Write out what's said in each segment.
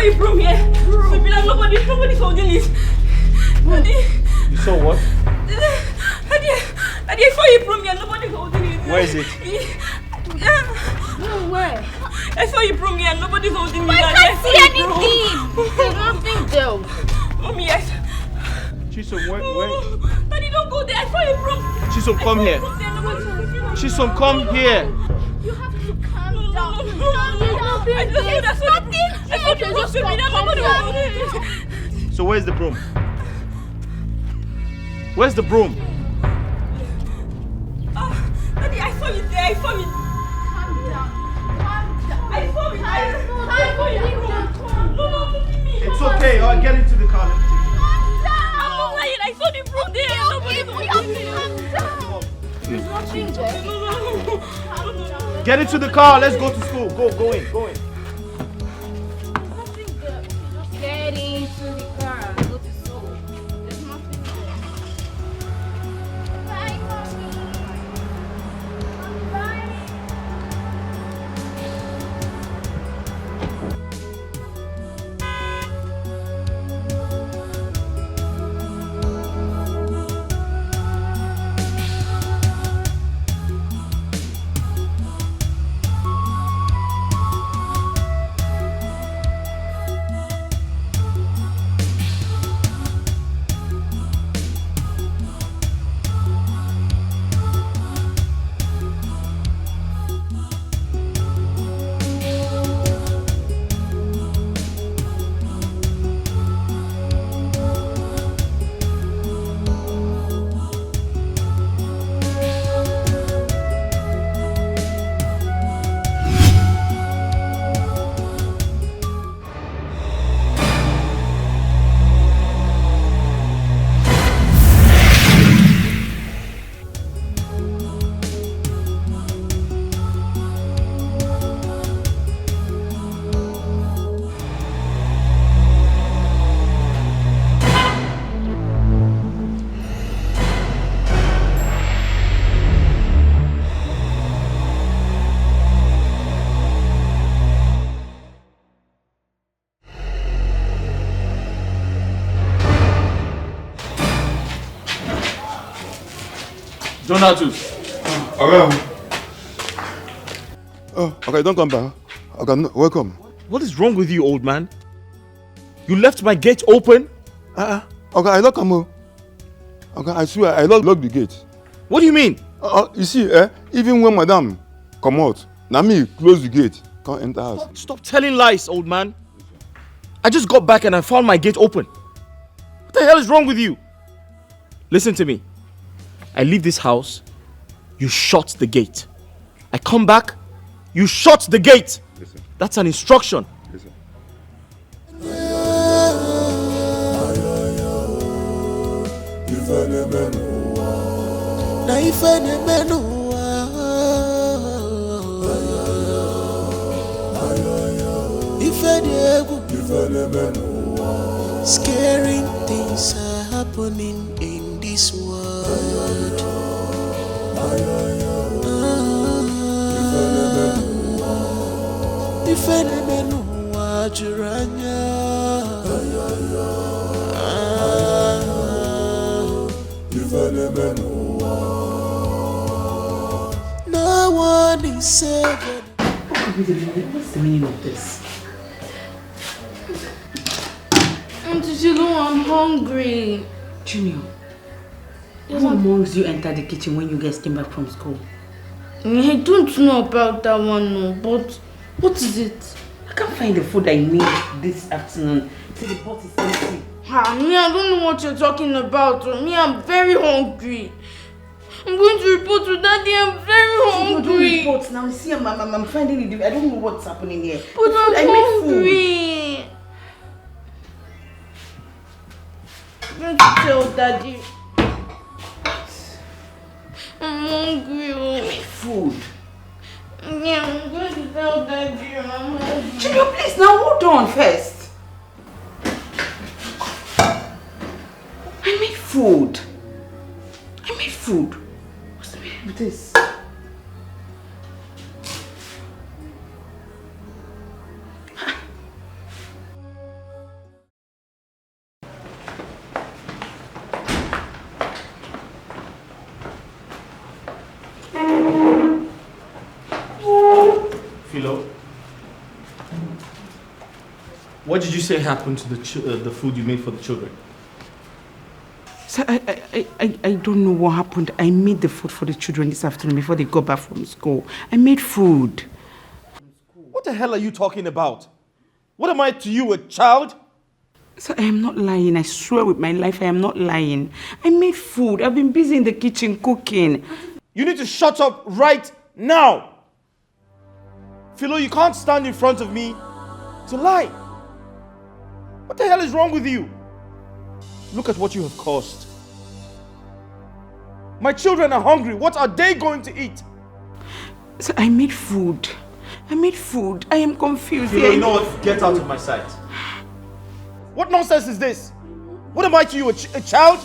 you from here. Sibling, nobody's holding it. Daddy. You saw what? Daddy, I saw you from here. Nobody's holding it. Where is it? No, where? I saw you from here. Nobody's holding it. I can't see anything. There's nothing there. Mommy, yes. Chisom, where? Daddy, don't go there. I saw you from. Chisom, come here. Chisom, come here. You have to calm down. So where's the broom? Where's the broom? Daddy, I saw you there. I saw you. Calm down. I saw you. I saw you. No, It's okay. I'll get into the car. Let me take it. I'm not lying. I saw the broom there. There's nothing there. Get into the car. Let's go to school. Go in. Nothing there. Just get into the car and go to school. There's nothing there. Bye, mommy. Bye. Donatus. Okay, don't come back. Okay, no, welcome. What is wrong with you, old man? You left my gate open? Okay, I don't come. Okay, I swear, I lock the gate. What do you mean? You see, even when madam come out, now me close the gate, can't enter house. Stop telling lies, old man. I just got back and I found my gate open. What the hell is wrong with you? Listen to me. I leave this house, you shut the gate. I come back, you shut the gate. Listen. That's an instruction. Listen. Scaring things are happening in this world. No one is saved. What's the meaning of this? Auntie Shiloh, I'm hungry. Junior, who amongst you entered the kitchen when you guys came back from school? I don't know about that one, no, but what is it? I can't find the food I need this afternoon. See, the pot is empty. Me, I don't know what you're talking about. Me, I'm very hungry. I'm going to report to Daddy. I'm very hungry. Don't report now. See, I'm finding it. I don't know what's happening here. But I'm hungry. I'm going to tell Daddy. I'm hungry. I made food. Yeah, I'm going to tell Daddy. I'm hungry. Junior, please, now hold on first. I made food. What's the matter with this? What did you say happened to the food you made for the children? Sir, I don't know what happened. I made the food for the children this afternoon before they got back from school. I made food. What the hell are you talking about? What am I to you, a child? Sir, I am not lying. I swear with my life I am not lying. I made food. I've been busy in the kitchen cooking. You need to shut up right now. Philo, you can't stand in front of me to lie. What the hell is wrong with you? Look at what you have caused. My children are hungry. What are they going to eat? Sir, I made food. I made food. I am confused. Philo, you know what? Get out of my sight. What nonsense is this? What am I to you, a child?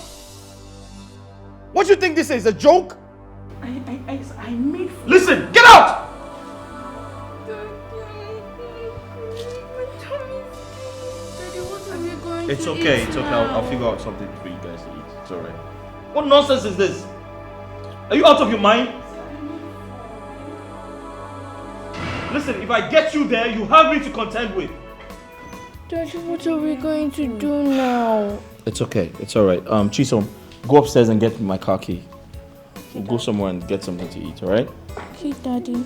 What do you think this is, a joke? I made food. Listen, get out! It's okay, it's okay. I'll figure out something for you guys to eat. It's alright. What nonsense is this? Are you out of your mind? Listen, if I get you there, you have me to contend with. Daddy, what are we going to do now? It's okay, it's alright. Chisom, go upstairs and get my car key. We'll go somewhere and get something to eat, alright? Okay, Daddy.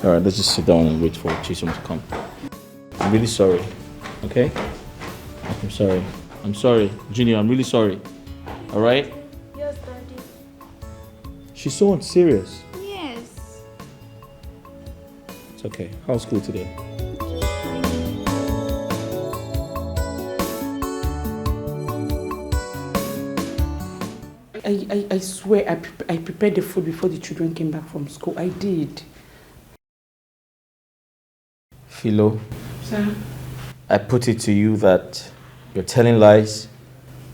Alright, let's just sit down and wait for Chisom to come. I'm really sorry. Okay? I'm sorry. I'm sorry. Junior, I'm really sorry. Alright? Yes, Daddy. She's so unserious. Yes. It's okay. How's school today? I swear I prepared the food before the children came back from school. I did. Philo, Sir? I put it to you that you're telling lies.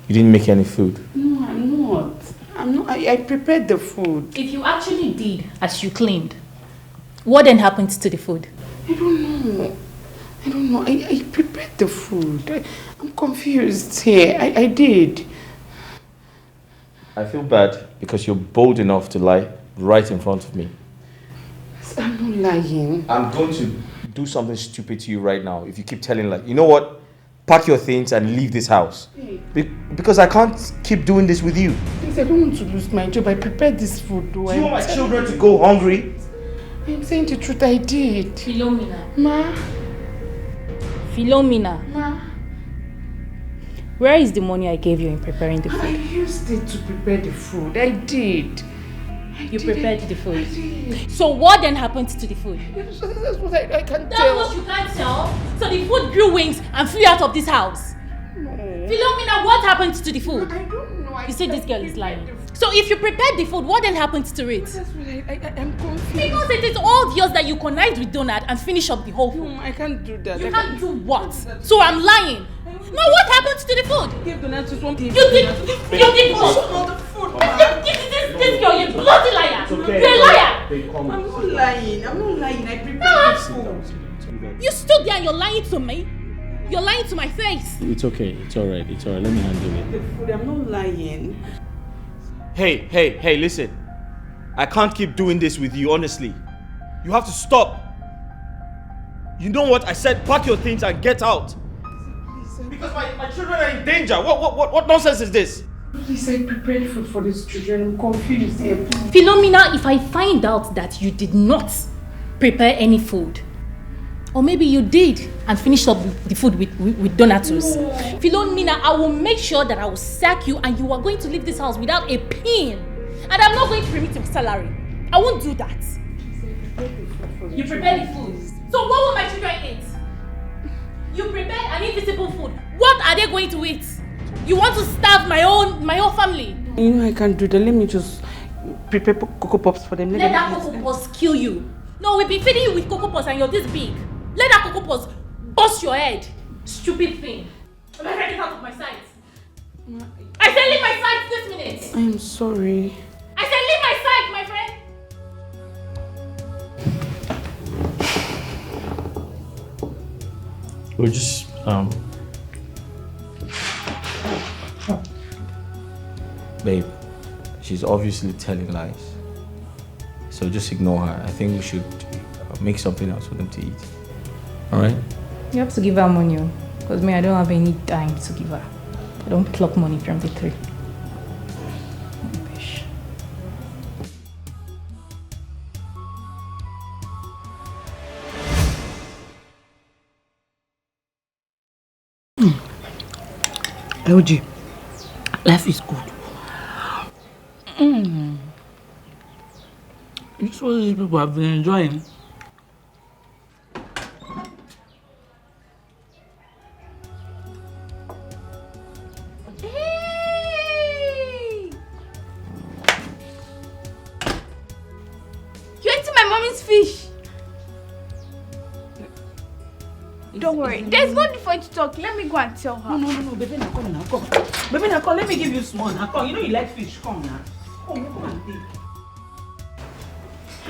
You didn't make any food. No, I'm not. I prepared the food. If you actually did as you claimed, what then happened to the food? I don't know. I prepared the food. I'm confused here. I did. I feel bad because you're bold enough to lie right in front of me. I'm not lying. I'm going to do something stupid to you right now if you keep telling lies. You know what? Pack your things and leave this house. Because I can't keep doing this with you. Please, I don't want to lose my job. I prepared this food. Do you want my children to go hungry? I'm saying the truth, I did. Philomena. Ma? Philomena. Ma? Where is the money I gave you in preparing the I food? used it to prepare the food. I did. You prepared the food. I did. So what then happened to the food? That's what I can't That's tell. what you can't tell? So the food grew wings and flew out of this house? No. Philomena, what happened to the food? I don't know. You say this girl is lying. So if you prepared the food, what then happened to it? That's what I'm confused. Because it is obvious that you connived with Donald and finish up the whole food. No, I can't do that. You can't do what? So I'm lying. No, what happened to the food? Give Donald to something. You did what? This girl, you bloody liar. You're a liar. I'm not lying. I prepared the food. You stood there and you're lying to me. You're lying to my face. It's okay. It's alright. It's alright. Let me handle it. The food. I'm not lying. Hey, listen. I can't keep doing this with you, honestly. You have to stop. You know what? I said pack your things and get out. Because my children are in danger. What nonsense is this? Please, I prepared food for these children. I'm confused here. Philomena, if I find out that you did not prepare any food, or maybe you did and finished up the food with donatus. No. Philomena, I will make sure that I will sack you and you are going to leave this house without a pin. And I'm not going to remit your salary. I won't do that. You prepared the food. So what will my children eat? You prepared an invisible food. What are they going to eat? You want to starve my own family? You know I can't do that. Let me just prepare Cocoa Pops for them. Let that Cocoa Pops kill you. No, we've been feeding you with Cocoa Pops and you're this big. Let that Cocoa Pops bust your head. Stupid thing. Am I ready out of my sight? I said leave my sight this minute. I'm sorry. I said leave my sight, my friend. We're just babe, she's obviously telling lies. So just ignore her. I think we should make something else for them to eat. Alright? You have to give her money, because me, I don't have any dime to give her. I don't pluck money from the tree. LG, life is good. This is what these people have been enjoying. Hey! You're eating my mommy's fish. Don't worry, there's no need for you to talk. Let me go and tell her. No, baby, now come. Baby, now come, let me give you small. Now come, you know you like fish. Come now. Come and take.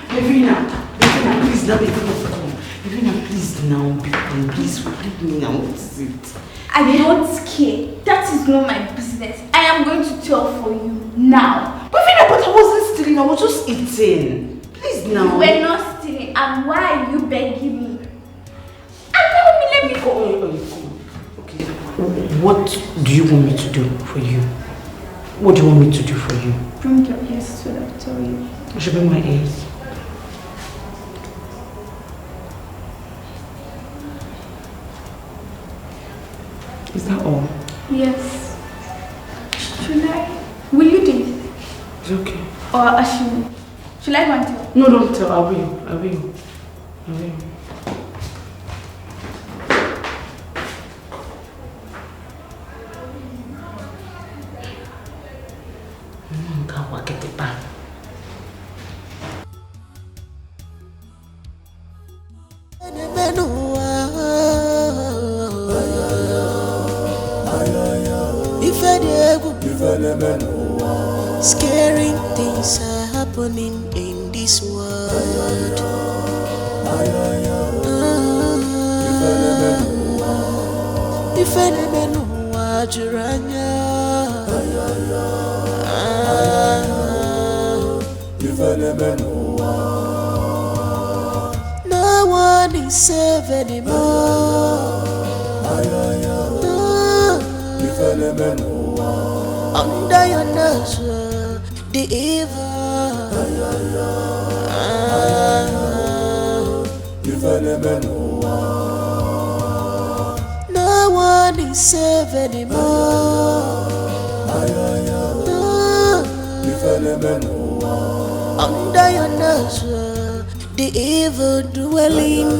Baby, now, please, now, baby, come. Baby, now, please, now, baby, please, forgive me now. What is it? I don't care. That is not my business. I am going to tell for you now. Baby, now, but I wasn't stealing. I was just eating. Please, now. You were not stealing. And why are you begging me? Let me go. Okay. What do you want me to do for you? What do you want me to do for you? Bring your ears to the toilet. I should bring my ears. Is that all? Yes. Should I? Will you do it? It's okay. Or Ashimi? Should I go and tell? No, don't tell. I will. Get it back. Scaring things are happening in this world. If any man watch no one is safe anymore. Under your nose, the evil. No one is safe anymore. Under your nose, the evil dwelling.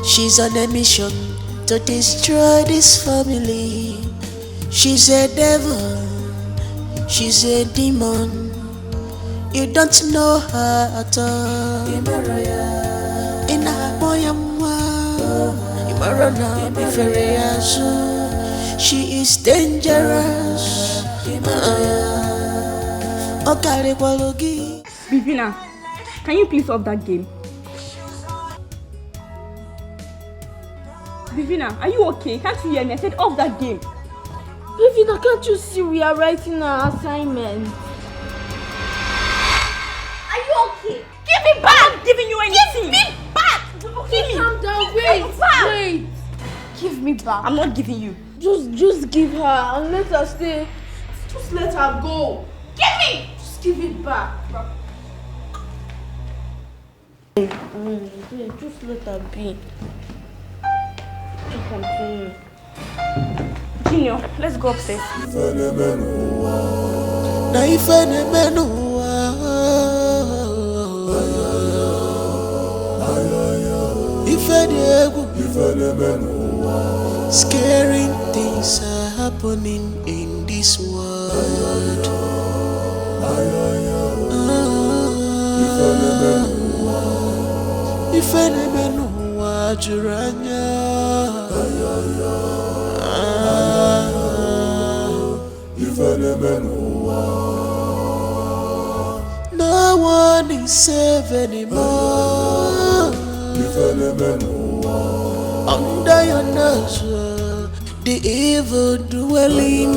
She's on a mission to destroy this family. She's a devil, she's a demon. You don't know her at all. In a boyamwa, she is dangerous. Bivina, can you please off that game? Bivina, are you okay? Can't you hear me? I said off that game. Bivina, can't you see we are writing our assignment? Are you okay? Give me back! I'm not giving you anything! Give me back! Okay, calm down, wait! Give me back. I'm not giving you. Just give her and let her stay. Just let her go. Give me! Just give it back. Just let her be. Continue. Junior, let's go upstairs. Scaring things are happening in this world. If any man watch no no one is safe anymore. Under your nose, the evil dwelling.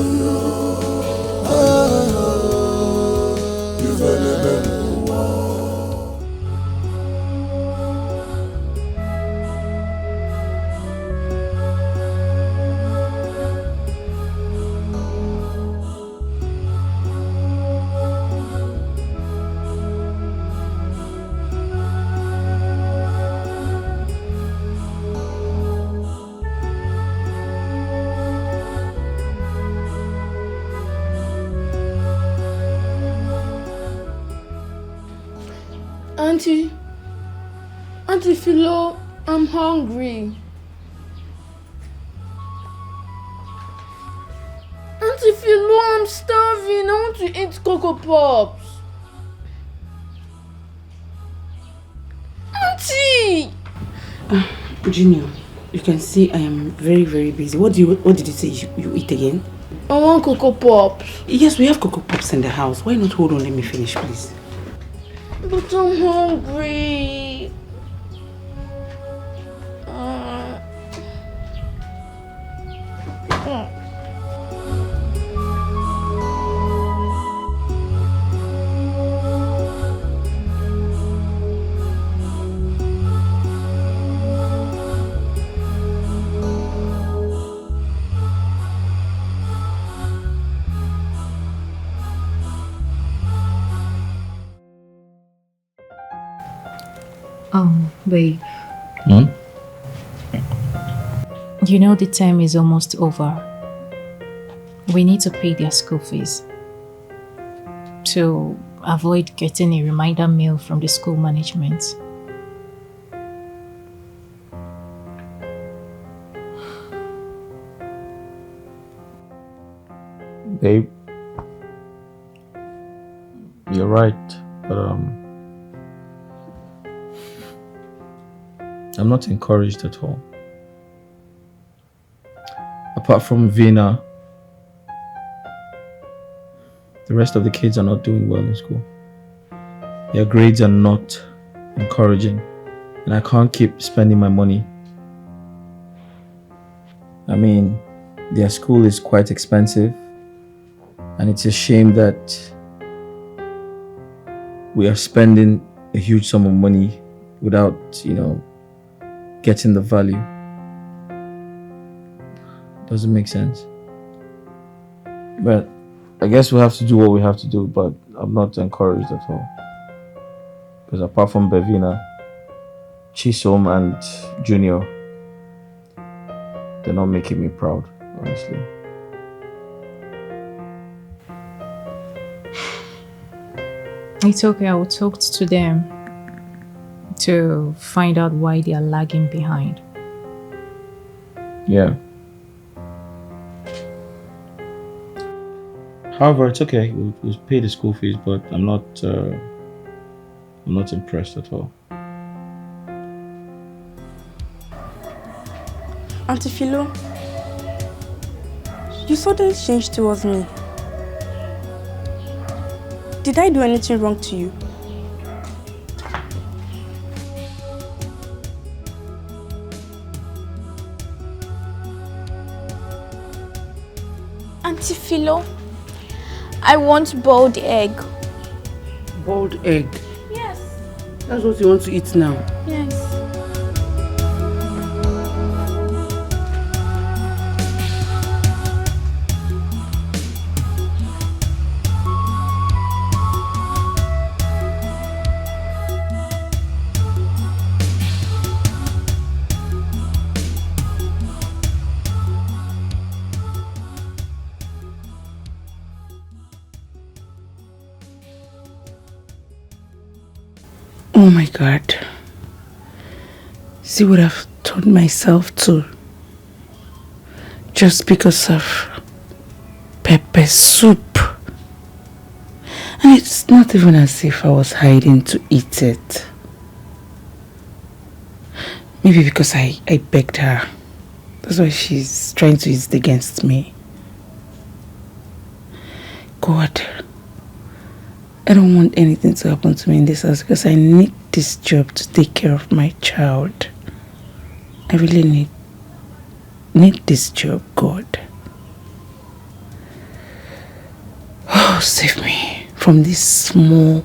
Auntie Philo, I'm hungry. Auntie Philo, I'm starving. I want to eat Cocoa Pops. Auntie! Junior, you can see I am very, very busy. What did you say you eat again? I want Cocoa Pops. Yes, we have Cocoa Pops in the house. Why not hold on, let me finish, please? But I'm hungry. Babe. Hmm? You know the term is almost over. We need to pay their school fees. To avoid getting a reminder mail from the school management. Babe, you're right, but I'm not encouraged at all. Apart from Vina, the rest of the kids are not doing well in school. Their grades are not encouraging, and I can't keep spending my money. I mean, their school is quite expensive, and it's a shame that we are spending a huge sum of money without, getting the value. Doesn't make sense. But I guess we have to do what we have to do, but I'm not encouraged at all. Because apart from Bevina, Chisom and Junior, they're not making me proud, honestly. It's okay, I will talk to them to find out why they are lagging behind. Yeah. However, it's okay. We'll pay the school fees, but I'm not impressed at all. Auntie Philo, you suddenly changed towards me. Did I do anything wrong to you? Auntie Philo, I want boiled egg. Boiled egg? Yes. That's what you want to eat now? Yes. Oh my God. See what I've taught myself to. Just because of pepper soup. And it's not even as if I was hiding to eat it. Maybe because I begged her. That's why she's trying to use it against me. God, I don't want anything to happen to me in this house because I need this job to take care of my child. I really need this job, God. Oh, save me from this small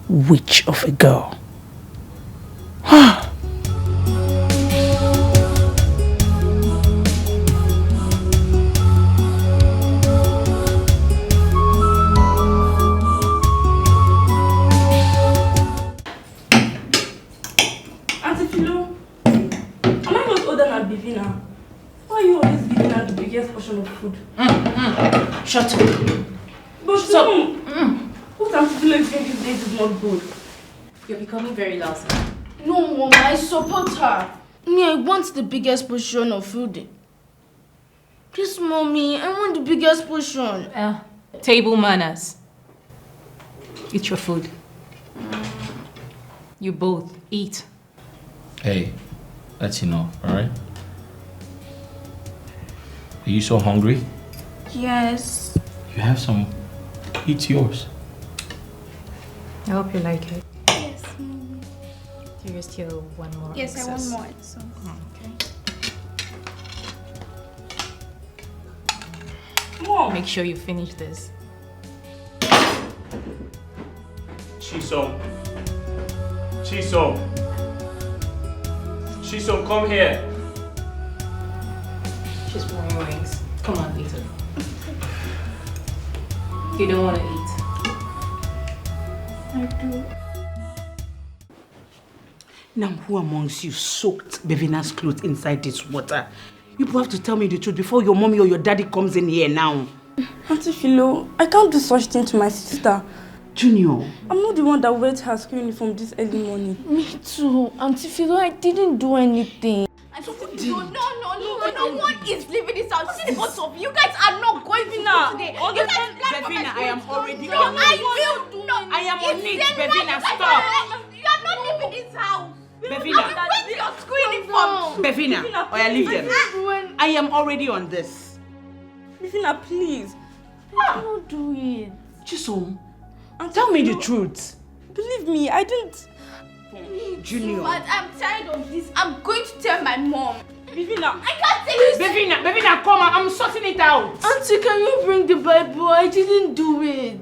witch of a girl. Shut up. But stop. What Auntie Philo is doing these days is not good. You're becoming very lousy. No, Mom, I support her. Me, I want the biggest portion of food. Please, Mommy, I want the biggest portion. Table manners. Eat your food. You both eat. Hey, that's enough, alright? Are you so hungry? Yes. You have some. Eat yours. I hope you like it. Yes, Mommy. Do you still want more? Yes, excess? I want more. So. Okay. Mom, make sure you finish this. Chisom, come here. She's pouring wings. Come on, eat it. You don't want to eat. I do. Now, who amongst you soaked Bevina's clothes inside this water? You have to tell me the truth before your mommy or your daddy comes in here now. Auntie Philo, I can't do such thing to my sister. Junior. I'm not the one that wears her school uniform this early morning. Me too. Auntie Philo, I didn't do anything. No, one is leaving this house. See the both of you guys are not going to school today. You guys plan for Bevina, I am already no, on it. I will not. I am on it, It's Bevina, night. stop. You are not leaving this house. Bevina. I will wear your school uniform. Bevina, oh, yeah, leave them. I am already on this. Bevina, please. Don't do it. Chisom, tell me the truth. Believe me, I didn't. Junior. But I'm tired of this. I'm going to tell my mom. Bevina, I can't tell you. Bevina, come on, I'm sorting it out. Auntie, can you bring the Bible? I didn't do it.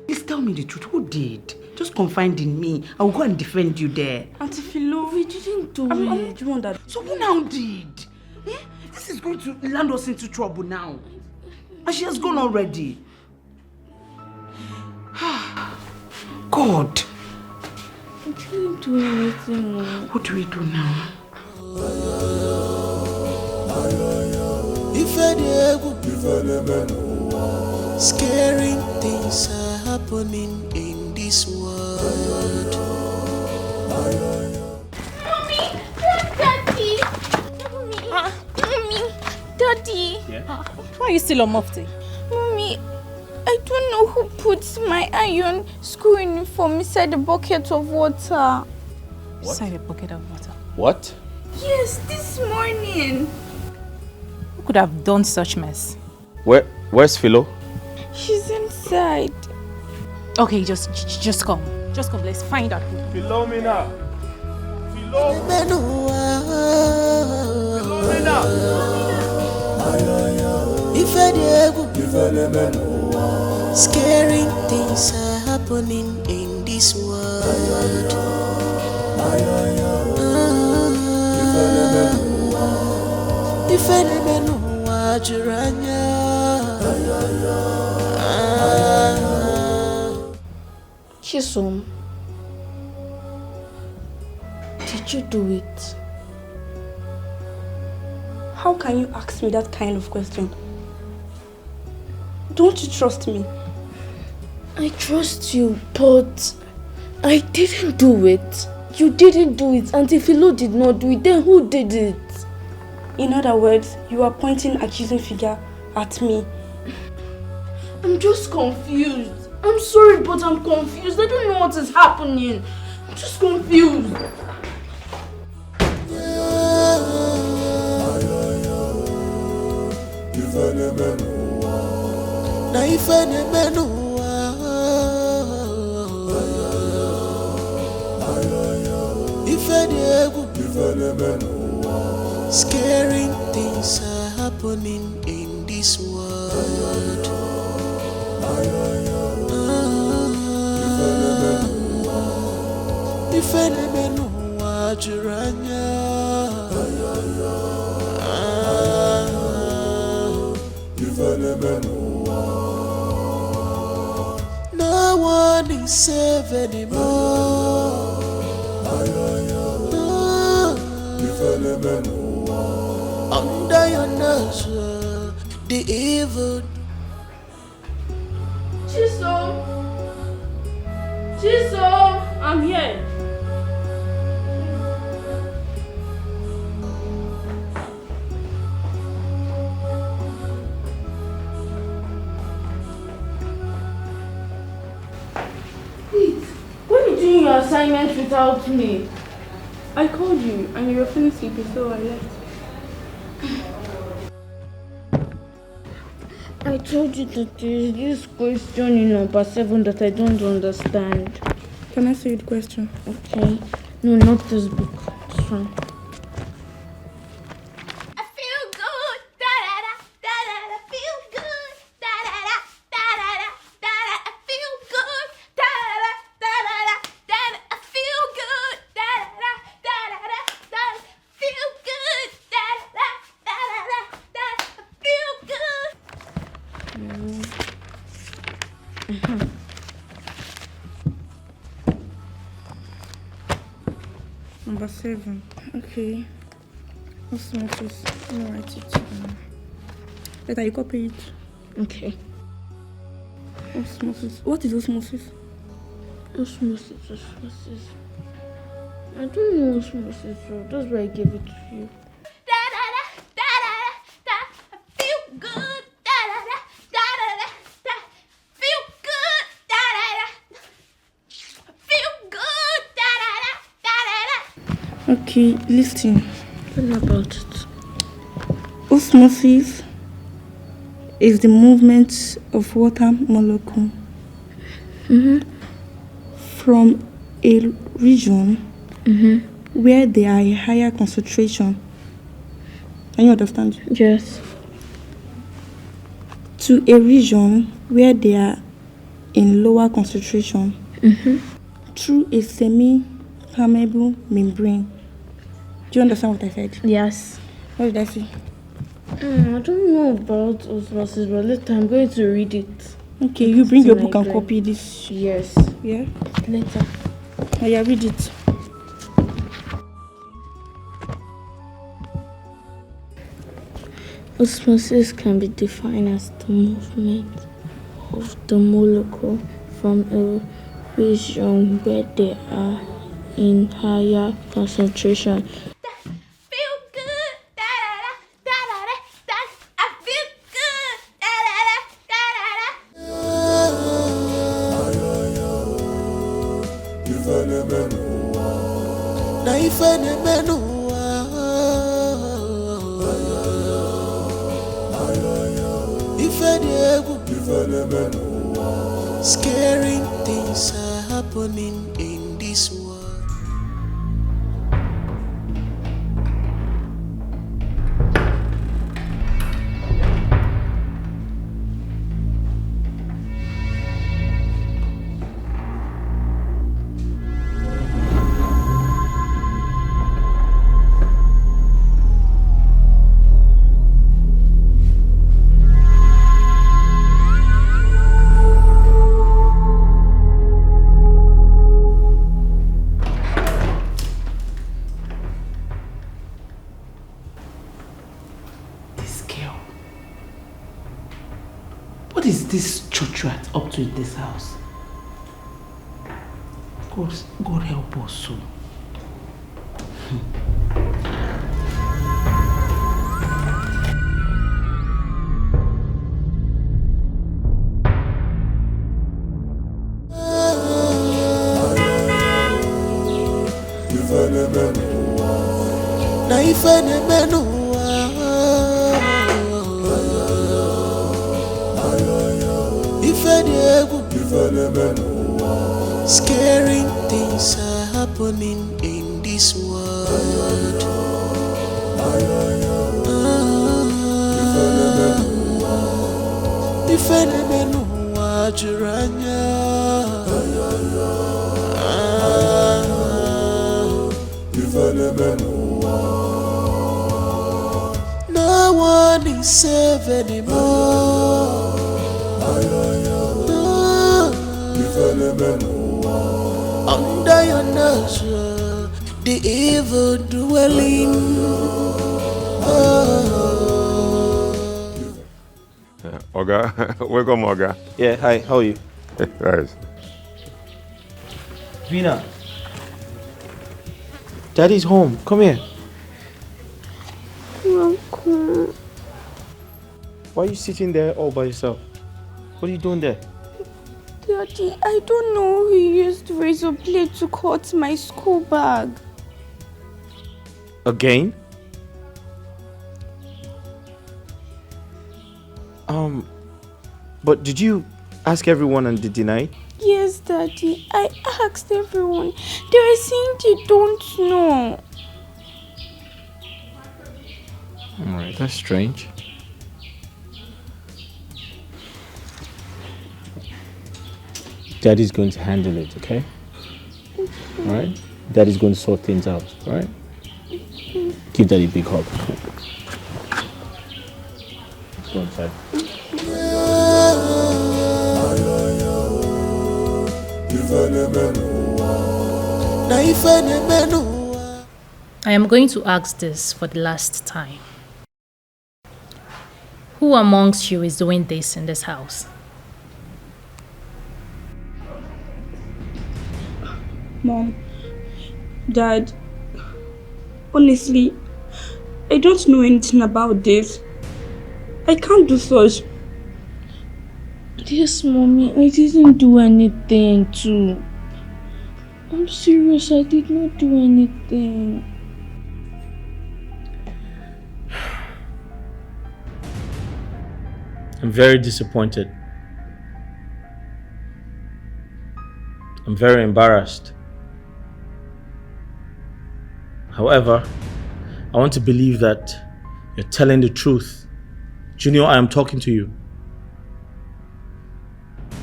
Please tell me the truth. Who did? Just confide in me. I will go and defend you there. Auntie Philo, we didn't do it. I'm not the one that. So who now did? Eh? This is going to land us into trouble now. And she has gone already. God. I didn't do anything. What do we do now? Scaring things are happening in this world. Mommy, Daddy. Mommy, Daddy. Yeah? Why are you still on mufti? Mommy, I don't know who put my iron school uniform inside the bucket of water. What? Inside a bucket of water. What? Yes, this morning. Who could have done such mess? Where's Philo? She's inside. Okay, just come. Just come, let's find out who. Philomena! Scaring things are happening in this world. If any Chisom, did you do it? How can you ask me that kind of question? Don't you trust me? I trust you, but I didn't do it. You didn't do it. Auntie Philo did not do it. Then who did it? In other words, you are pointing accusing finger at me. I'm just confused. I'm sorry, but I'm confused. I don't know what is happening. I'm just confused. Scaring things are happening in this world. If any know what you're no one is safe anymore. Under your nose, the evil. Chisom, I'm here. Wait, when are you doing your assignment without me? I called you and you were feeling sleepy, so I left. I told you that there is this question in number 7 that I don't understand. Can I see the question? Okay. No, not this book. This one. I feel good, da da da da da da. Feel good, da da da da da da da da. I feel good, da da da da da da da. I feel good, da da da da da da. Feel good, da da da da da da. I feel good. Number 7. Okay. Osmosis. Let me write it down. Later, you copy it. Okay. Osmosis. What is osmosis? Osmosis. I don't know osmosis, so that's why I gave it to you. Da da da da da da. I feel good, da da da da da da. Feel good, da da da. Feel good, da da da da da. Okay, listen. Tell me about it. Osmosis is the movement of water molecule from a region where they are a higher concentration. Can you understand? Yes. To a region where they are in lower concentration through a semi-permeable membrane. Do you understand what I said? Yes. What did I say? I don't know about osmosis, but later I'm going to read it. Okay, you bring To your my book and brain. copy this. Yes. Yeah? Later. Oh, yeah, read it. Osmosis can be defined as the movement of the molecule from a region where they are in higher concentration. Feel good, da da da da da da. I feel good, da da da da da da. Scaring things are happening in this world. What is this church rat up to in this house? Of course, God help us soon. Scaring things are happening in this world. No one is safe anymore. Under your nurture, the evil dwelling. Oga, welcome, Oga. Yeah, hi, how are you? Nice. Vina. Daddy's home. Come here. Welcome. Why are you sitting there all by yourself? What are you doing there? Daddy, I don't know who used razor blade to cut my school bag. Again? But did you ask everyone and they denied? Yes, Daddy. I asked everyone. They were saying they don't know. Alright, that's strange. Daddy's going to handle it, okay? Alright? Daddy's going to sort things out, alright? Give Daddy a big hug. Let's go inside. I am going to ask this for the last time. Who amongst you is doing this in this house? Mom, Dad, honestly, I don't know anything about this. I can't do such. Yes, Mommy, I didn't do anything too. I'm serious, I did not do anything. I'm very disappointed. I'm very embarrassed. However, I want to believe that you're telling the truth. Junior, I am talking to you.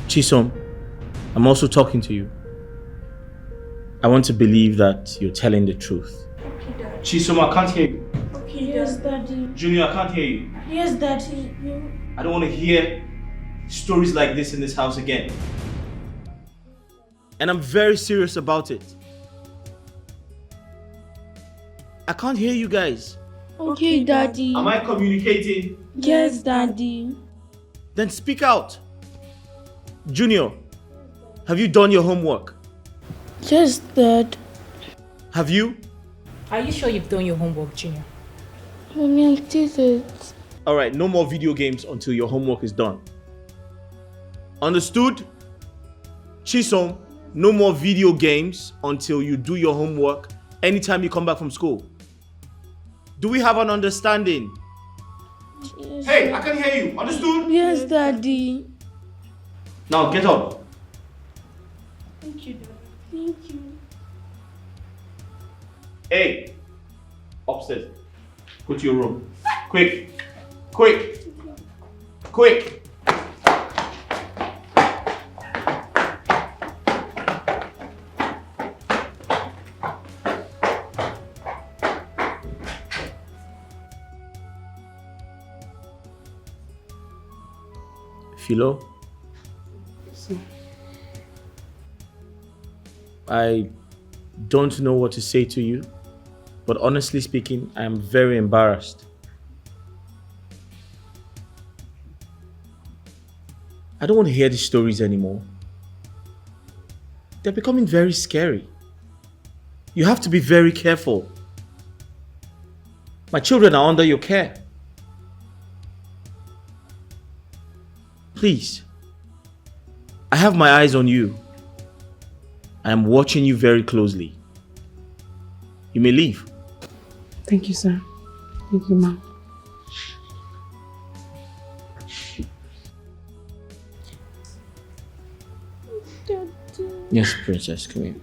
Chisom, I'm also talking to you. I want to believe that you're telling the truth. Okay, Dad. Chisom, I can't hear you. Okay, yes, Daddy. Junior, I can't hear you. Yes, Daddy. I don't want to hear stories like this in this house again. And I'm very serious about it. I can't hear you guys. Okay, Daddy. Am I communicating? Yes, Daddy. Then speak out. Junior, have you done your homework? Yes, Dad. Have you? Are you sure you've done your homework, Junior? Mommy, I did it. Alright, no more video games until your homework is done. Understood? Chisom, no more video games until you do your homework anytime you come back from school. Do we have an understanding? Yes, Hey, I can hear you. Understood? Yes, Daddy. Now get up. Thank you, Dad. Thank you. Hey, upstairs. Go to your room. Quick. Quick. Quick. Philo? I don't know what to say to you, but honestly speaking, I am very embarrassed. I don't want to hear these stories anymore. They're becoming very scary. You have to be very careful. My children are under your care. Please, I have my eyes on you. I am watching you very closely. You may leave. Thank you, sir. Thank you, Mom. Daddy, Yes, Princess, come here.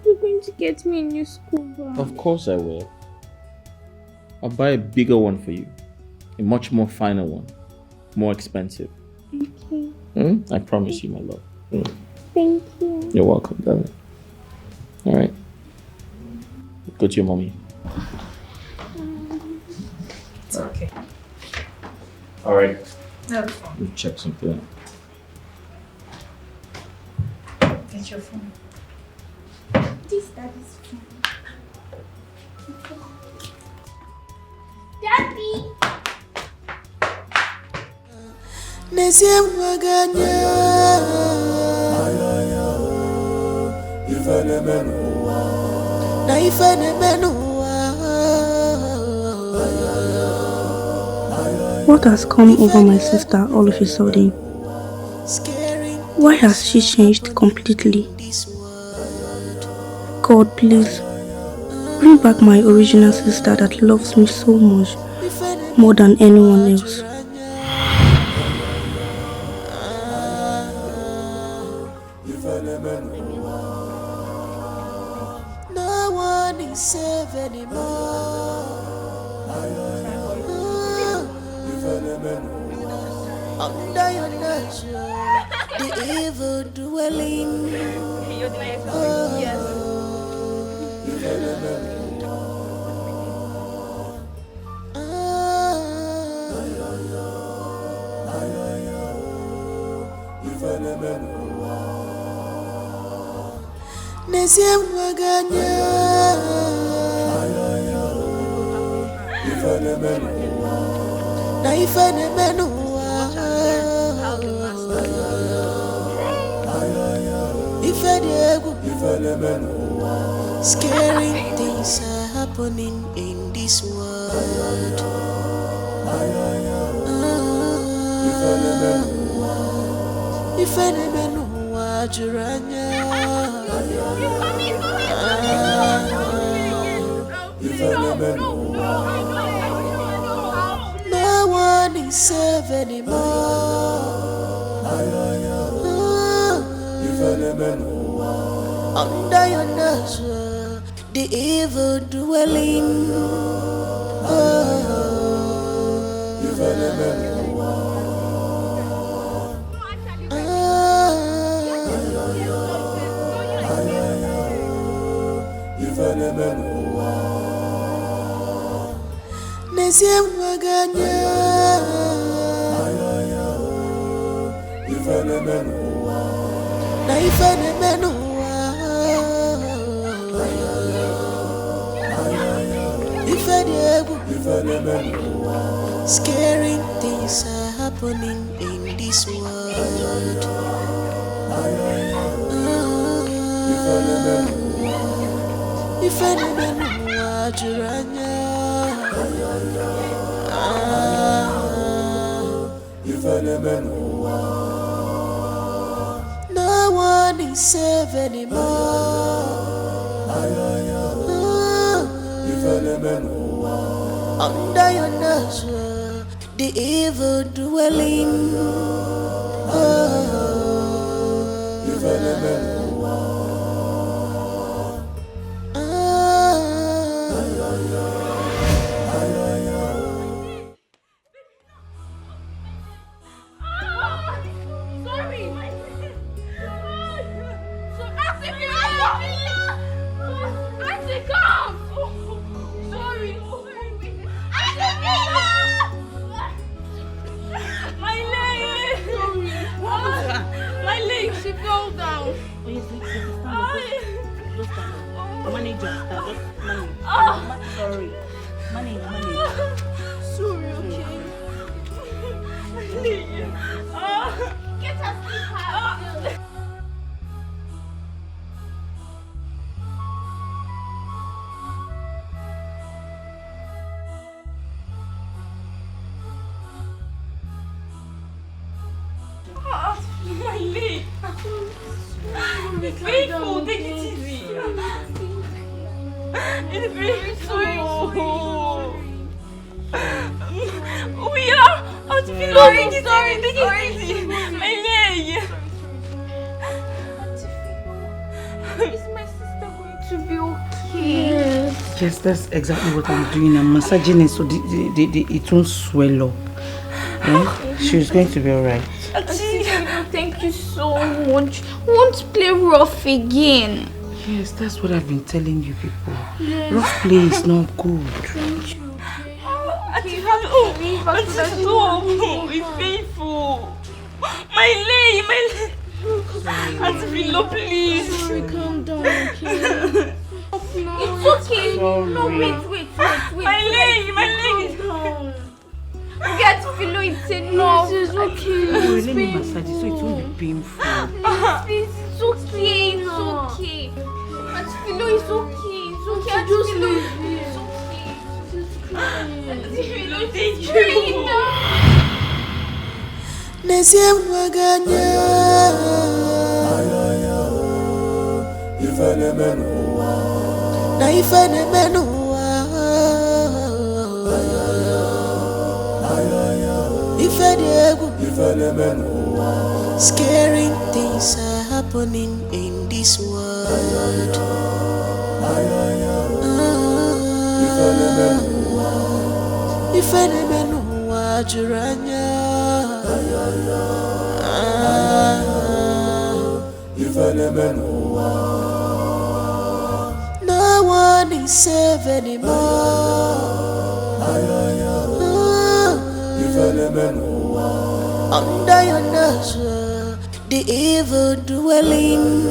you're going to get me a new school bag. Of course I will. I'll buy a bigger one for you. A much more finer one. More expensive. Thank you. I promise you, my love. Thank you. You're welcome, darling. All right. Go to your mommy. It's okay. All right. No. We'll check something out. Get your phone. This daddy's phone. Daddy! What has come over my sister all of a sudden? Why has she changed completely? God, please, bring back my original sister that loves me so much, more than anyone else. No one is safe anymore. Under your nurture, the evil dwelling. Scary things are happening in this world. If any man who are no one is safe anymore. Under your nurture, the evil dwelling. Scary things are happening in this world. If any man no one is safe anymore. Under your nurture, the evil dwelling. Yes, that's exactly what I'm doing. I'm massaging it so it won't swell up. She's going to be alright. Auntie, thank you so much. I want to play rough again. Yes, that's what I've been telling you people. Yes. Rough play is not good. Thank you. It's painful. My leg. Auntie Philo, please. Calm down, okay? It's okay. Sorry. No, wait. My leg is down. Get Philo, it's enough. It's okay. Let me massage it so it won't be painful. Please, it's okay. Auntie Philo, it's okay. Auntie Philo, it's okay. Auntie Philo, thank you. Nesia mwaganya ifene menua ifene menua. Scaring things are happening in this world. Ifene menua juranya. No one is safe anymore. Under your nose, the evil dwelling.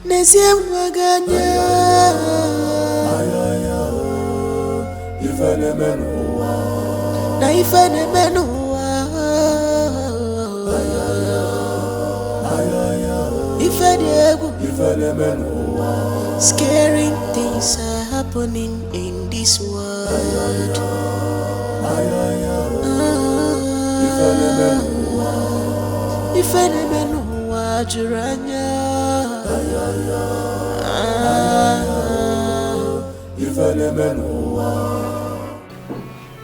Nesia mwaganya ifene menua ifene menua. Scaring things are happening in this world. Ifene menua juranya.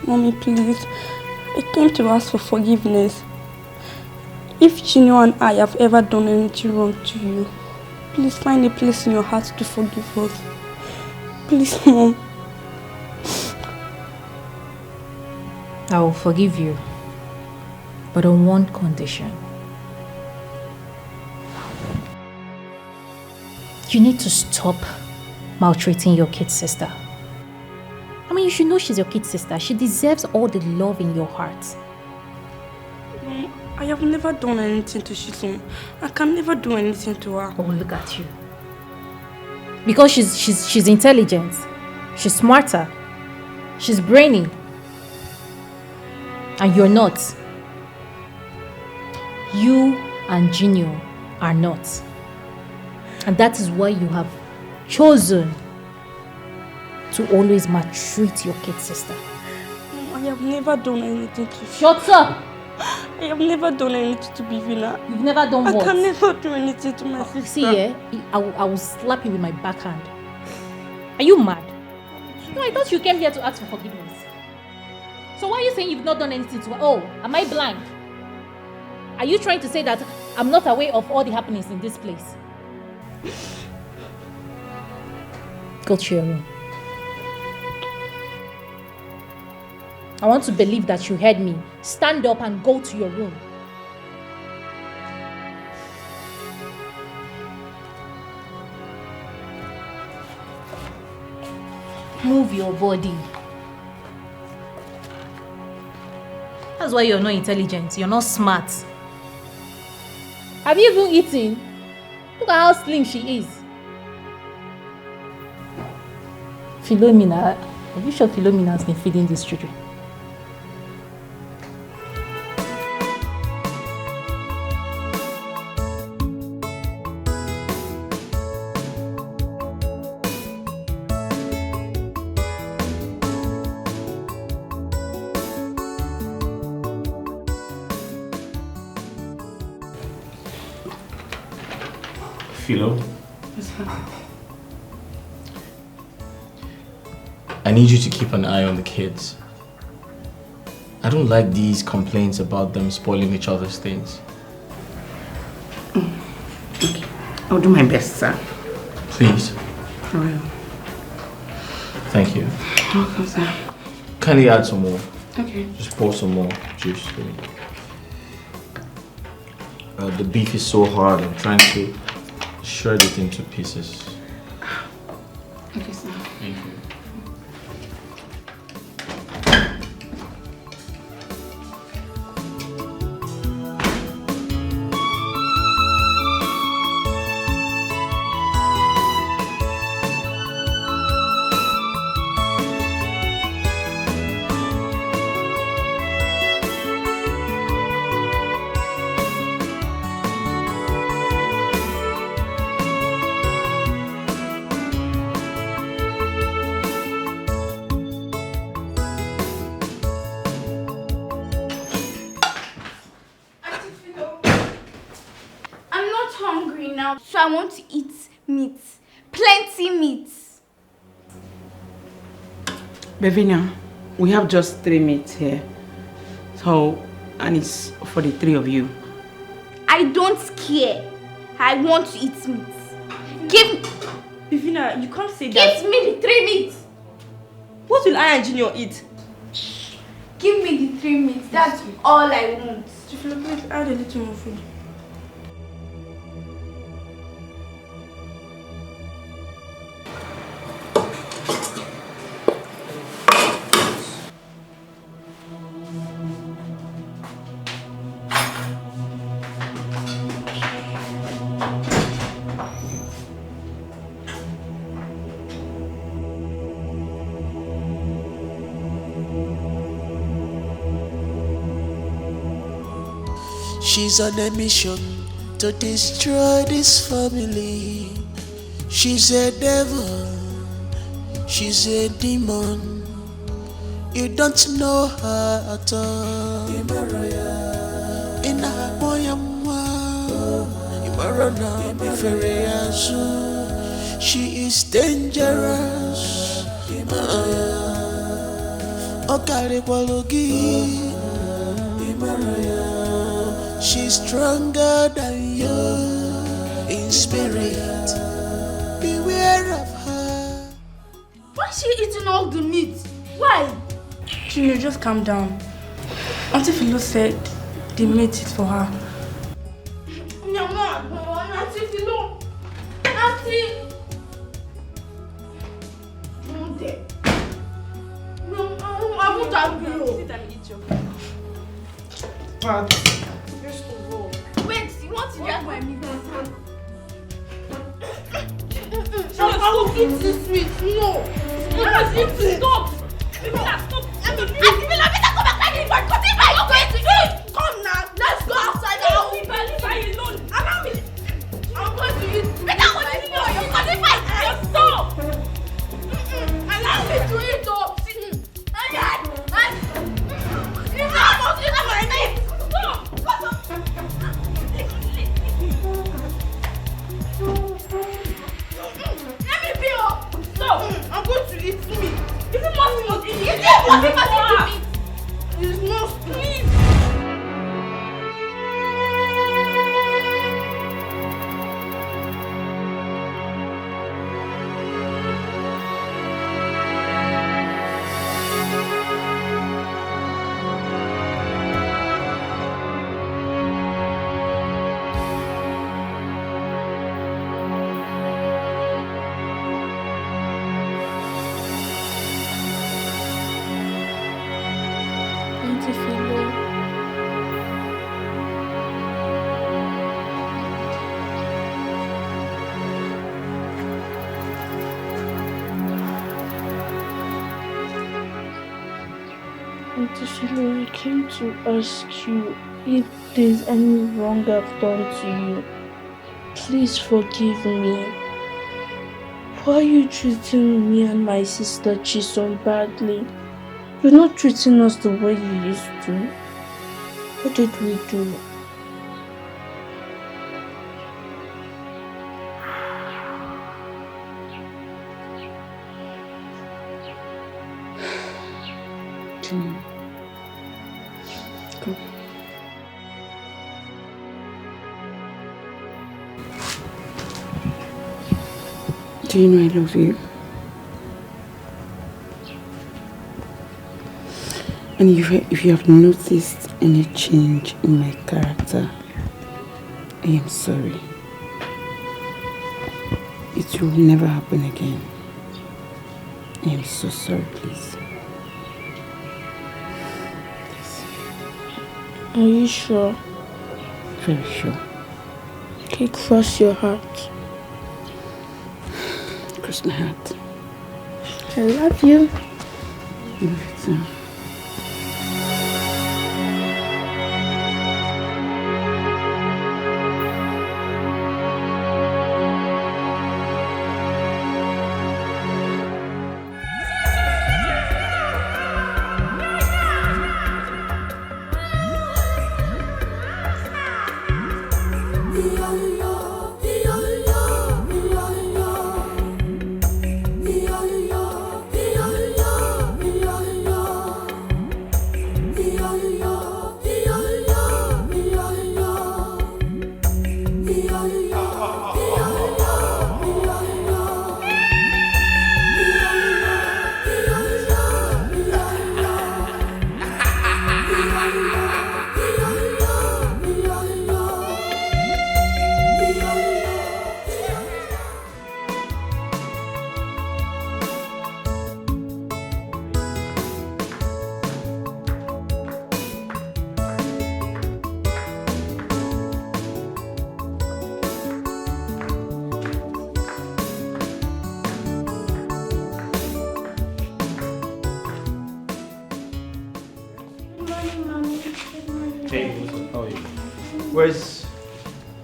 Mommy, please. I came to ask for forgiveness. If Chinua and I have ever done anything wrong to you, please find a place in your heart to forgive us. Please, Mom. I will forgive you, but on one condition. You need to stop maltreating your kid sister. I mean, you should know she's your kid sister. She deserves all the love in your heart. Mom, I have never done anything to Shizun. I can never do anything to her. Oh, look at you. Because she's intelligent. She's smarter. She's brainy. And you're not. You and Jinyo are not. And that is why you have chosen to always maltreat your kid sister. Mom, I have never done anything to Shut up! I have never done anything to Bivina. You've never done what? I can never do anything to my sister. See, I will slap you with my backhand. Are you mad? No, I thought you came here to ask for forgiveness. So why are you saying you've not done anything to her? Oh, am I blind? Are you trying to say that I'm not aware of all the happenings in this place? Go to your room. I want to believe that you heard me. Stand up and go to your room. Move your body. That's why you're not intelligent. You're not smart. Have you even eaten? Look at how slim she is. Philomena, are you sure Philomena has been feeding these children? Philo? Yes, sir. I need you to keep an eye on the kids. I don't like these complaints about them spoiling each other's things. Okay. I'll do my best, sir. Please. For real. Thank you. Welcome, sir. Kindly add some more. Okay. Just pour some more juice for me. The beef is so hard. I'm trying to shred it into pieces. Okay, sir. Thank you. So I want to eat meat. Plenty meat. Bevina, we have just 3 meats here. So, and it's for the 3 of you. I don't care. I want to eat meat. Give Bevina, you can't say that. Give me the 3 meats. What will I and Junior eat? Give me the 3 meats. That's all I want. Tifilo, please add a little more food. She's on a mission to destroy this family. She's a devil, she's a demon. You don't know her at all. In a she is dangerous. She's stronger than you in spirit. Beware of her. Why is she eating all the meat? Why? Junior, just calm down. Auntie Philo said the meat is for her. Auntie Philo. Auntie. No, I won't have you. Sit and eat your Wait, you want to drag my meat? I will eat this meat. No. Yes, eat it. Stop. Stop. Come now. Let's go outside now. Leave her alone. Allow me. I'm going to eat. Better continue. You're cutting my hair. Stop. Allow me to eat. I'm going to eat meat. If you must eat it, It's not please. Auntie Philo, I came to ask you if there's any wrong I've done to you. Please forgive me. Why are you treating me and my sister Chisom badly? You're not treating us the way you used to. What did we do? Do you know I love you? And if you have noticed any change in my character, I am sorry. It will never happen again. I am so sorry, please. Yes. Are you sure? Very sure. Okay, cross your heart. Cross my heart. I love you. I love you too.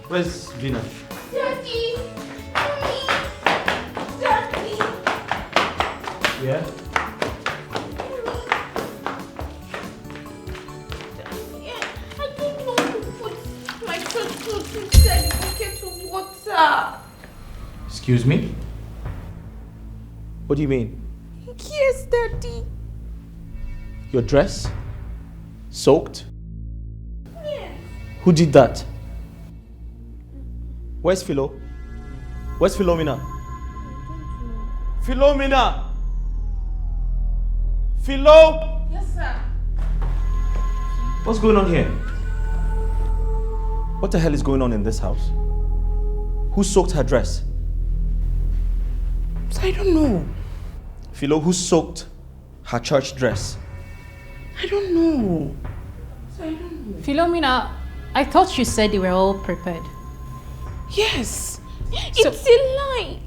Where's Vina? Daddy! Mommy! Daddy! Yeah? I don't know who put my church clothes inside the bucket of water. Excuse me? What do you mean? Yes, Daddy. Your dress? Soaked? Yes. Who did that? Where's Philo? Where's Philomena? Philomena! Philo! Yes, sir. What's going on here? What the hell is going on in this house? Who soaked her dress? I don't know. Philo, who soaked her church dress? I don't know. Philomena, I thought you said they were all prepared. Yes. It's a lie.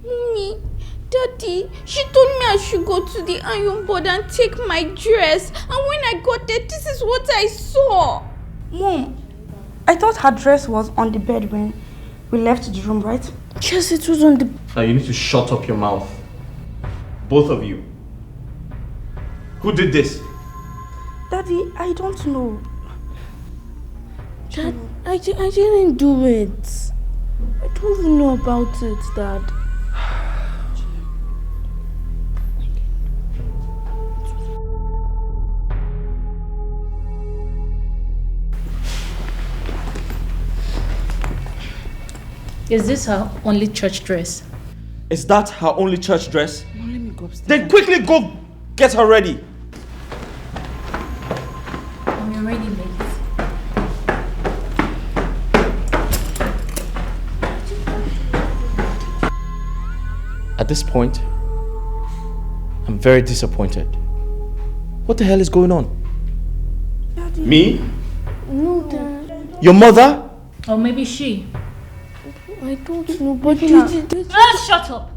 Mommy, Daddy, she told me I should go to the iron board and take my dress. And when I got there, this is what I saw. Mom, I thought her dress was on the bed when we left the room, right? Yes, it was on the... Now you need to shut up your mouth. Both of you. Who did this? Daddy, I don't know. Dad, I didn't do it. I don't even know about it, Dad. Is this her only church dress? Is that her only church dress? No, let me go upstairs. Then quickly go get her ready. I'm already late. At this point, I'm very disappointed. What the hell is going on? Daddy. Me? No, Dad. Your mother? Or maybe she. I don't know, but did Shut up!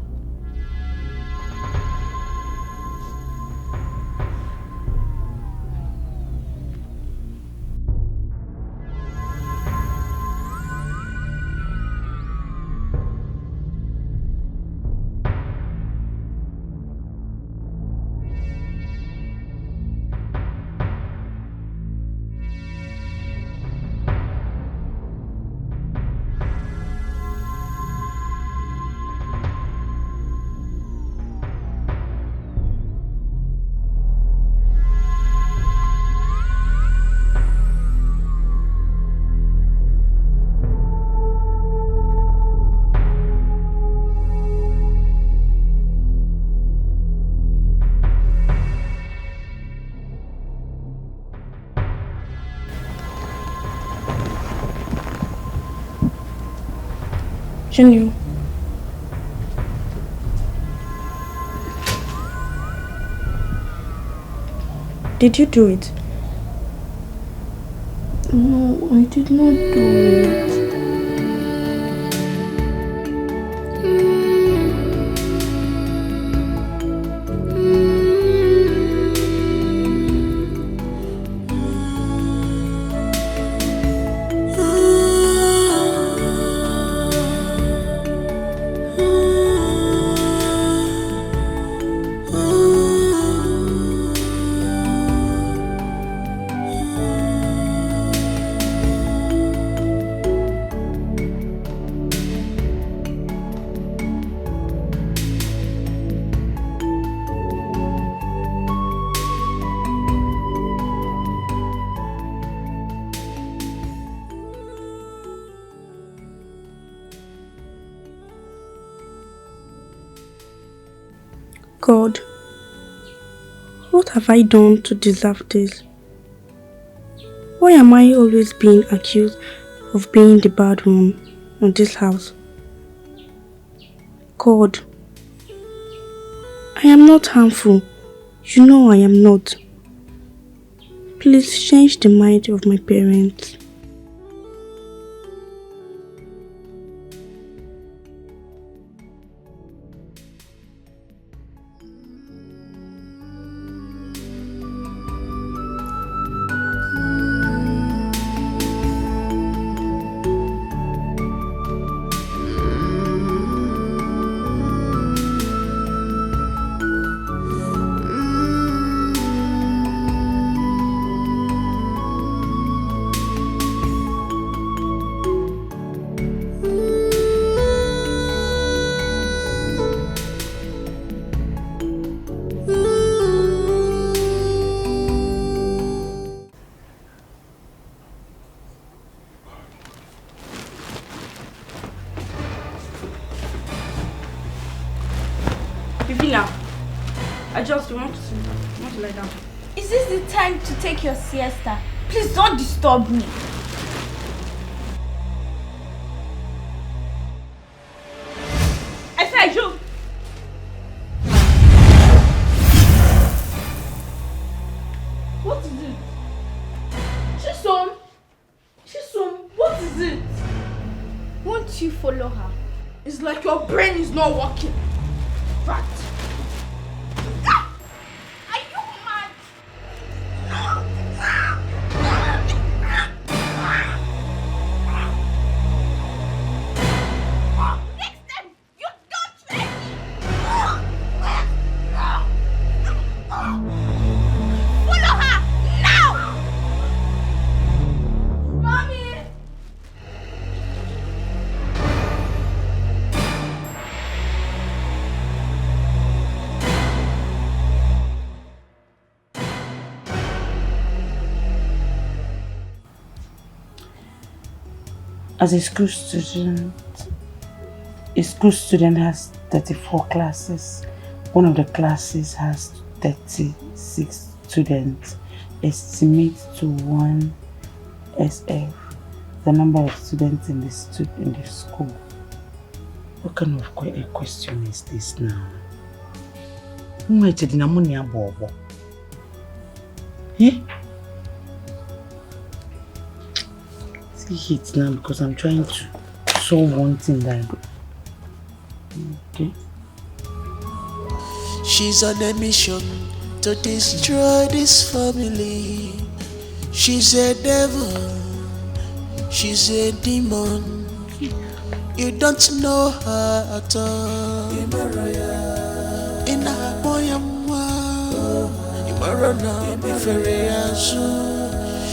Junior. Did you do it? No, I did not do it. God, what have I done to deserve this? Why am I always being accused of being the bad one in this house? God, I am not harmful. You know I am not. Please change the mind of my parents. want to lie down. Is this the time to take your siesta? Please don't disturb me. I said you. What is it? Chisom, what is it? Won't you follow her? It's like your brain is not working. Right. As a school student has 34 classes. One of the classes has 36 students. Estimate to 1 SF the number of students in the school. What kind of a question is this now? See it now because I'm trying to solve one thing that okay. She's on a mission to destroy this family. She's a devil. She's a demon. You don't know her at all. In a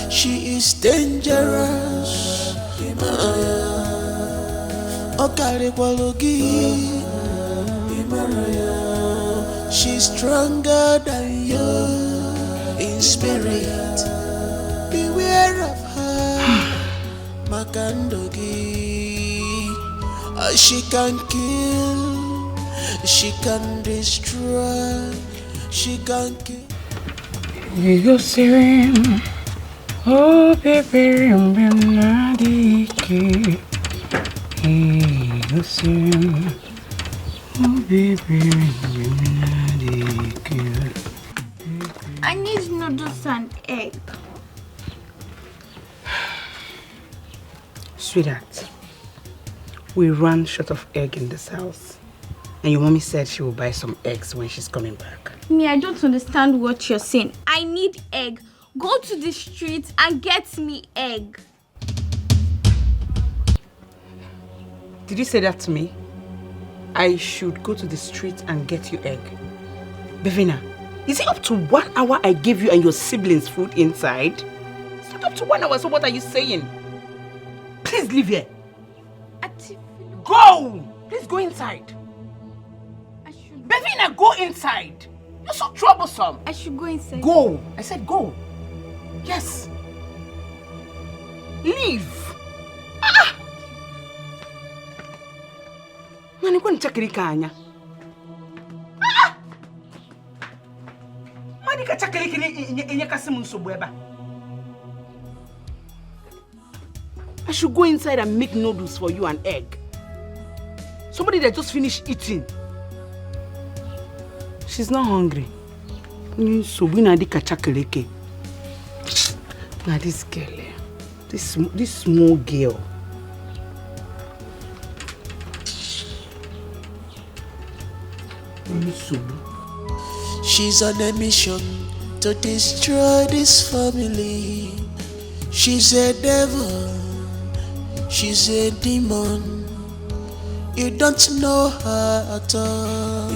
she is dangerous. She's stronger than you in spirit. Beware of her, Makandogi. She can kill, she can destroy, she can kill. You go see. Oh, baby, I'm listen. Oh, baby, I need noodles and egg. Sweetheart, we ran short of egg in this house. And your mommy said she will buy some eggs when she's coming back. Me, I don't understand what you're saying. I need egg. Go to the street and get me egg. Did you say that to me? I should go to the street and get you egg. Bevina, is it up to 1 hour I gave you and your siblings food inside? It's not up to 1 hour, so what are you saying? Please leave here. Go! Please go inside. Bevina, go inside. You're so troublesome. I should go inside. Go. I said go. Yes. Leave. Ah! Mani kwa nchakiri kanya. Ah! Mani ka chakiri kini kasimu nsobweba. I should go inside and make noodles for you and egg. Somebody that just finished eating. She's not hungry. So we na di kachakeleke. Now this girl, this small girl. She's on a mission to destroy this family. She's a devil. She's a demon. You don't know her at all.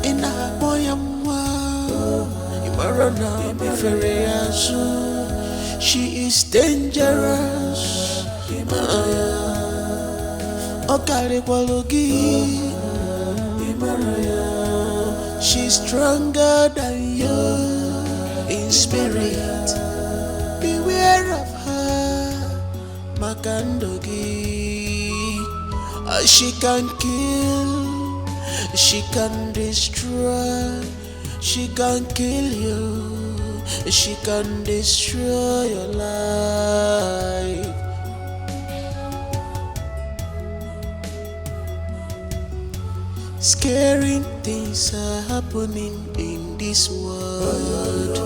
In a she is dangerous. She's stronger than you in spirit. Beware of her, Makandogi. She can kill, she can destroy, she can kill you, she can destroy your life. Scary things are happening in this world.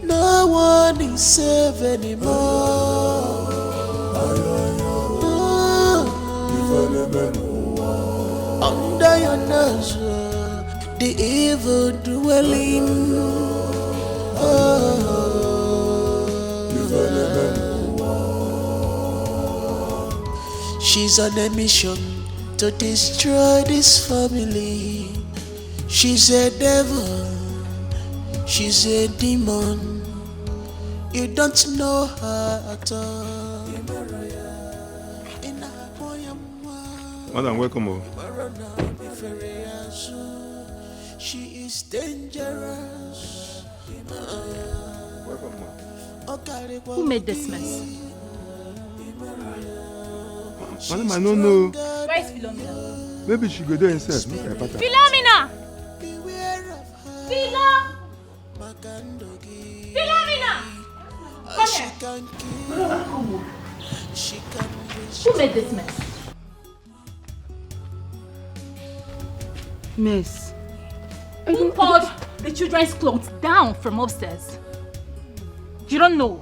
No one is safe anymore. Under your nose, the evil dwelling. She's on a mission to destroy this family. She's a devil, she's a demon. You don't know her at all. Madam, welcome. She is dangerous. Who made this mess? Madam, I don't know. Where is Philomena? Maybe she go there instead. Philomena! Philomena! Come here. Who made this mess? Miss. Who poured the children's clothes down from upstairs? You don't know.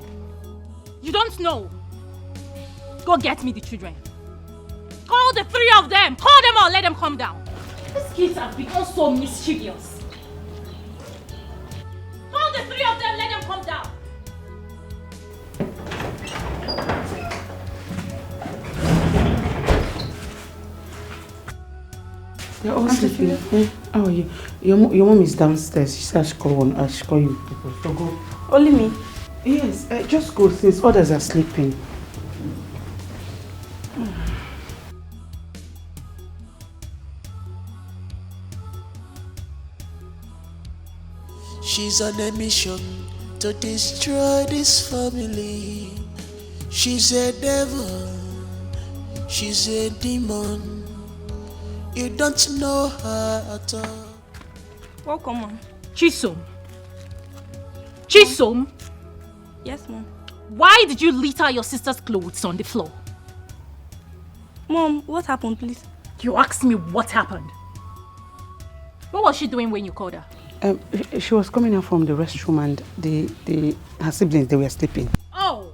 You don't know. Go get me the children. Call the three of them. Call them all. Let them come down. These kids have become so mischievous. Call the three of them. Let them come down. You're all sleeping. How are you? Your mom is downstairs. She said I should call you people. So go. Only me? Yes, just go since others are sleeping. She's on a mission to destroy this family. She's a devil, She's a demon. You don't know her at all. Welcome, Mom. Chisom. Chisom, Yes, Mom. why did you litter your sister's clothes on the floor? Mom, what happened, please? You asked me what happened. What was she doing when you called her? She was coming out from the restroom and her siblings, they were sleeping. Oh,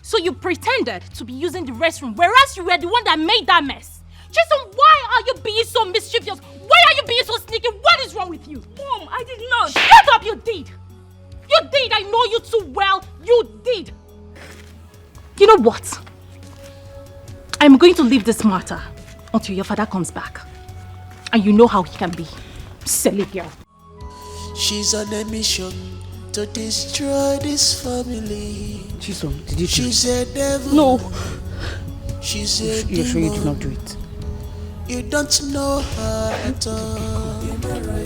so you pretended to be using the restroom, whereas you were the one that made that mess. Chisom, why are you being so mischievous? Why are you being so sneaky? What is wrong with you? Mom, I did not. Shut up, you did. You did. I know you too well. You did. You know what? I'm going to leave this matter until your father comes back. And you know how he can be. Silly girl. She's on a mission to destroy this family. Chisom, did you do She's a devil. No. She's a You're sure you did demon. not do it? You don't know her at all.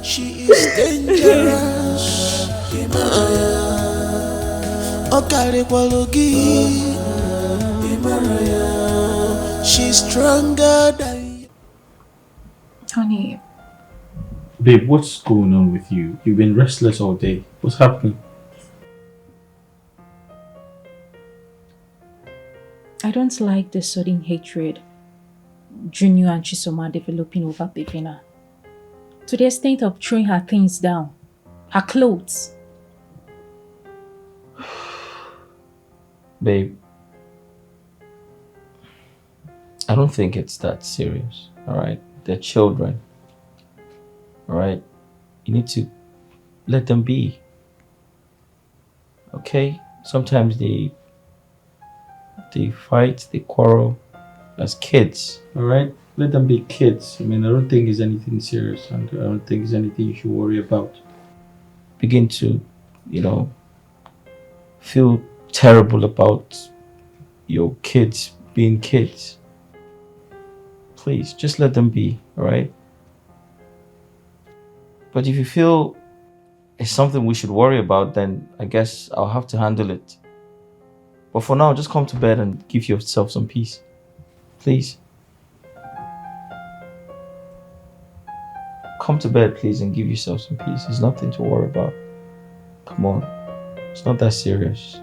She is dangerous. She's stronger than you. Honey. Babe, what's going on with you? You've been restless all day. What's happening? I don't like the sudden hatred Junior and Chisom are developing over Bevina. To the extent of throwing her things down. Her clothes. Babe, I don't think it's that serious, alright? They're children, alright? You need to let them be, okay? Sometimes they fight, they quarrel as kids, alright? Let them be kids. I mean, I don't think it's anything serious, and I don't think it's anything you should worry about. Begin to, feel terrible about your kids being kids. Please, just let them be, alright? But if you feel it's something we should worry about, then I guess I'll have to handle it. But for now, just come to bed and give yourself some peace. Please. Come to bed, please, and give yourself some peace. There's nothing to worry about. Come on. It's not that serious.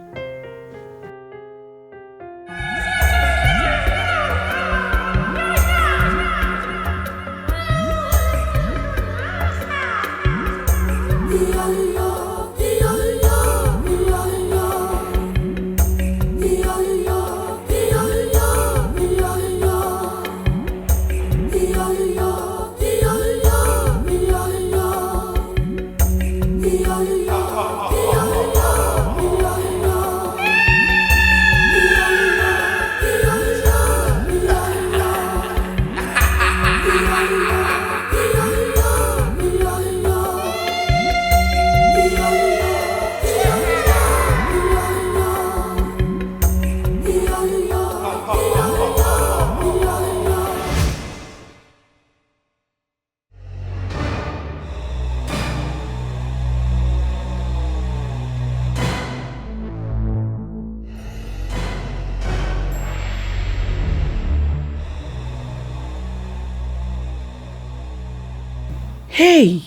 Hey!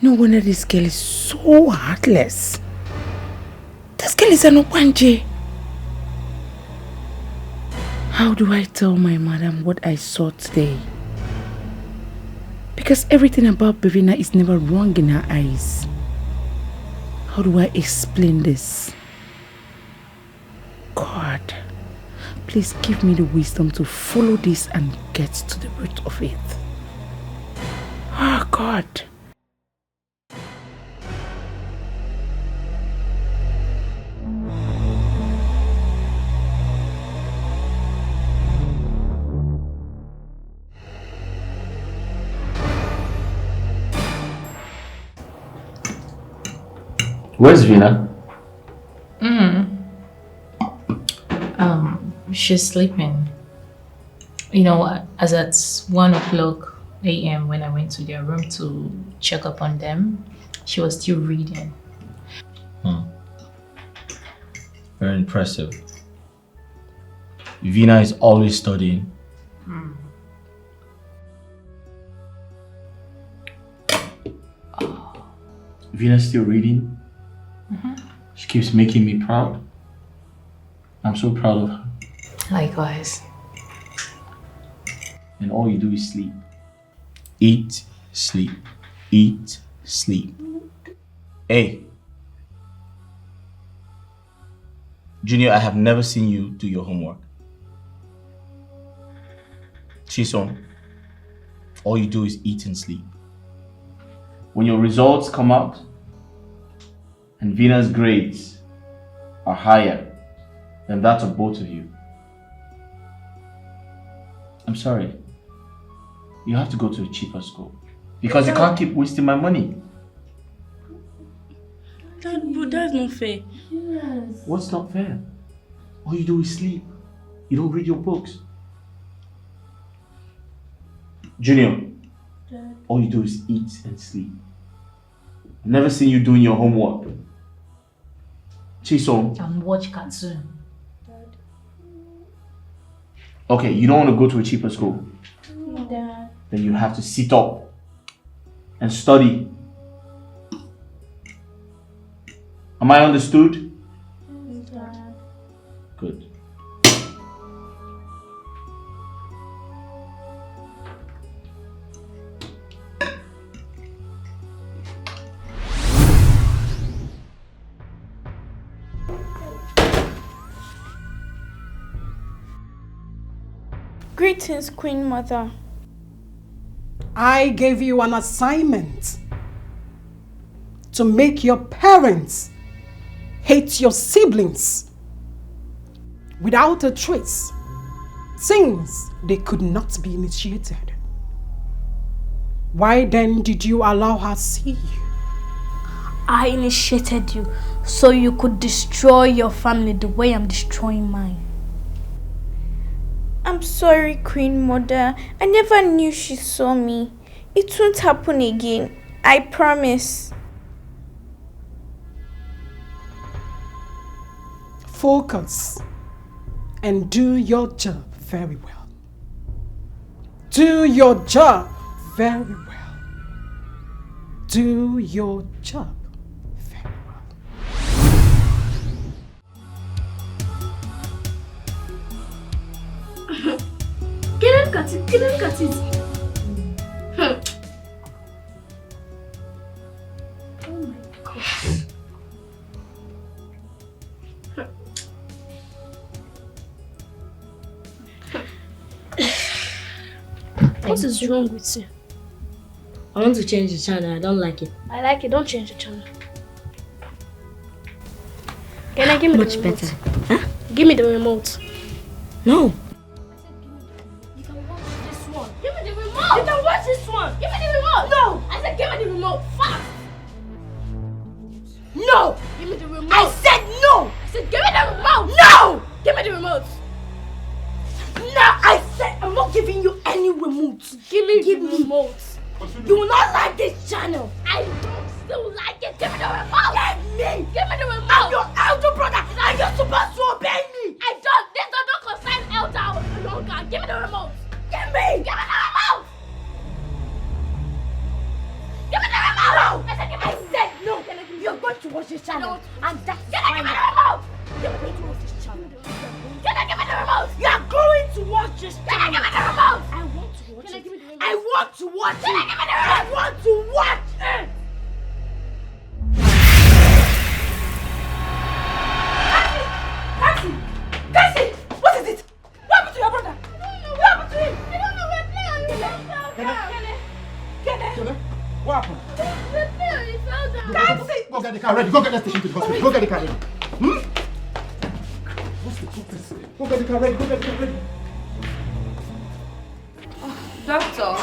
No wonder this girl is so heartless. This girl is an Opanje. How do I tell my madam what I saw today? Because everything about Bevina is never wrong in her eyes. How do I explain this? God, please give me the wisdom to follow this and get to the root of it. Oh God. Where's Vina? She's sleeping. As at 1 o'clock a.m. when I went to their room to check up on them, she was still reading. Very impressive. Vina is always studying. Vina's still reading. She keeps making me proud. I'm so proud of her. Likewise. And all you do is sleep. Eat, sleep. Eat, sleep. Hey. Junior, I have never seen you do your homework. Chisom, all you do is eat and sleep. When your results come out and Vina's grades are higher than that of both of you, I'm sorry. You have to go to a cheaper school because you can't keep wasting my money. Dad, but that's not fair. Yes. What's not fair? All you do is sleep. You don't read your books. Junior, Dad. all you do is eat and sleep. I've never seen you doing your homework. Chisom. And watch cartoon. Dad. Okay, you don't want to go to a cheaper school. Dad. Then you have to sit up and study. Am I understood? Dad. Good. Greetings, Queen Mother. I gave you an assignment to make your parents hate your siblings without a trace, since they could not be initiated. Why then did you allow her to see you? I initiated you so you could destroy your family the way I'm destroying mine. I'm sorry, Queen Mother. I never knew she saw me. It won't happen again. I promise. Focus and do your job very well. Do your job very well. Do your job very well. Look at it, look at it. Oh my God. What is wrong with you? I want to change the channel. I don't like it. I like it. Don't change the channel. Can I give me Much the remote? better. Huh? Give me the remote. No. You can watch this one. Give me the remote. You can watch this one. Give me the remote. No. I said give me the remote. Fast. No. Give me the remote. I said no. I said give me the remote. No. Give me the remote. No. I said I'm not giving you any remote. Give me the remote. You will not like this channel. I don't still like it. Give me the remote. Give me the remote. I'm your elder brother and you're supposed to obey me. I don't. This don't concern elder longer. Give me the remote. Give me the remote. Give me the remote. No. I said no. You're going to watch this channel. And that's fine. Give me the remote. You're going to watch this channel. Give me the remote. You're going to watch this channel. Give me the remote. I want to watch it. I want to watch it. I want to watch it. Cassie! What is it? What happened to your brother? What happened to him? I don't know. We're playing. Kene. What happened? We're playing. He fell down. Cassie! Go get the car ready. Go get the station to the hospital. Go get the car ready. What's the purpose? Go get the car ready. Go get the car ready. Doctor.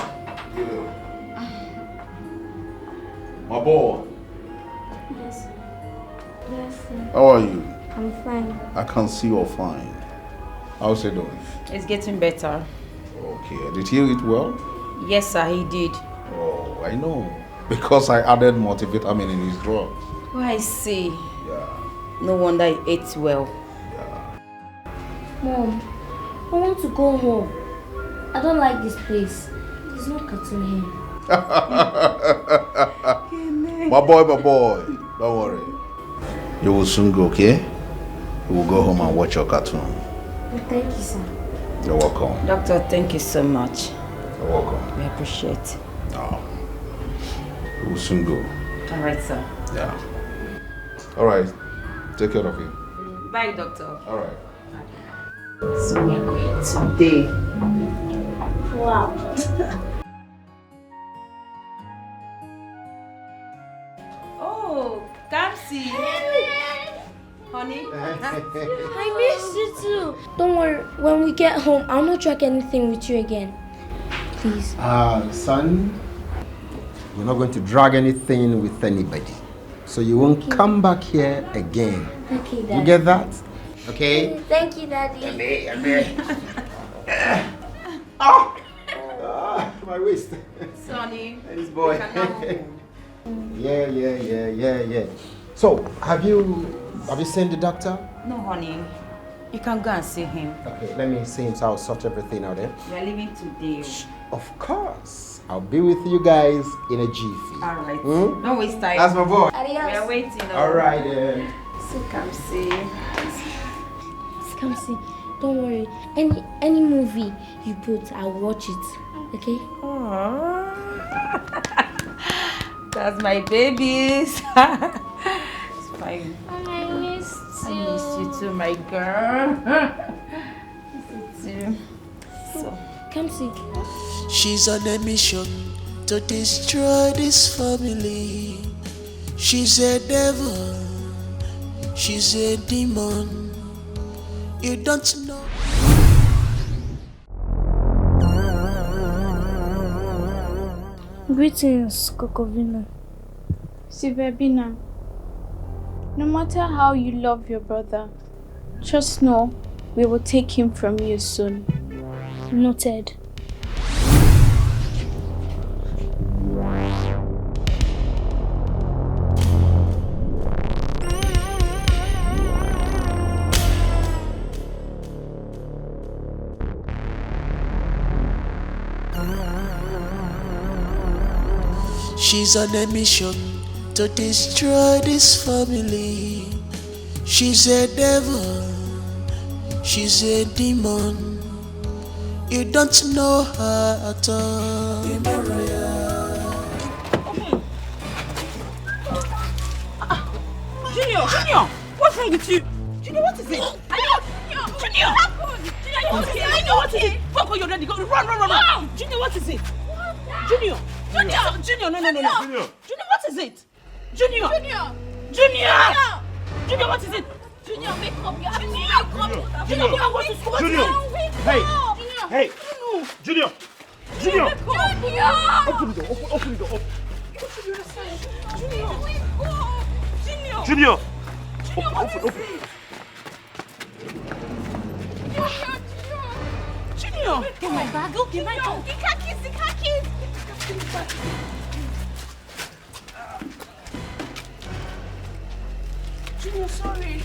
My boy, Yes. Yes, sir. how are you? I'm fine. I can see you're fine. How's it doing? It's getting better. Okay, did he eat well? Yes, sir, he did. Oh, I know. Because I added multivitamin in his drugs. Oh, I see. Yeah. No wonder he ate well. Mom, I want to go home. I don't like this place. There's no cartoon here. My boy, don't worry. You will soon go, okay? You will go home and watch your cartoon. Thank you, sir. You're welcome. Doctor, thank you so much. You're welcome. We appreciate it. Oh. You will soon go. All right, sir. Yeah. All right. Take care of you. Bye, doctor. All right. So we're going today. Wow. Oh, Kamsi. Honey. I missed you too. Don't worry, when we get home, I'll not drag anything with you again. Please. Son, we're not going to drag anything with anybody. So you won't come back here again. Okay, Daddy. You get that? Okay? Thank you, Daddy. My waist. Sonny. This boy. Yeah. So, have you seen the doctor? No, honey. You can go and see him. Okay, let me see him so I'll sort everything out there. We are leaving today. Of course. I'll be with you guys in a jiffy. All right. Hmm? Don't waste time. That's my boy. We are waiting. All right, then. So Kamsi. Kamsi, don't worry. Any movie you put, I'll watch it. Okay? That's my babies. It's fine. I missed I miss you too, my girl. Miss you too. So, Kamsi. She's on a mission to destroy this family. She's a devil. She's a demon. You don't know. Greetings, Kokovina. Sibebina. No matter how you love your brother, just know we will take him from you soon. Noted. She's on a mission to destroy this family. She's a devil. She's a demon. You don't know her at all. Junior, what's wrong with you? Junior, what is it? Junior, what is it? Fuck, you're ready. Go, run. Junior, what is it? Junior, no. Junior, what is it? Junior, what is it? Junior, wake up. Junior, we are going to school. Junior, hey. Junior. Open the door. Junior. Open. Junior, get my bag. Get my bag. The car keys. Junior, sorry.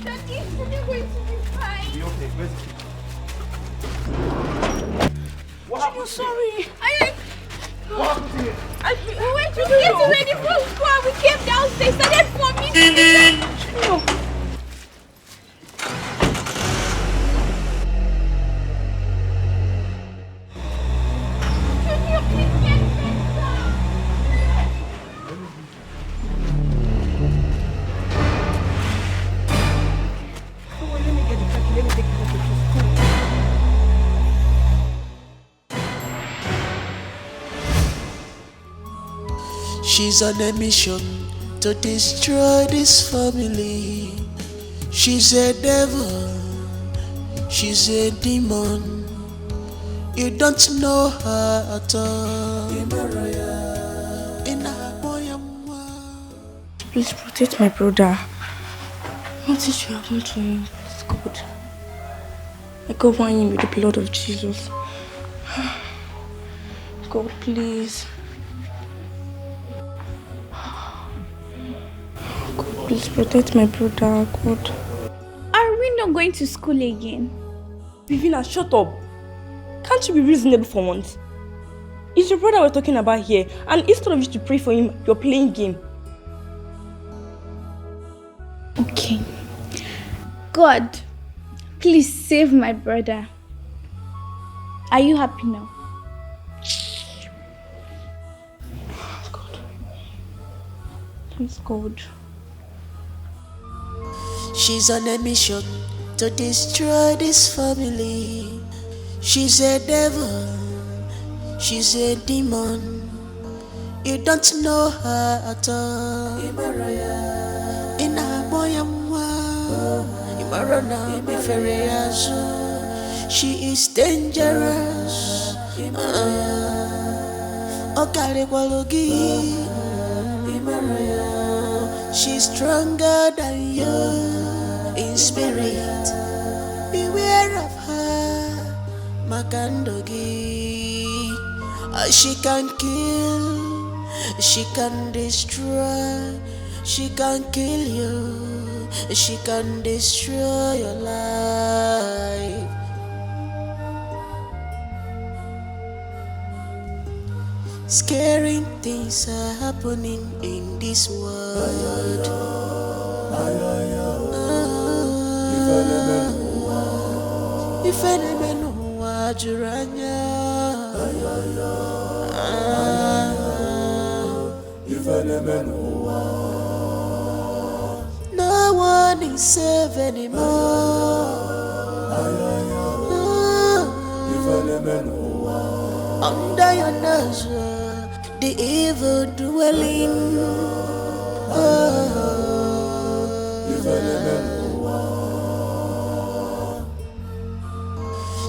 Daddy, you're going to be fine. You okay? Where's it? What Junior, sorry. What happened to you? We went to get ready for school. We came downstairs. Started for me. Junior. She's on a mission to destroy this family. She's a devil. She's a demon. You don't know her at all. Please protect my brother. What did you happen to him? It's good. I cover him with the blood of Jesus. God, please. God, please protect my brother, God. Are we not Junior going to school again? Vivina, shut up. Can't you be reasonable for once? It's your brother we're talking about here, and instead of you to pray for him, you're playing game. Okay. God, please save my brother. Are you happy now? Thanks God. She's on a mission to destroy this family. She's a devil, she's a demon. You don't know her at all. She is dangerous. She's stronger than you in spirit. Beware of her, Makandogi. She can kill, she can destroy, she can kill you, she can destroy your life. Scary things are happening in this world. If any man who are no one is safe anymore. Under your nose, the evil dwelling.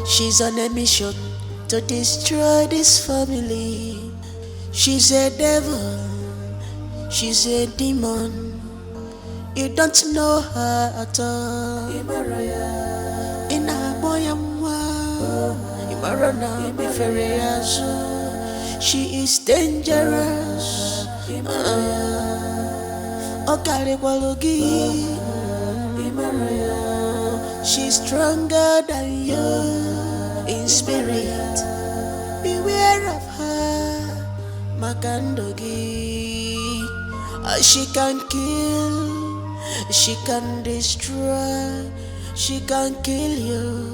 She's on a mission to destroy this family. She's a devil, she's a demon. You don't know her at all. She is dangerous. She's stronger than you in spirit. Beware of her, Makandogi. She can kill, she can destroy, she can kill you,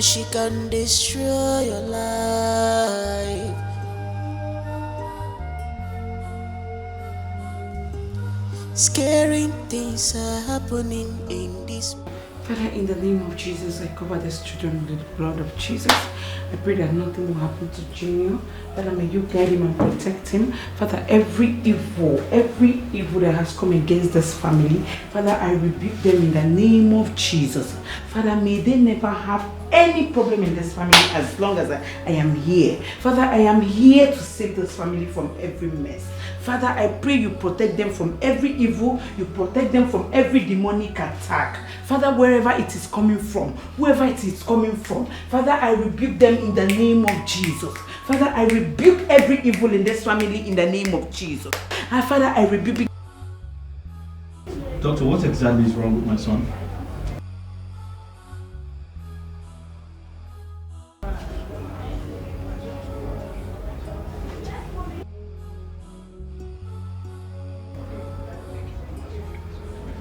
she can destroy your life. Scary things are happening in this. Father, in the name of Jesus, I cover these children with the blood of Jesus. I pray that nothing will happen to Junior. Father, may you guide him and protect him. Father, every evil that has come against this family, Father, I rebuke them in the name of Jesus. Father, may they never have any problem in this family as long as I am here. Father, I am here to save this family from every mess. Father, I pray you protect them from every evil, you protect them from every demonic attack. Father, wherever it is coming from, whoever it is coming from, Father, I rebuke them in the name of Jesus. Father, I rebuke every evil in this family in the name of Jesus. And Father, I rebuke. Doctor, what exactly is wrong with my son?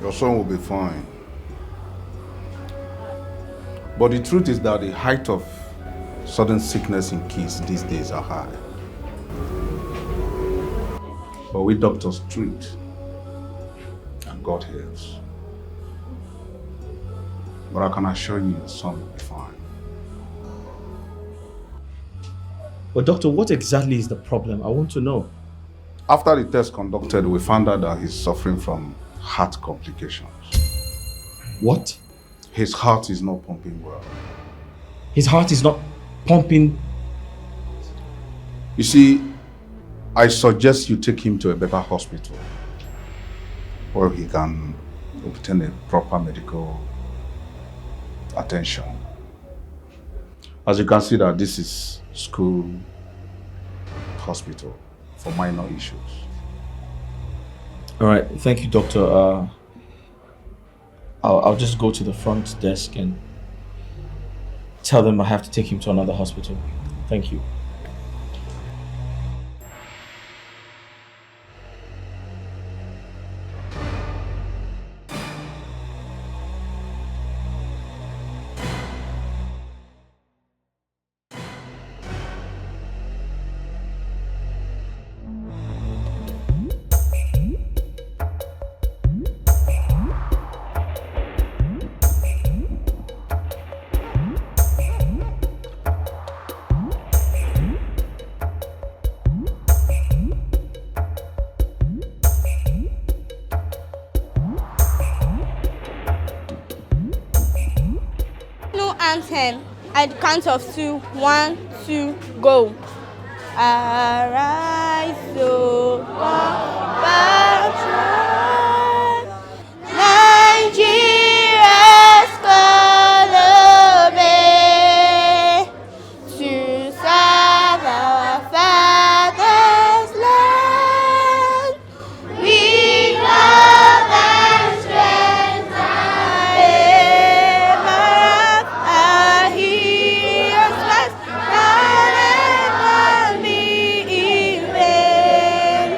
Your son will be fine. But the truth is that the height of sudden sickness in kids these days are high. But we doctors treat, and God heals. But I can assure you your son will be fine. But doctor, what exactly is the problem? I want to know. After the test conducted, we found out that he's suffering from heart complications. What? His heart is not pumping well. His heart is not pumping? You see, I suggest you take him to a better hospital where he can obtain a proper medical attention. As you can see that this is school hospital for minor issues. All right, thank you, doctor. I'll just go to the front desk and tell them I have to take him to another hospital. Thank you. Anthem at the count of 2. 1, 2, go. Arise, so compatriot, Nigeria's colony, to serve our father's land. We love and strength our heroes must never be in vain.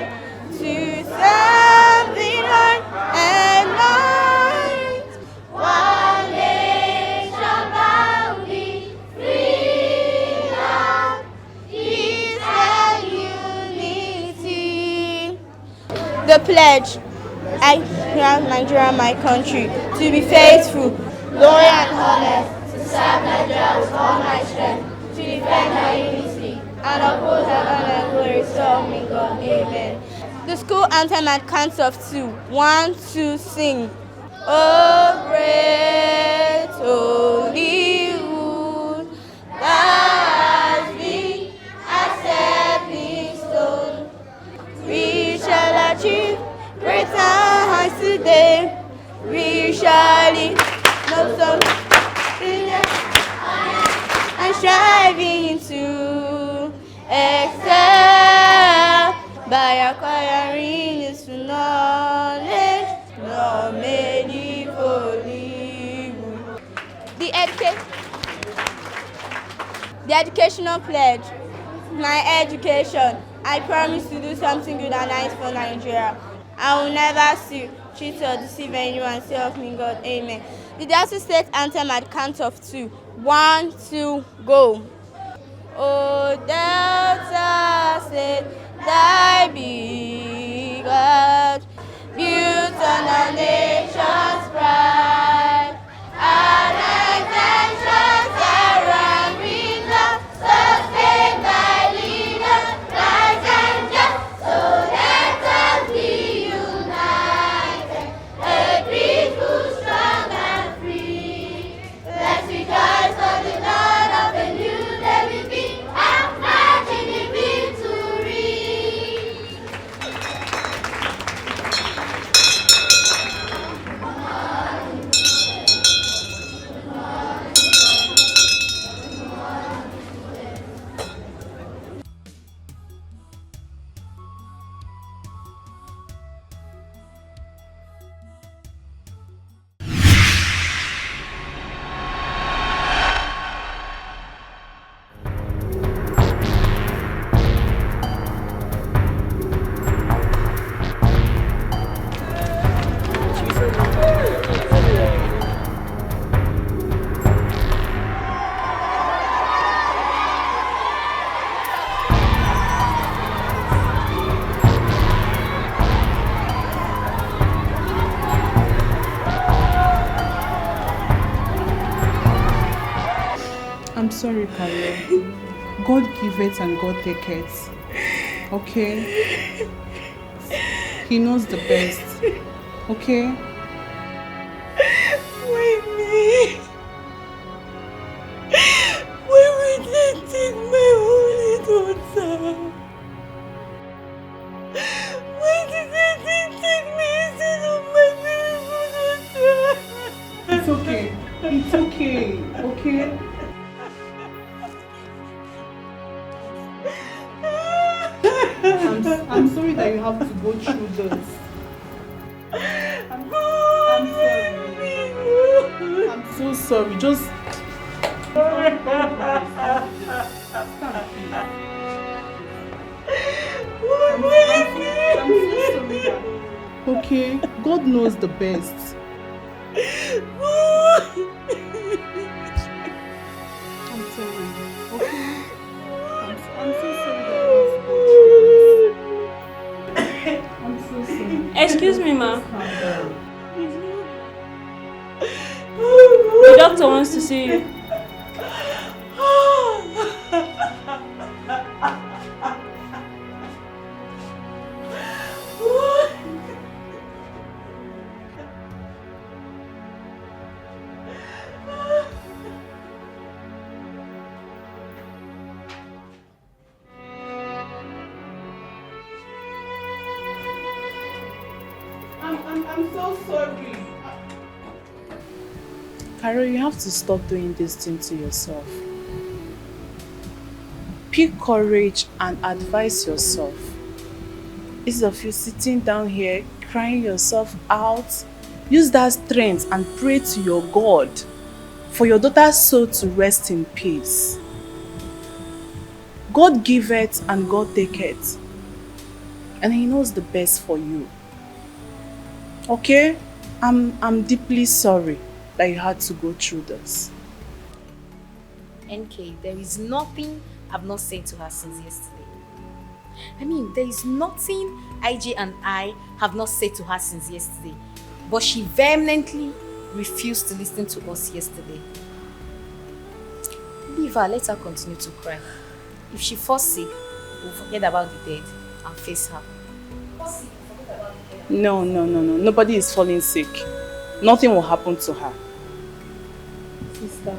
To serve the Lord and might, one nation bounding, freedom, peace and unity. The pledge. I pronounce Nigeria my country, to be faithful, loyal and honest, to serve Nigeria with all my strength, to defend her unity, and uphold her honor and glory, so help me God. Amen. The school anthem at count of 2. 1, 2, sing. Oh, great Hollywood, thou hast been a stepping stone. We shall achieve greater heights today. We shall live no some and striving to excel by acquiring useful knowledge, not many Hollywood. The educational pledge. My education. I promise to do something good and nice for Nigeria. I will never steal, cheat or deceive anyone. So help me God. Amen. The Delta State Anthem at count of 2. 1, 2, go. Oh, Delta State, thy big God, built on our nation's pride. Our intentions are run with love, sustained by leaders, right and just. So let us be united, a people strong and free. Let's rejoice for the dawn of a new day will be, and march in the victory. I'm sorry, Carol. God giveth and God taketh. Okay? He knows the best. Okay? Why me? Why would they take my holy daughter? Why did they take me instead of my beautiful daughter? It's okay. It's okay. Okay? I'm sorry that you have to go through this. I'm sorry. sorry. Just... Okay, God knows the best. I'm sorry. Okay? I'm so sorry that I'm so sorry. Excuse me, ma. The doctor wants to see you. I'm so sorry. Carol, you have to stop doing this thing to yourself. Pick courage and advise yourself. Instead of you sitting down here, crying yourself out, use that strength and pray to your God for your daughter's soul to rest in peace. God giveth and God taketh, and He knows the best for you. Okay? I'm deeply sorry that you had to go through this. NK, there is nothing I've not said to her since yesterday. I mean, there is nothing IJ and I have not said to her since yesterday. But she vehemently refused to listen to us yesterday. Leave her, let her continue to cry. If she falls sick, we'll forget about the dead and face her. No. Nobody is falling sick. Nothing will happen to her. Sister.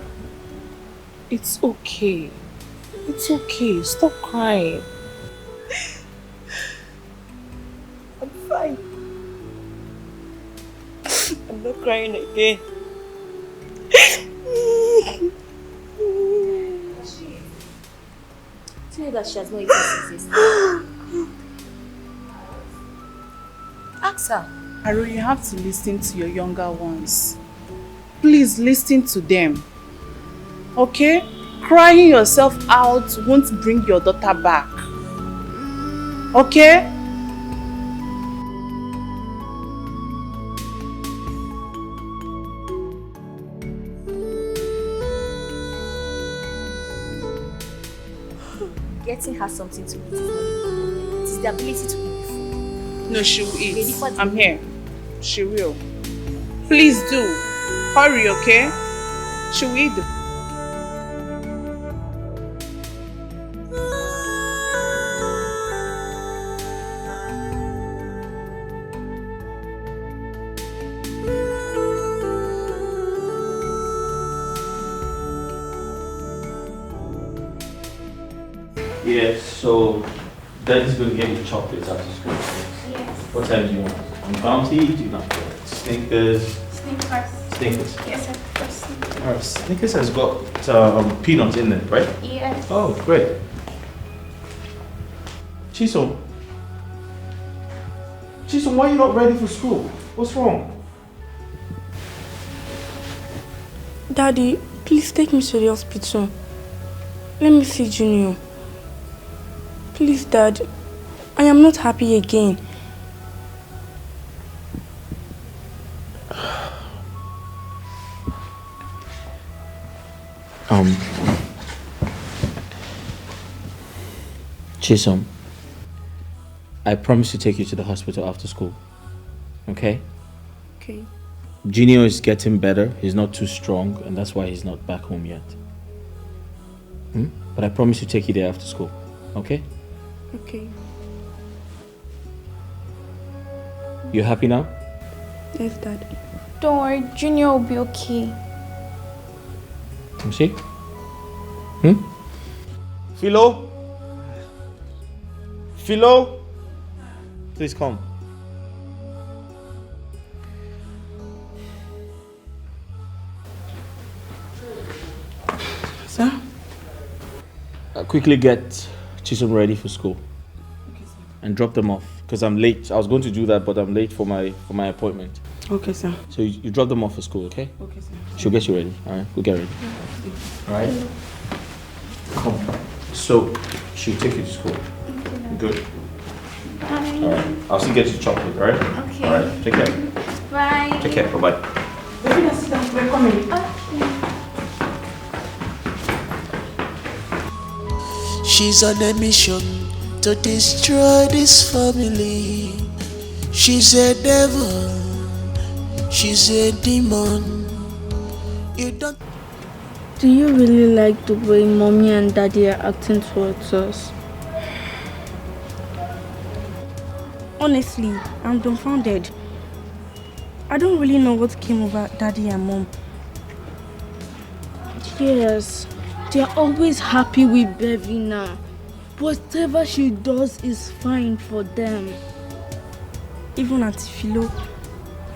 It's okay. It's okay. Stop crying. I'm fine. I'm not crying again. Do you know that she has not eaten since yesterday? Ask her. Haru, you have to listen to your younger ones. Please listen to them. Okay? Crying yourself out won't bring your daughter back. Okay? Getting her something to eat is not the problem. It is the ability to eat the food. No, she will eat. I'm here. She will. Please do. Hurry, okay? She will eat the Yes, so Daddy's going to get you chocolates after school. Yes. What time do you want? On Bounty? Do you not want it? Snickers? Snickers. Snickers. Yes, of course. Alright, Snickers has got peanuts in it, right? Yes. Oh, great. Chisom, why are you not ready for school? What's wrong? Daddy, please take me to the hospital. Let me see Junior. Please, Dad. I am not happy again. Chisom, I promise to take you to the hospital after school. Okay? Okay. Junior is getting better. He's not too strong, and that's why he's not back home yet. But I promise to take you there after school. Okay? Okay. You happy now? Yes, Dad. Don't worry, Junior will be okay. You see? Philo? Philo? Please come. Sir? Quickly get Chisom ready for school. And drop them off. Because I'm late. I was going to do that, but I'm late for my appointment. Okay, sir. So you drop them off for school, okay? Okay, sir. She'll get you ready. Alright, we'll get ready. Alright? Come. So, she'll take you to school. Good. Bye. Alright. I'll still get you chocolate, alright? Okay. Alright, take care. Bye. Take care, bye-bye. We're coming. She's on a mission to destroy this family. She's a devil. She's a demon. You don't. Do you really like the way mommy and daddy are acting towards us? Honestly, I'm dumbfounded. I don't really know what came over daddy and mom. Yes, they are always happy with Bevina. Whatever she does is fine for them. Even Auntie Philo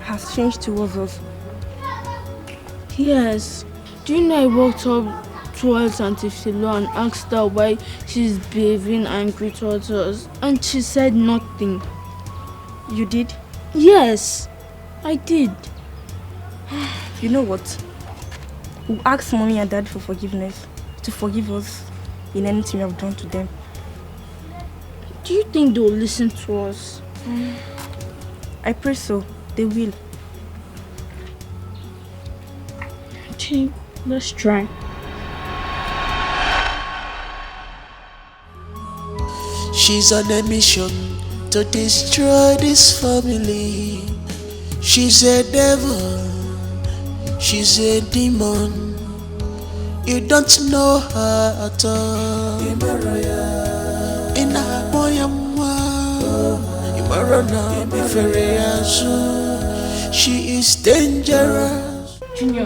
has changed towards us. Yes. Do you know I walked up towards Auntie Philo and asked her why she's behaving angry towards us, and she said nothing. You did? Yes, I did. You know what? We'll ask mommy and daddy for forgiveness, to forgive us in anything we have done to them. Do you think they'll listen to us? I pray so. They will. Okay, let's try. She's on a mission to destroy this family. She's a devil. She's a demon. You don't know her at all. She is dangerous. Junior,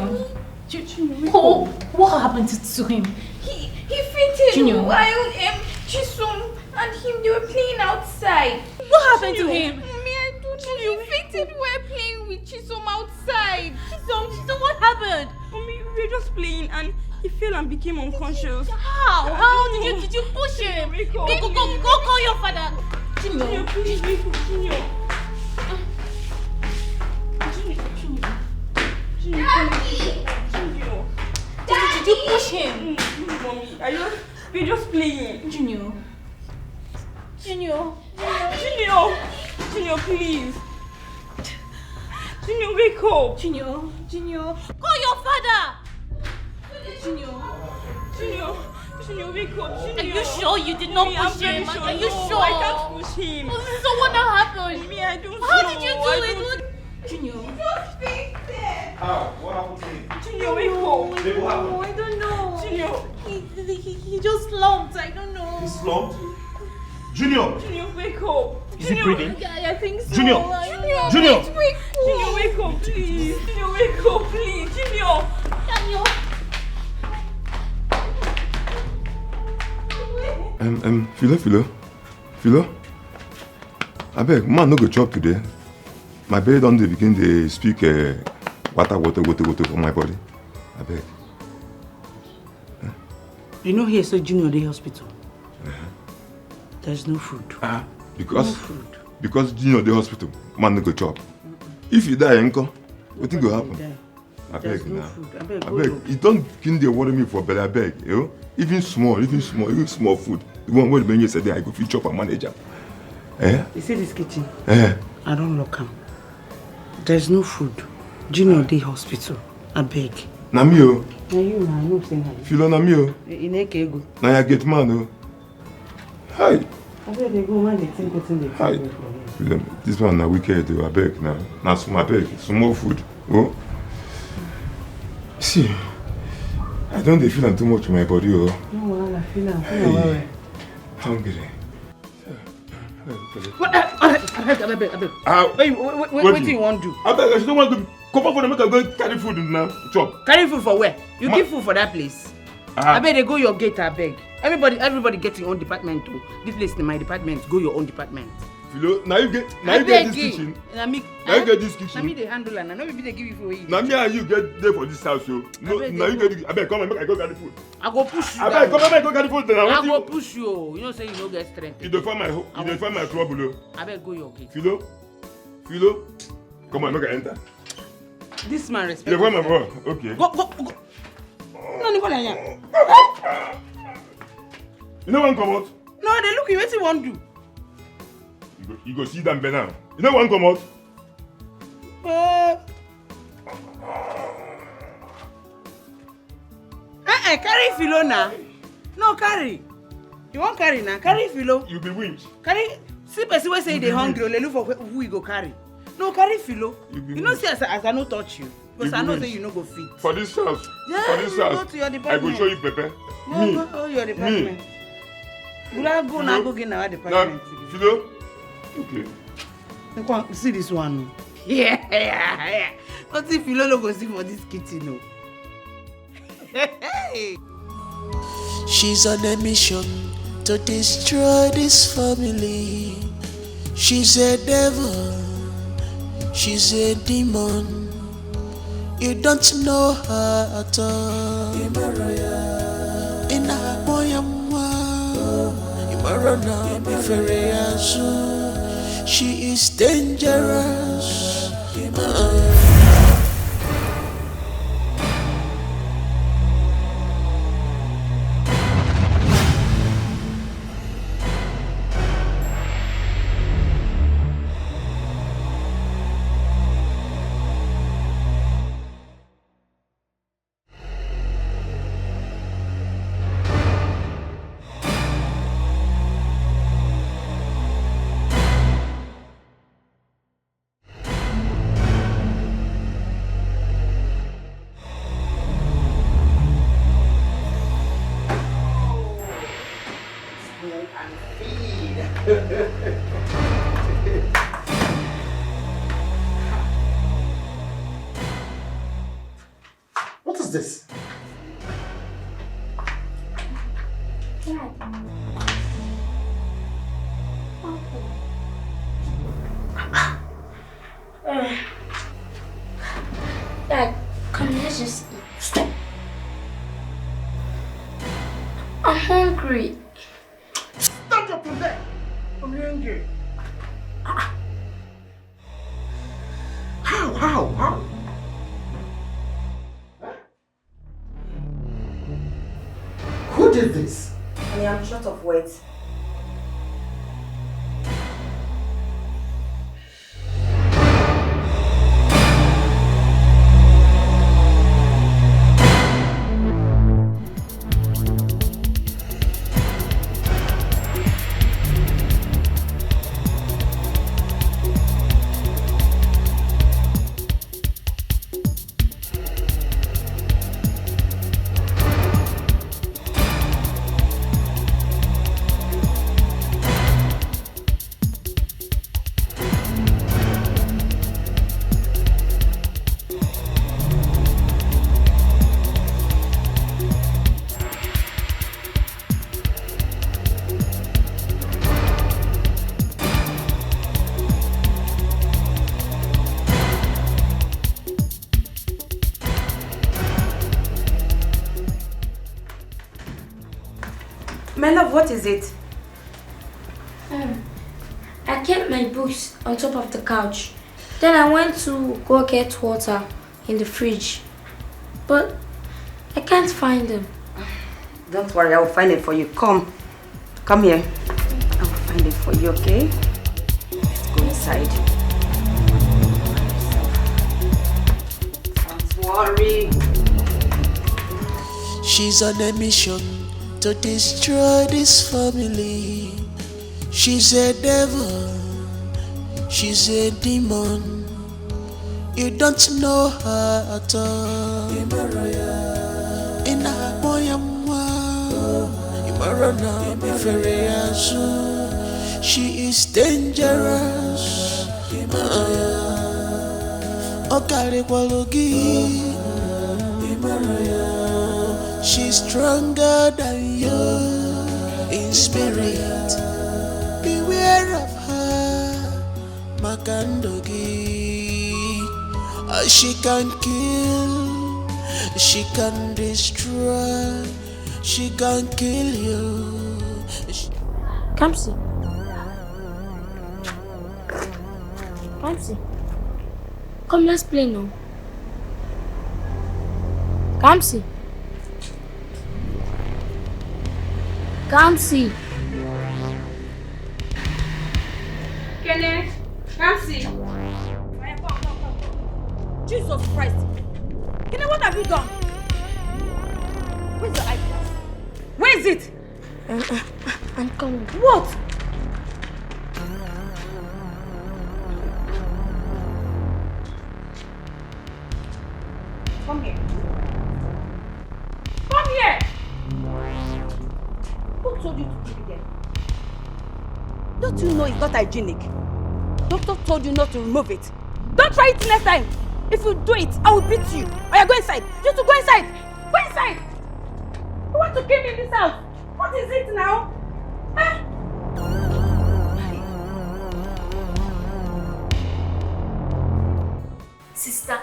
what happened to him? He fainted Junior. while Chisum and him, they were playing outside. What happened to him? Me, I don't know. He fainted while playing with Chisum outside. Chisum, what happened? Mommy, we were just playing and he fell and became unconscious. How? How did you push him? Go call your father. Junior, please wake up, Junior. Daddy! Did you push him? Mommy, we're just playing. Junior, please. Junior, wake up. Junior, call your father. Junior, wake up. Junior. Are you sure you did not push him? Sure. Are you No, sure? I can't push him. So what happened? Me, I don't know. How did you do it? Junior. How? What happened to him? Junior, wake up. I don't know. Junior. He just slumped. I don't know. He slumped? Junior, wake up. is he breathing? Yeah, I think so. Junior. Junior, wake up, please. Junior, wake up, please. Junior. Philo. I beg, man, no go chop today. My belly don't begin to speak water for my body. I beg. You know here, so Junior Day Hospital. There's no food. Because Junior Day Hospital, man, no go chop. If you die, uncle, what think will happen? I beg now. I beg. You don't begin to worry me for belly. I beg, you know? Even small food. The one where the yesterday I go feed chop a manager. You see this kitchen? I don't lock him. There's no food. Junior Day Hospital. I beg. Na me o. Na you na no say na. Philo na me o. Ineke ego. Na ya get man o. Hi. I beg they go man they think wetin dey Hi. Philo, this one na wicked o. I beg na. Na small beg, small food. Oh. See. I don't dey feel am too much in my body o. No wahala, feel am. Well. Hungry. I beg. What do you want to do? I beg, I don't want to come up for the make I go carry food now. Chop. Carry food for where? You give food for that place. I beg they go your gate, I beg. Everybody get your own department too. This place is my department. Go your own department. Philo, now you get this kitchen. Now you get this kitchen. Now me they handle and now maybe they give you for you. Now me and you get there for this house, yo. No, now you get it. I beg, come and make I go carry food. I go push you. I beg, come and make I go carry food. I go push you. You know say you no get strength. You don't find my trouble, yo. I beg go your gate. Philo, come on, make I enter. This man respect. Yeah, where my boy? Okay. Go. No, you know one come out? No, they look you. What you want to do? You go see them now. You know one come out? Carry Philo now. No, carry. You won't carry now. Carry Philo. You be winch. Carry. See person wey say they hungry. They look for who you go carry. No, carry Philo. You know, see as I no touch you. Because I know say you no go fit. For this house. Yeah, for this house. go to your I department. go show you Pepe. Go your department. Go now go get our department. Philo. Okay. See this one. Yeah. What if Philo no go see for this kitchen? No. She's on a mission to destroy this family. She's a devil, she's a demon. You don't know her at all. Ina boyamwa, imarona biferiazu. She is dangerous. What is this? Dad, come, let's just eat. Stop. I'm hungry. Stand up from there. I'm hungry. How? Who did this? I'm short of words. My love, what is it? I kept my books on top of the couch. Then I went to go get water in the fridge. But I can't find them. Don't worry, I will find it for you. Come here. I will find it for you, okay? Let's go inside. Don't worry. She's on a mission to destroy this family. She's a devil, she's a demon. You don't know her at all. Ina boyamwa, imarona biferiazu. She is dangerous. Okare kwalogi. She's stronger than you in spirit. Beware of her, Makandogi. She can kill, she can destroy, she can kill you. Come see. Come see. Come, let's play now. Kamsi. Kamsi. Kenneth, Kamsi. Jesus Christ. Kenneth, what have you done? Where's your eyeglass? Where is it? I'm coming. What? Come here. Come here! Who told you to keep it there? Don't you know it's not hygienic? Doctor told you not to remove it. Don't try it next time. If you do it, I will beat you. Oya, go inside. You have to go inside. Go inside. You want to keep me in this house? What is it now? Huh? Sister,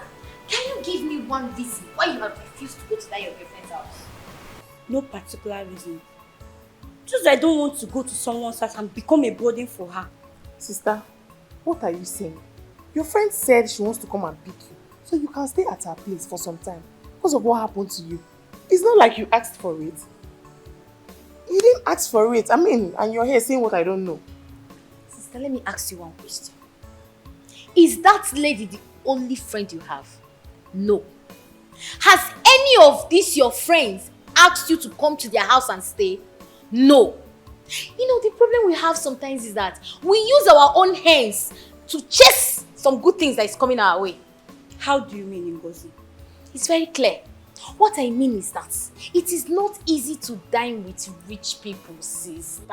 can you give me one reason why you have refused to go to that your girlfriend's house? No particular reason. Just I don't want to go to someone's house and become a burden for her. Sister, what are you saying? Your friend said she wants to come and pick you, so you can stay at her place for some time because of what happened to you. It's not like you asked for it. You didn't ask for it. I mean, and you're here saying what I don't know. Sister, let me ask you one question. Is that lady the only friend you have? No. Has any of these your friends asked you to come to their house and stay? No. You know, the problem we have sometimes is that we use our own hands to chase some good things that is coming our way. How do you mean, Ngozi? It's very clear. What I mean is that it is not easy to dine with rich people, sister.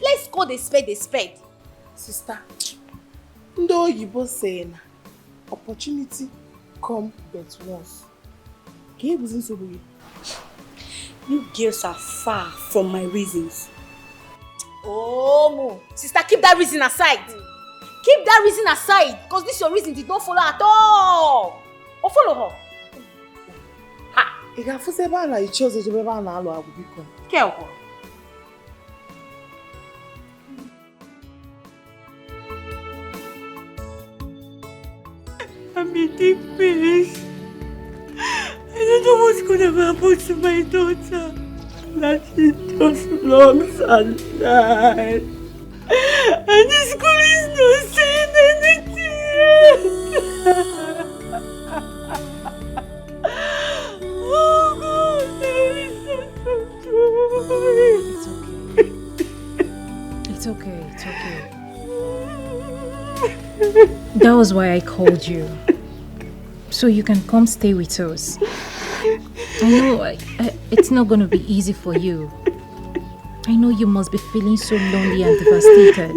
Let's call the spade a spade. Sister, ndị oyibo saying opportunity come but once. You girls are far from my reasons. Oh, Mo. Sister, keep that reason aside. Keep that reason aside, because this your reason did not follow at all. Or follow her. Ha! You chose to be a Careful. I'm in deep pain. I don't know what's going to happen to my daughter. That she just longs and died. And the school is not saying anything. Oh God, there is such a joy. It's okay. It's okay. That was why I called you. So you can come stay with us. I know it's not going to be easy for you. I know you must be feeling so lonely and devastated.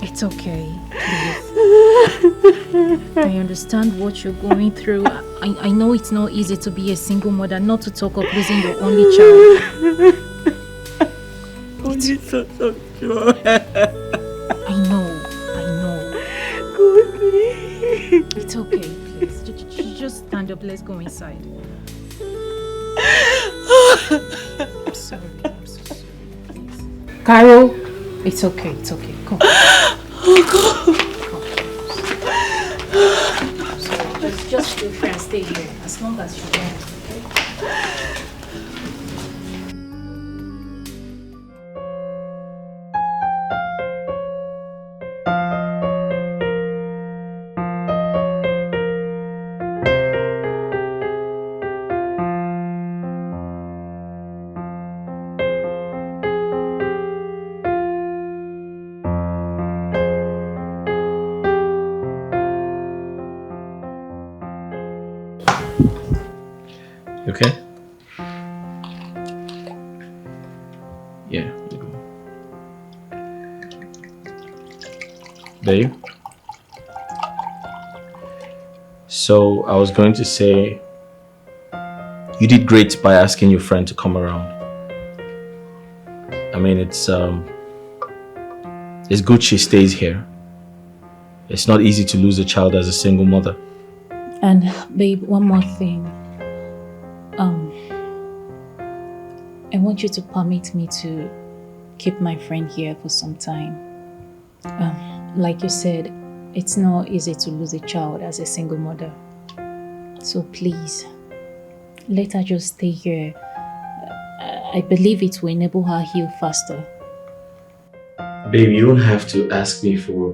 It's okay, please. I understand what you're going through. I know it's not easy to be a single mother, not to talk of losing your only child. Only such a joy. I know. God, it's okay, please. Just stand up. Let's go inside. I'm sorry. I'm so sorry. Please. Carol, it's okay. It's okay. Come. Just feel free and stay here as long as you want. Okay? Yeah, you go. Babe? So, I was going to say, you did great by asking your friend to come around. I mean, it's good she stays here. It's not easy to lose a child as a single mother. And babe, one more thing. I want you to permit me to keep my friend here for some time. Like you said, it's not easy to lose a child as a single mother. So please, let her just stay here. I believe it will enable her heal faster. Babe, you don't have to ask me for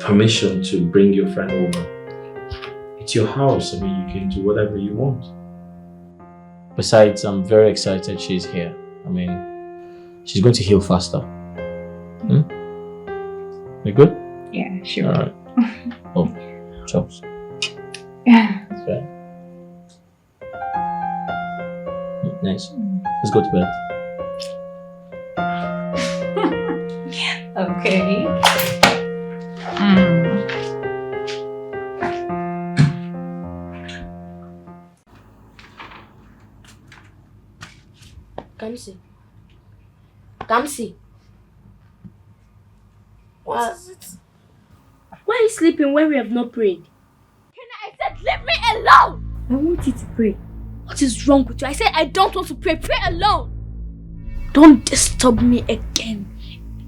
permission to bring your friend over. It's your house. I mean, you can do whatever you want. Besides, I'm very excited she's here. I mean, she's going to heal faster. You good? Yeah, sure. Alright. Oh, chops. Yeah. That's fair. Nice. Let's go to bed. Okay. Kamsi. What is it? Why are you sleeping when we have not prayed? I said leave me alone! I want you to pray. What is wrong with you? I said I don't want to pray. Pray alone. Don't disturb me again.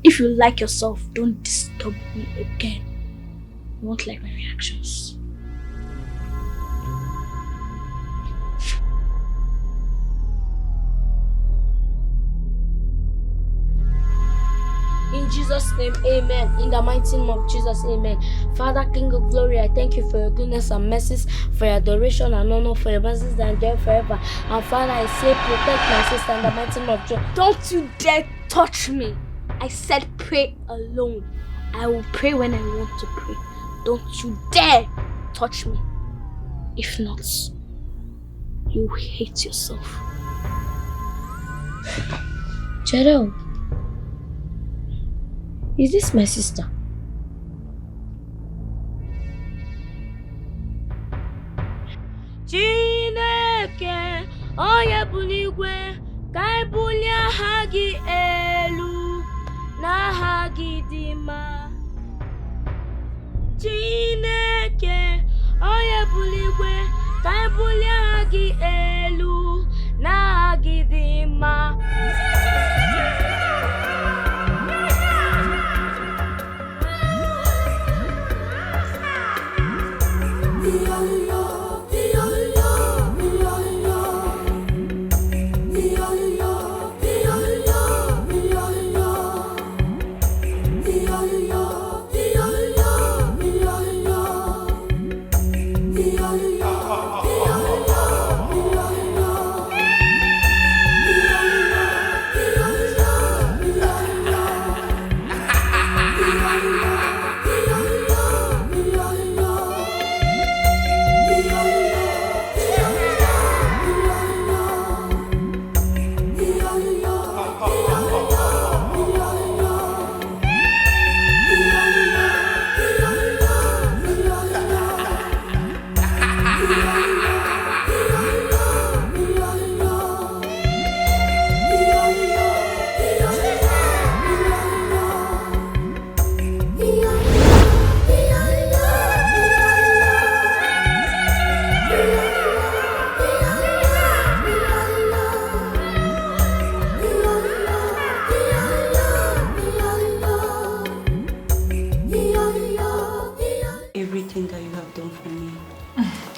If you like yourself, don't disturb me again. You won't like my reactions. In Jesus' name, amen. In the mighty name of Jesus, amen. Father, King of glory, I thank you for your goodness and mercies, for your adoration and honor, for your mercies that endure forever. And Father, I say, protect my sister in the mighty name of Jesus. Don't you dare touch me. I said pray alone. I will pray when I want to pray. Don't you dare touch me. If not, you hate yourself. Gerald. Is this my sister? Chineke, onye buligwe, ka ibulia hagi elu, na hagi dima. Chineke, onye buligwe, ka ibulia hagi elu, na hagi dima.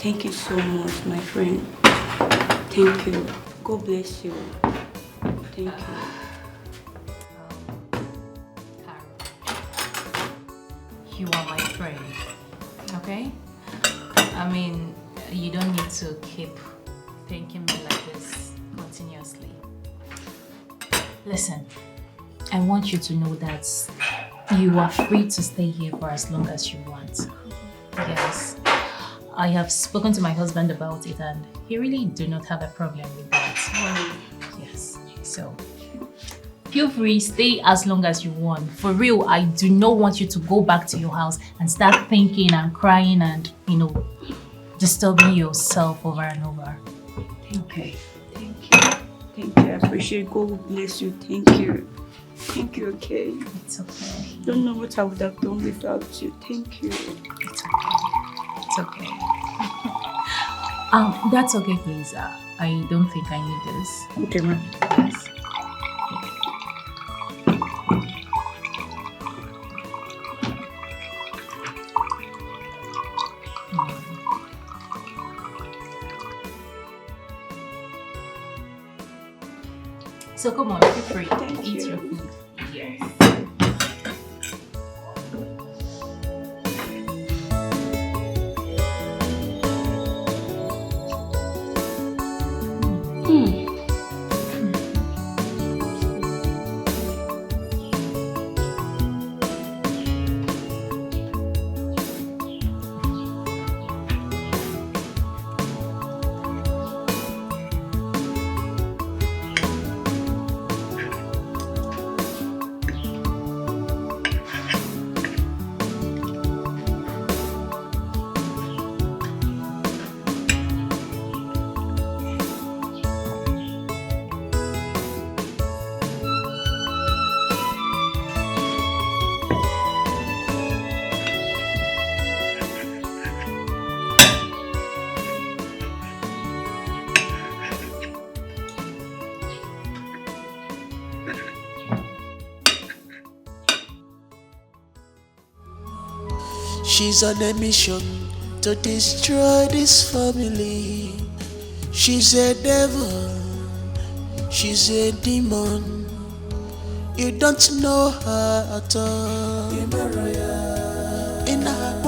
Thank you so much, my friend. Thank you. God bless you. Thank you. You are my friend, okay? I mean, you don't need to keep thanking me like this continuously. Listen, I want you to know that you are free to stay here for as long as you want. Yes. I have spoken to my husband about it and he really do not have a problem with that. Yes. So, feel free, stay as long as you want. For real, I do not want you to go back to your house and start thinking and crying and, disturbing yourself over and over. Okay. Thank you. Thank you. I appreciate it. God bless you. Thank you. Thank you, okay? It's okay. Don't know what I would have done without you. Thank you. It's okay. It's okay. That's okay, please. I don't think I need this. Okay, ma'am. Yes. So come on, feel free. Eat your food. Yes. She's on a mission to destroy this family. She's a devil, she's a demon. You don't know her at all. In a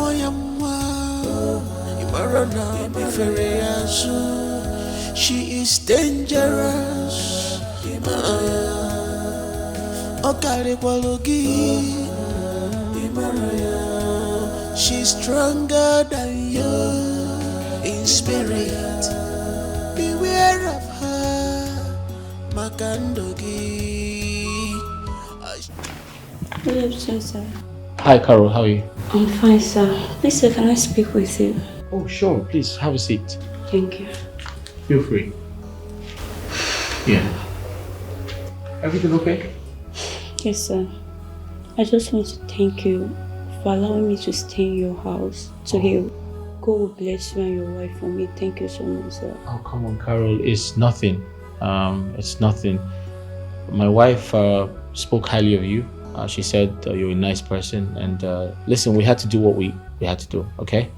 she is dangerous. She's stronger than you in spirit. Beware of her, Makandogi. Good afternoon, sir. Hi, Carol. How are you? I'm fine, sir. Please, sir, can I speak with you? Oh, sure. Please, have a seat. Thank you. Feel free. Yeah. Everything okay? Yes, sir. I just want to thank you for allowing me to stay in your house to heal. God will bless you and your wife for me. Thank you so much, sir. Oh, come on, Carol. It's nothing. It's nothing. My wife spoke highly of you. She said you're a nice person. And listen, we had to do what we had to do, okay?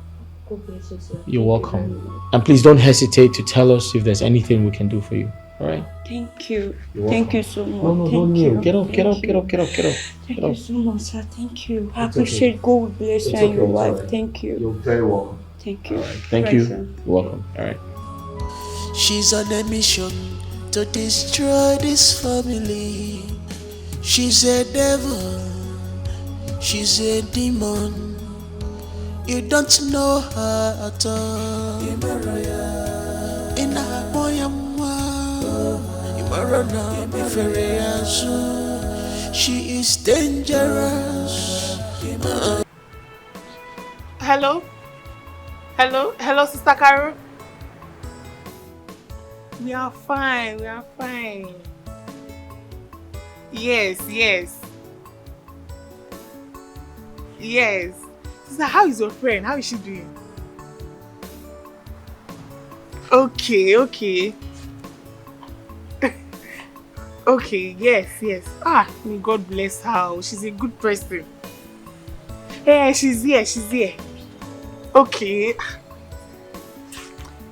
God bless you, sir. You're welcome. And please don't hesitate to tell us if there's anything we can do for you. All right? Thank you. You're Thank welcome. you so much. No, don't kneel. Get up, get up, get up, get up, get up. Thank you so much, sir. Thank you. I It's okay. appreciate God will bless you It's and okay, your it's wife. alright. Thank you. You're very welcome. Thank you. All right. Thank Right, you. sir. You're welcome. All right. She's on a mission to destroy this family. She's a devil, she's a demon. You don't know her at all. In a she is dangerous. Hello? Hello, Sister Carol? We are fine. Yes. Sister, how is your friend? How is she doing? Okay. Okay, yes. May God bless her. She's a good person. Yeah, she's here. Okay.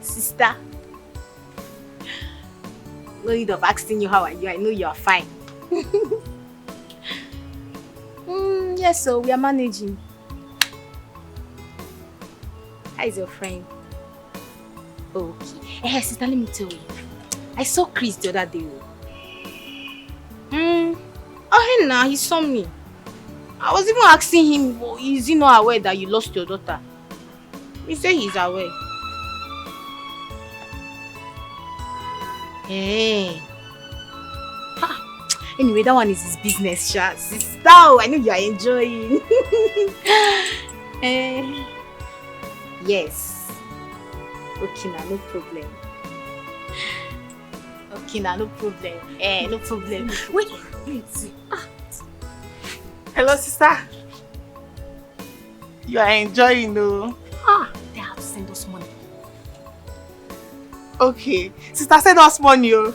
Sister, no need of asking you how are you. I know you are fine. Yes, so we are managing. How is your friend? Okay. Hey, sister, let me tell you. I saw Chris the other day. Oh, hey, now he saw me. I was even asking him, is he not aware that you lost your daughter? He said he's aware. Hey. Anyway, that one is his business, Sha. Sister, I know you are enjoying. Yes. Okay, now, no problem. No problem. Wait. Hello, sister. You are enjoying, though. They have to send us money. Okay. Sister, send us money, oh.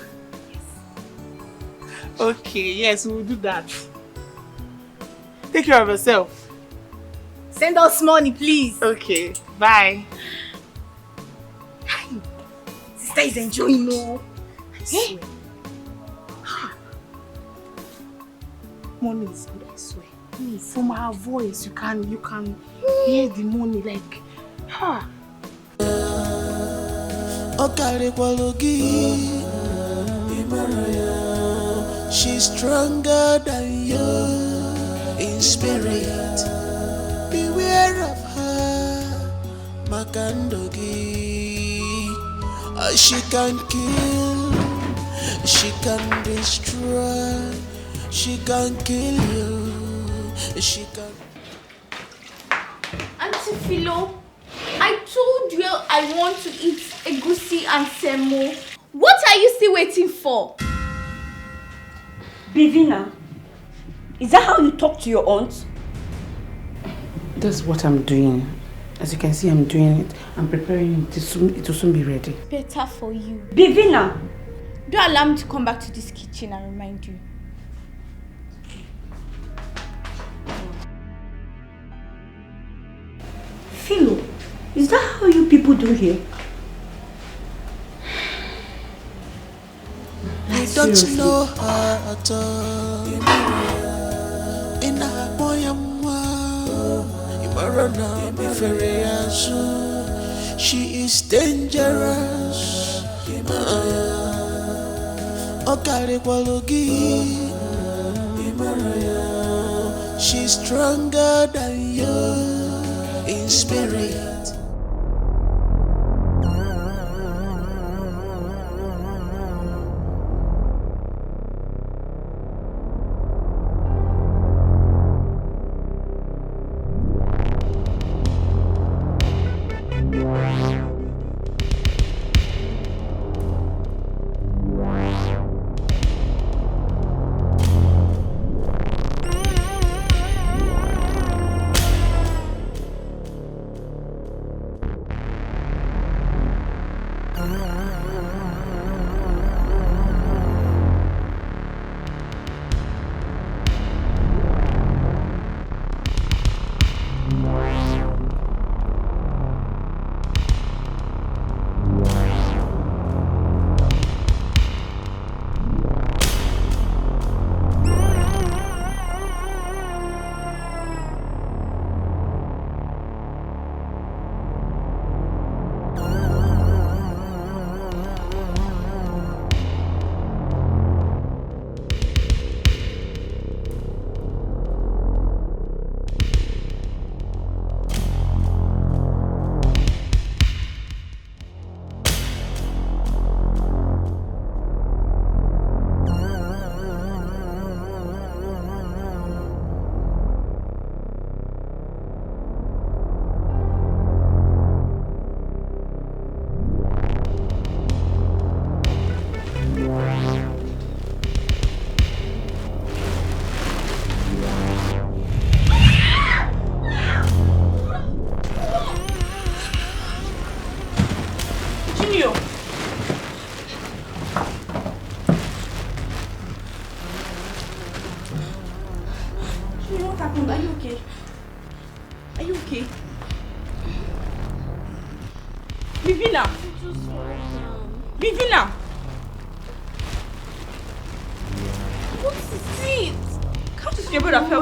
Okay, yes, we'll do that. Take care of yourself. Send us money, please. Okay, bye. Sister is enjoying, no. I swear. money is good, I swear. From her voice, you can hear the money like, ha. She's stronger than you in spirit. Beware of her, Makandogi. She can kill, she can destroy, she can kill you, she can. Auntie Philo, I told you I want to eat egusi and semo. What are you still waiting for? Bivina, is that how you talk to your aunt? That's what I'm doing. As you can see, I'm doing it. I'm preparing it. It will soon be ready. Better for you. Bivina! Don't allow me to come back to this kitchen and remind you. Philo, is that how you people do here? You don't know her at all. In a boy, she is dangerous. She's stronger than you in spirit.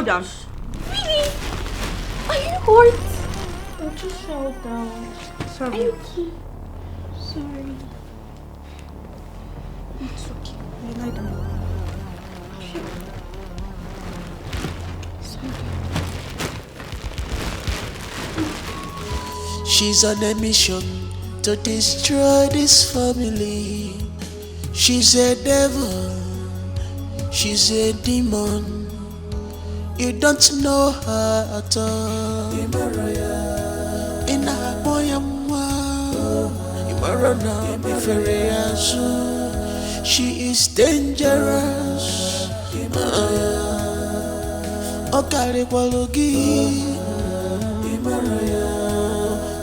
Down. Really? Are you hurt? I just fell down. Sorry. Are you okay? Sorry. It's okay. You lie down. She's on a mission to destroy this family. She's a devil. She's a demon. You don't know her at all. In a boy, she is dangerous.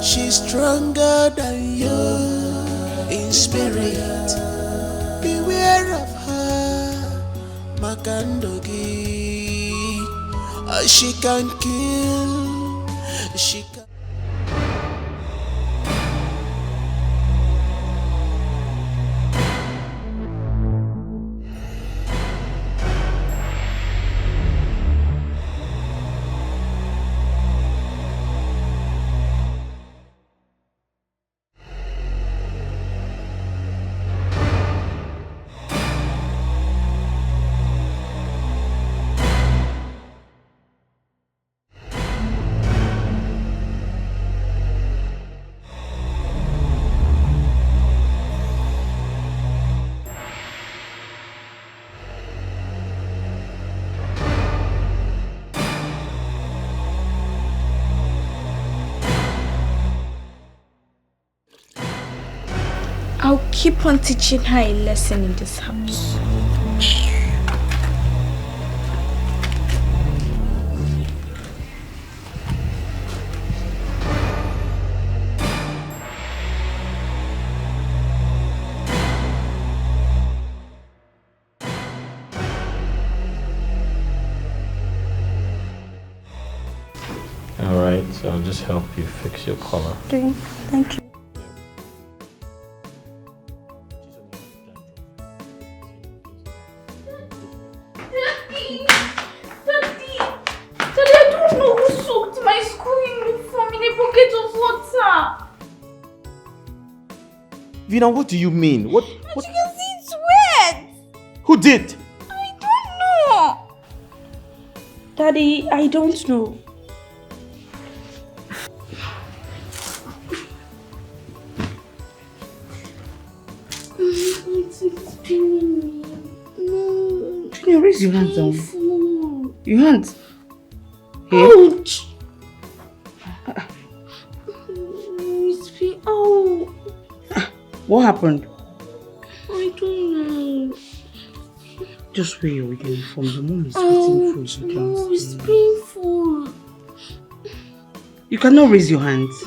She's stronger than you in spirit. Beware of her, Makandogi. She can kill, she can. keep on teaching her a lesson in this house. Alright, so I'll just help you fix your collar. Okay, thank you. Daddy, I don't know who soaked my school uniform in a bucket of water. Vina, what do you mean? What? But you can see it's wet. Who did? I don't know. Daddy, I don't know. It's paining me. No. Junior, raise your hands down. Your hands. Here. Ouch! It's pain. Oh. What happened? I don't know. Just wear your uniform. The mom is waiting for you. No, it's painful. You cannot raise your hands.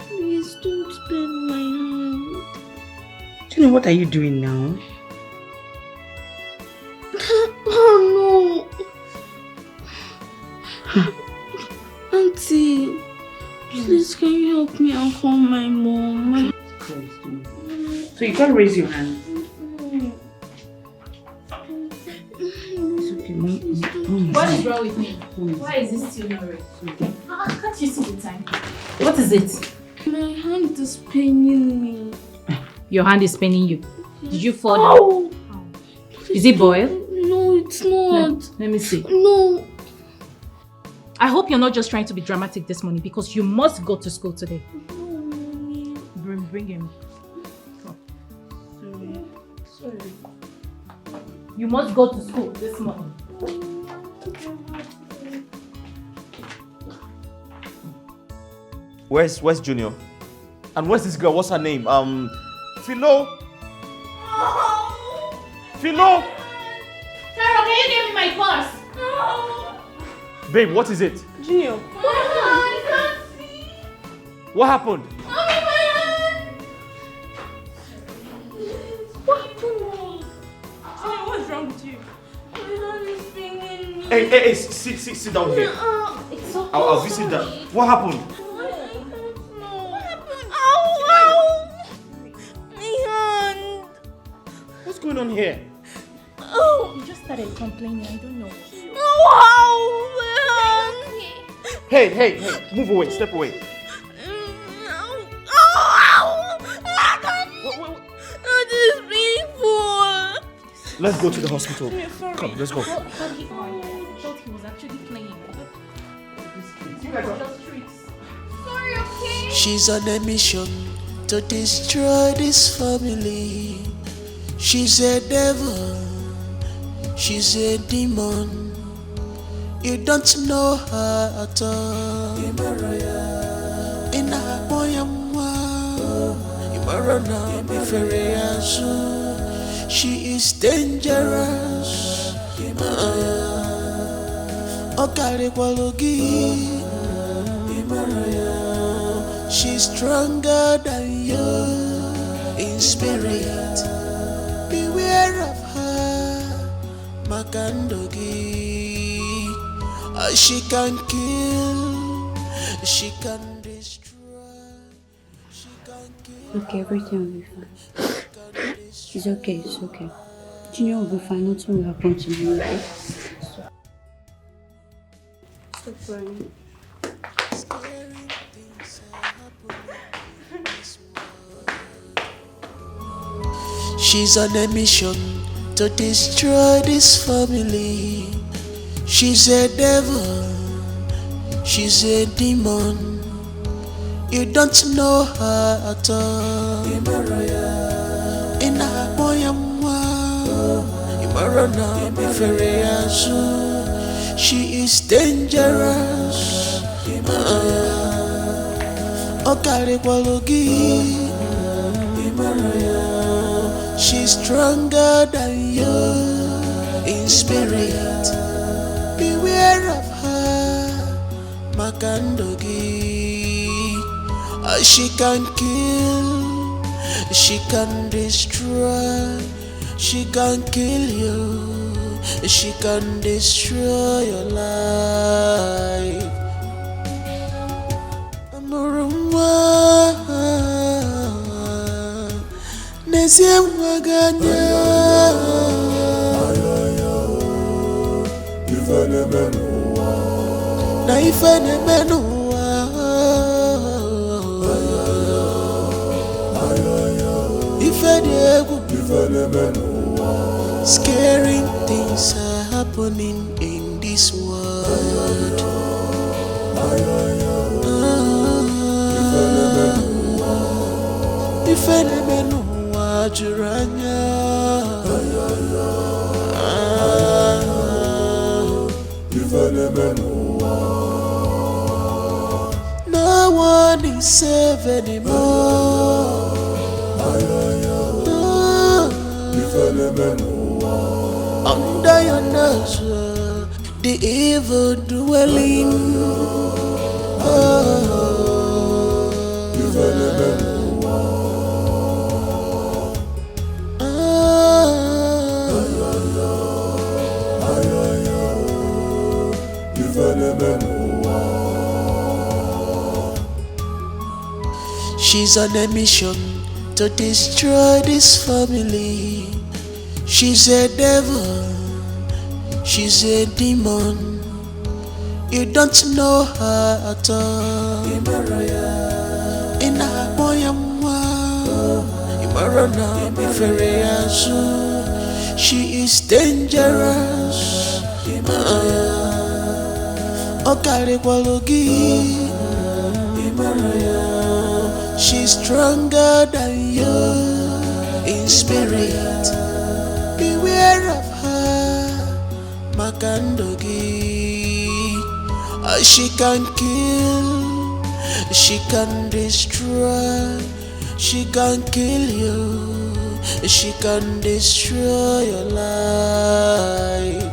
Please don't bend my hand. Junior, what are you doing now? Oh no! Auntie, please can you help me and call my mom? So you can't raise your hands. It's okay, mom. What is wrong with me? Why is this still not red? Can't you see the time? What is it? My hand is paining me. Your hand is paining you. Did you fall down? Is it boiled? No, it's not. Let me see. No. I hope you're not just trying to be dramatic this morning because you must go to school today. Bring him. Sorry. You must go to school this morning. Where's Junior? And where's this girl? What's her name? Philo? Philo? Tara, can you give me my purse? Babe, what is it? Junior. What happened? What's wrong with you? Hey, sit down here. It's okay. I'll visit that. What happened? What's going on here? You just started complaining. I don't know. Hey, move away, step away. This is painful. Let's go to the hospital. Come, let's go. I thought he was actually playing. Just tricks. Sorry, okay? She's on a mission to destroy this family. She's a devil, she's a demon. You don't know her at all. Ina boyamwa, imarona biferiazu. She is dangerous. Okare kwalogi. She's stronger than you in spirit. Beware of her, Makandogi. She can kill, she can destroy, she can kill. Okay, everything will be fine. It's okay, it's okay. Junior will be fine, nothing will happen to me, okay? Stop crying. She's on a mission to destroy this family. She's a devil, she's a demon. You don't know her at all. Ina boyamwa, imarona biferiazu. She is dangerous. She's stronger than you in spirit. Beware of her, Makandogi. She can kill, she can destroy, she can kill you, she can destroy your life. Nesia maganya ifene menua na ifene menua ifene menua. Scary things are happening in this world. Ifene menua juranya. No one is safe anymore. Under your nose, the evil dwelling. She's on a mission to destroy this family. She's a devil, she's a demon. You don't know her at all. Ina boyamwa, imarona biferiasu. She is dangerous. Okare kwalogi. She's stronger than you in spirit. Beware of her, Makandogi. She can kill, she can destroy, she can kill you, she can destroy your life.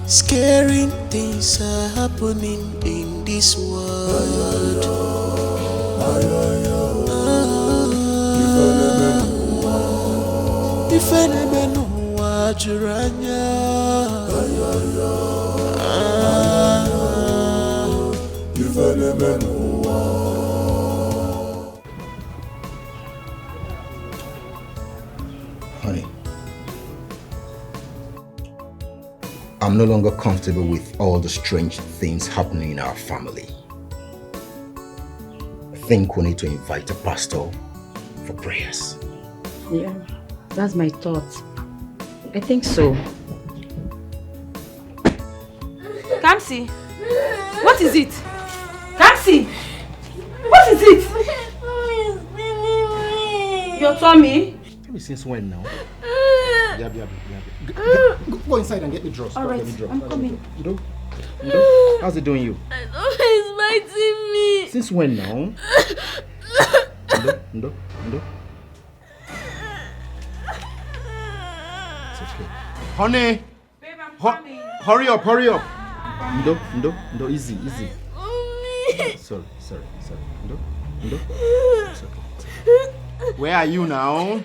Scary things are happening in this world. Ifene menua juranya. Ifene menua. Honey, I'm no longer comfortable with all the strange things happening in our family. I think we need to invite a pastor for prayers. Yeah, that's my thought. I think so. Kamsi, what is it? Kamsi, what is it? Your tummy? Since when now? Go inside and get me dressed. All right, I'm coming. Ndo, how's it doing you? I know he's biting me. Since when now? Ndo. It's okay. Honey! Babe, I'm coming. Hurry up. Ndo, easy. Sorry. Ndo. It's okay. Where are you now?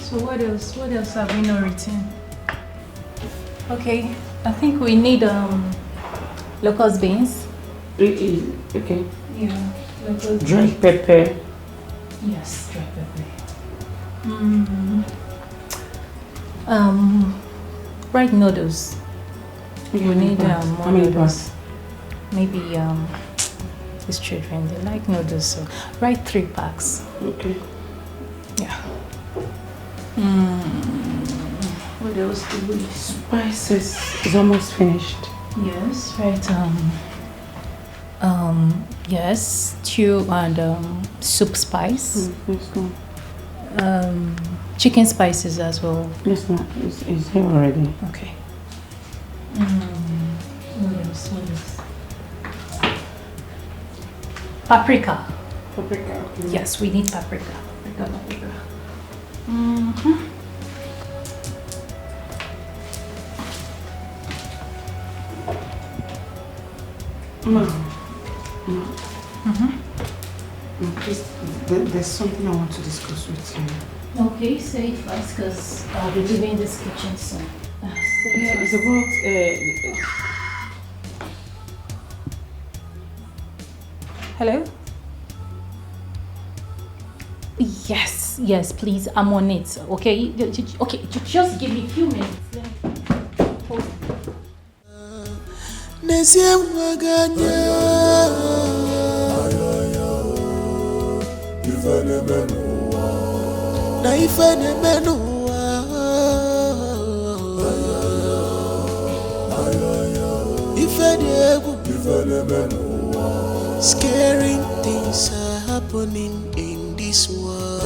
So what else have we not written? Okay, I think we need locust beans. Okay. Yeah, locust Dry beans. pepper. Yes, dry pepper. Fried noodles. We need How more many noodles. Maybe these children, they like noodles, so write 3 packs. Okay. Yeah. What else do we? Spices is almost finished. Yes, right. Yes, stew and soup spice. Let's go. Chicken spices as well. Yes, ma'am. It's here already. Okay. Paprika. Paprika. Okay. Yes, we need paprika. Paprika. Mm-hmm. Please, there's something I want to discuss with you. Okay, say it fast because I'll be leaving this kitchen soon. It's about Hello? Yes, please, I'm on it, okay? Okay, just give me a few minutes. Scaring things are happening in this world.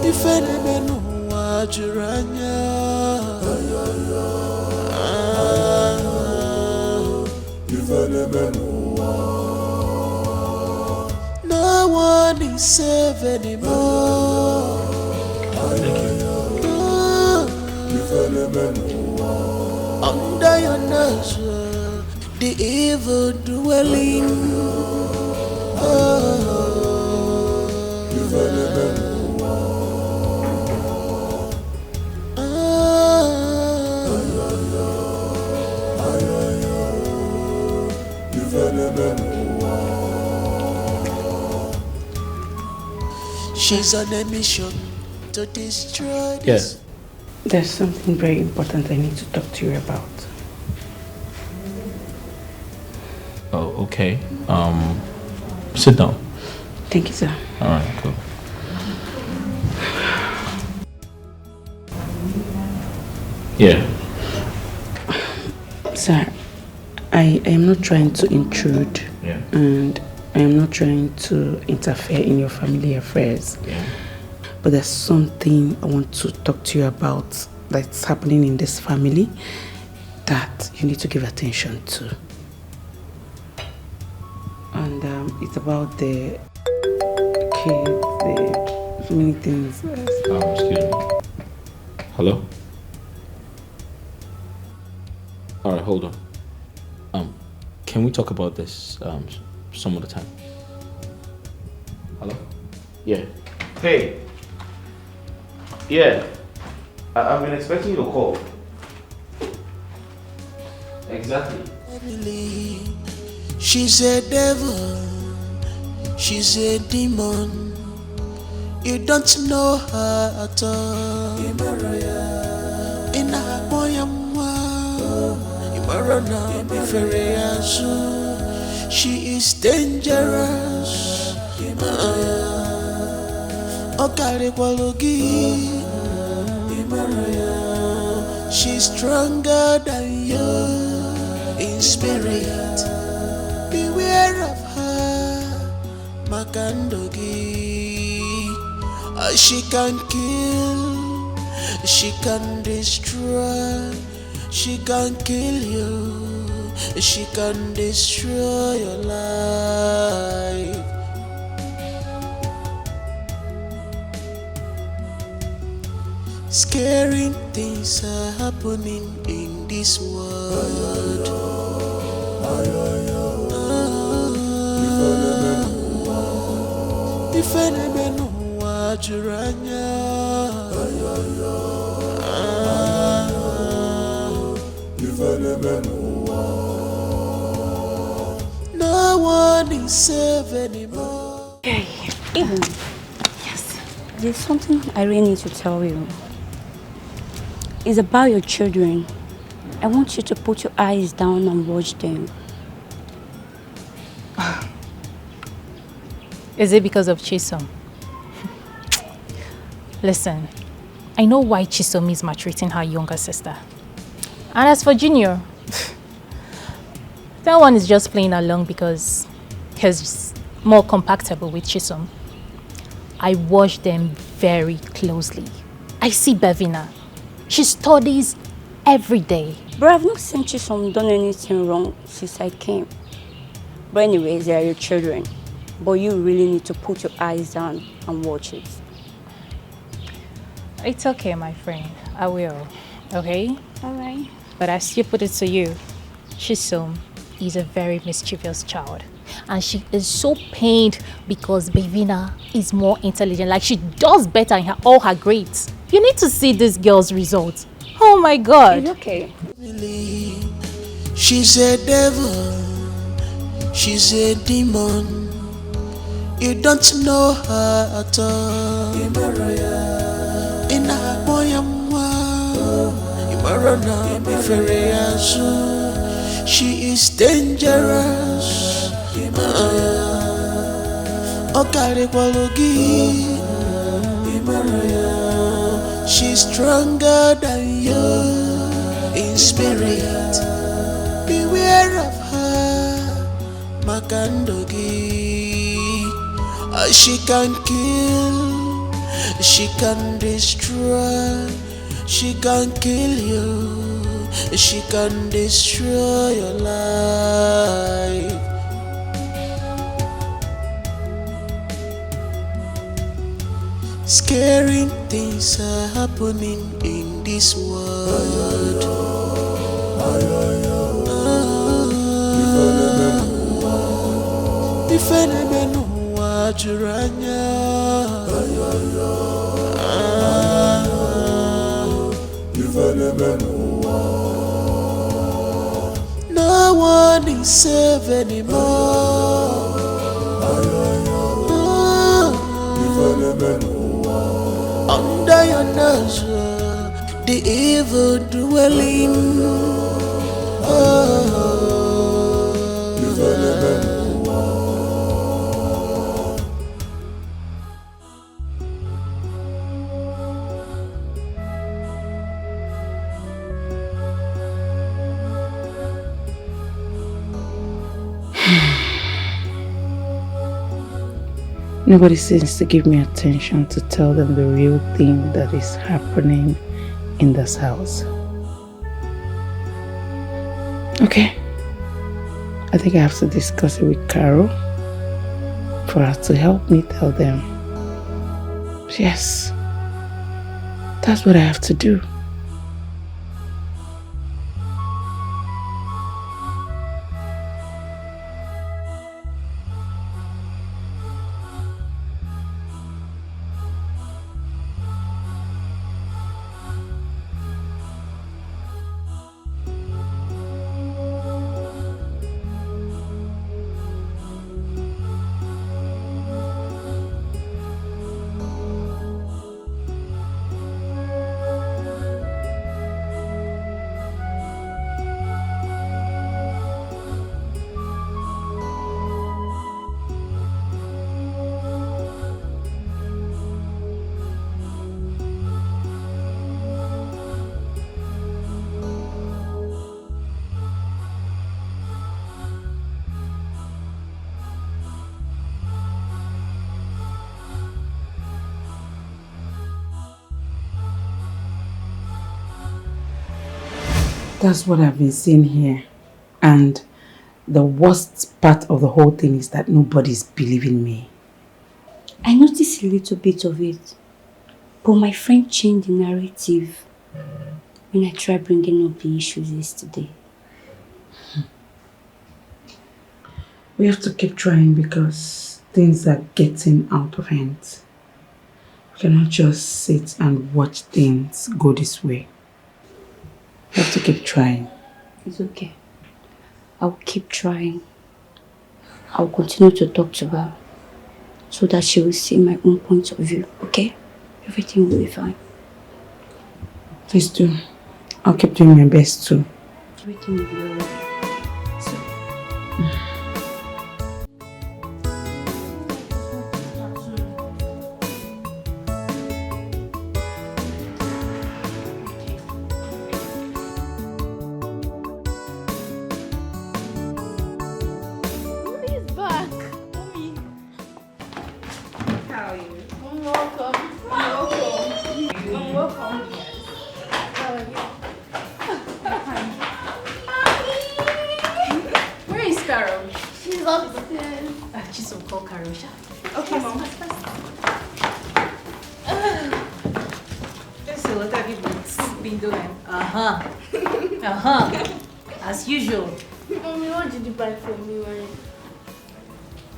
If any no one is safe anymore. Under your nose, the evil dwelling. She's on a mission to destroy this. Yes. There's something very important I need to talk to you about. Oh, okay. Sit down. Thank you, sir. All right, cool. Yeah. Sir, I am not trying to intrude. Yeah. And I am not trying to interfere in your family affairs. Yeah. But there's something I want to talk to you about that's happening in this family that you need to give attention to. And it's about the kids, the many things. Excuse me. Hello? All right, hold on. Can we talk about this some other time? Hello? Yeah. Hey. Yeah. I've been expecting you to call. Exactly. She's a devil. She's a demon. You don't know her at all. In a she is dangerous. She's stronger than you in spirit. Beware of her, Makandogi. She can kill, she can destroy, she can kill you, she can destroy your life. Scaring things are happening in this world. If any know what you're no one is safe anymore. Okay. Even. Yes. There's something I really need to tell you. It's about your children. I want you to put your eyes down and watch them. Is it because of Chisom? Listen, I know why Chisom is maltreating her younger sister. And as for Junior, that one is just playing along because because more compatible with Chisom. I watch them very closely. I see Bevina. She studies every day. But I've not seen Chisom done anything wrong since I came. But anyways, they are your children. But you really need to put your eyes down and watch it. It's okay, my friend. I will. Okay? Alright. But I still put it to you. Chisom is a very mischievous child. And she is so pained because Bevina is more intelligent. Like, she does better in all her grades. You need to see this girl's results. Oh my God. It's okay. She's a devil. She's a demon. You don't know her at all. In a she is dangerous. She's stronger than you in spirit. Beware of her, Makandogi. She can kill, she can destroy, she can kill you, she can destroy your life. Scary things are happening in this world. No one is safe anymore. Under your nose, the evil dwelling. Nobody seems to give me attention to tell them the real thing that is happening in this house. Okay. I think I have to discuss it with Carol for her to help me tell them. Yes. That's what I have to do. That's what I've been seeing here. And the worst part of the whole thing is that nobody's believing me. I noticed a little bit of it. But my friend changed the narrative when I tried bringing up the issues yesterday. We have to keep trying because things are getting out of hand. We cannot just sit and watch things go this way. We have to keep trying. It's okay. I'll keep trying. I'll continue to talk to her so that she will see my own point of view, okay? Everything will be fine. Please do. I'll keep doing my best too. Everything will be alright. Mommy's back. I'm welcome. I'm welcome. How are you? Where is Carol? She's upstairs. She's will call Carol. Okay, Mom. So what have you been doing? As usual. Mommy, what did you buy for me?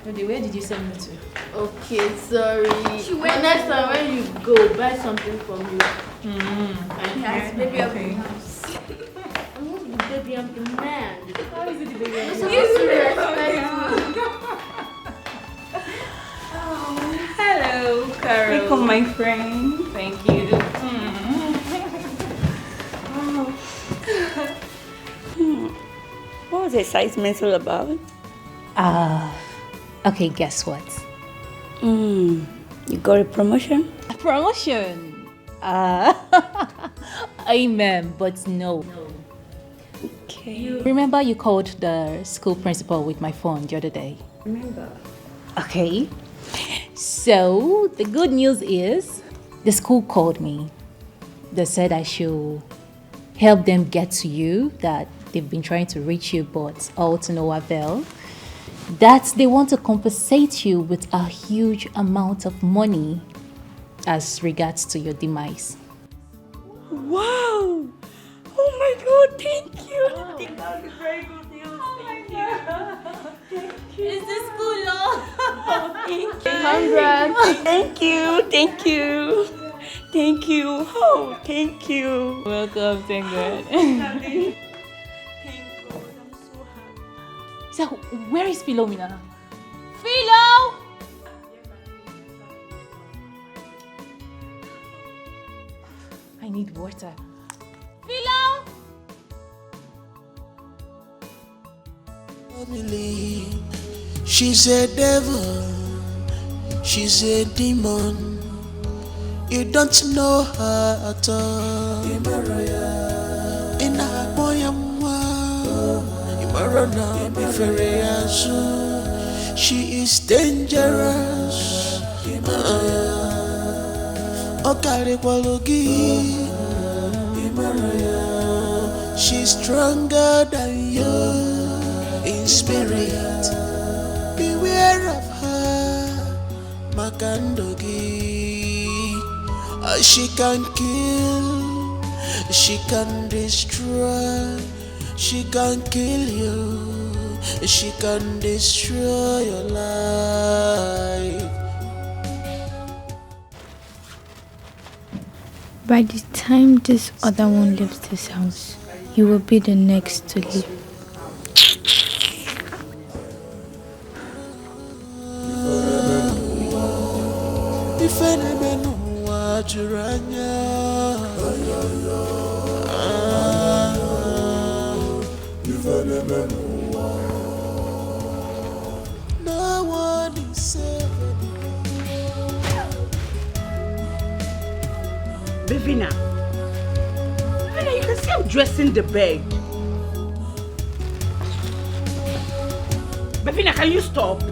Where did you send me to? Okay, sorry. But next time when you go, buy something for me. Yes, baby, I'll be house. I'm not the baby, I'm the man. How is it the baby? You're supposed to respect me. Hello, Carol. Welcome, my friend. Thank you. What was the excitement all about? Okay, guess what? You got a promotion? A promotion? Amen, but no. Okay. Remember you called the school principal with my phone the other day? Remember. Okay. So, the good news is the school called me. They said I should help them get to you, that they've been trying to reach you, but all to no avail. That they want to compensate you with a huge amount of money as regards to your demise. Wow! Oh my God, thank you! That is very good news. Thank you. Thank you. Is this school long? Oh, thank you. Congrats. Thank you. Thank you. Thank you. Oh, thank you. Welcome, thank God. So, where is Philomena? Philo! I need water. Philo! Family, she's a devil, she's a demon. You don't know her at all. In a she is dangerous. She's stronger than you in spirit. Beware of her, Makandogi. She can kill, she can destroy, she can kill you, she can destroy your life. By the time this other one leaves this house, you will be the next to leave. No one is safe. Bevina, you can see I'm dressing the bed. Bevina, can you stop?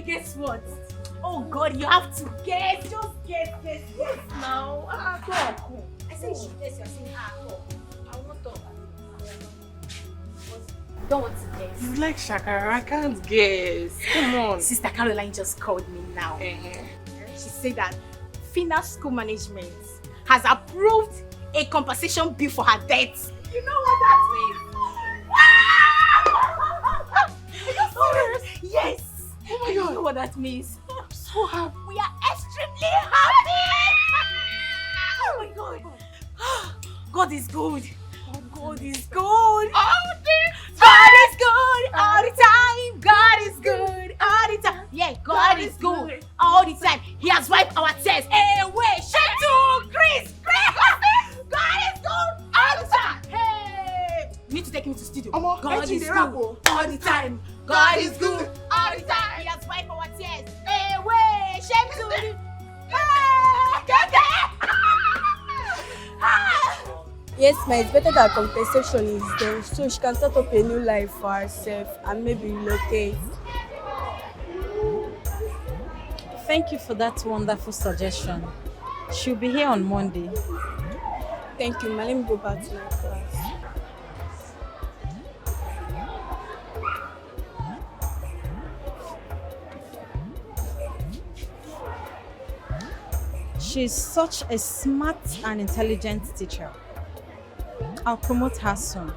Guess what? Oh God, you have to guess. Just guess now. Talk. I said you should guess. You're saying talk. I won't talk. Don't want to guess. You like Shakara? I can't guess. Come on. Sister Caroline just called me now. She said that Fina School Management has approved a compensation bill for her death. You know what that means? Are you serious? Yes. Oh my God. You know what that means? I'm so happy. We are extremely happy. Oh my God. God is good. God is good. God is good all the time. God is good all the time. Yeah, God God is good all the time. He has wiped our tears away. Shame to Chris. God is good all the time. Hey, you need to take him to studio. God is good all the time. God is good all the time. He has wiped our tears away. Shame to you. Yes, ma, it's better that compensation is done so she can start up a new life for herself and maybe relocate. Thank you for that wonderful suggestion. She'll be here on Monday. Thank you, ma. Let me go back to my class. She's such a smart and intelligent teacher. I'll promote her soon.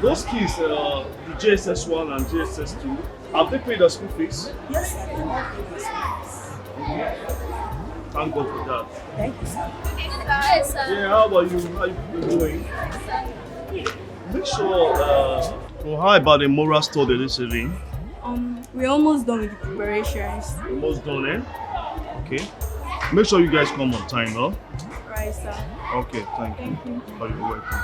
Those kids, the JSS1 and JSS2, have they paid the school fees? Yes, sir. They all paid the school fees. Thank God for that. Thank you, sir. Yes, sir. Yeah, how about you? How you been doing? Make sure, well, how about the moral study this evening? We're almost done with the preparations. Almost done, eh? Okay. Make sure you guys come on time, huh? Right, sir. Okay, thank you. Oh, you're welcome.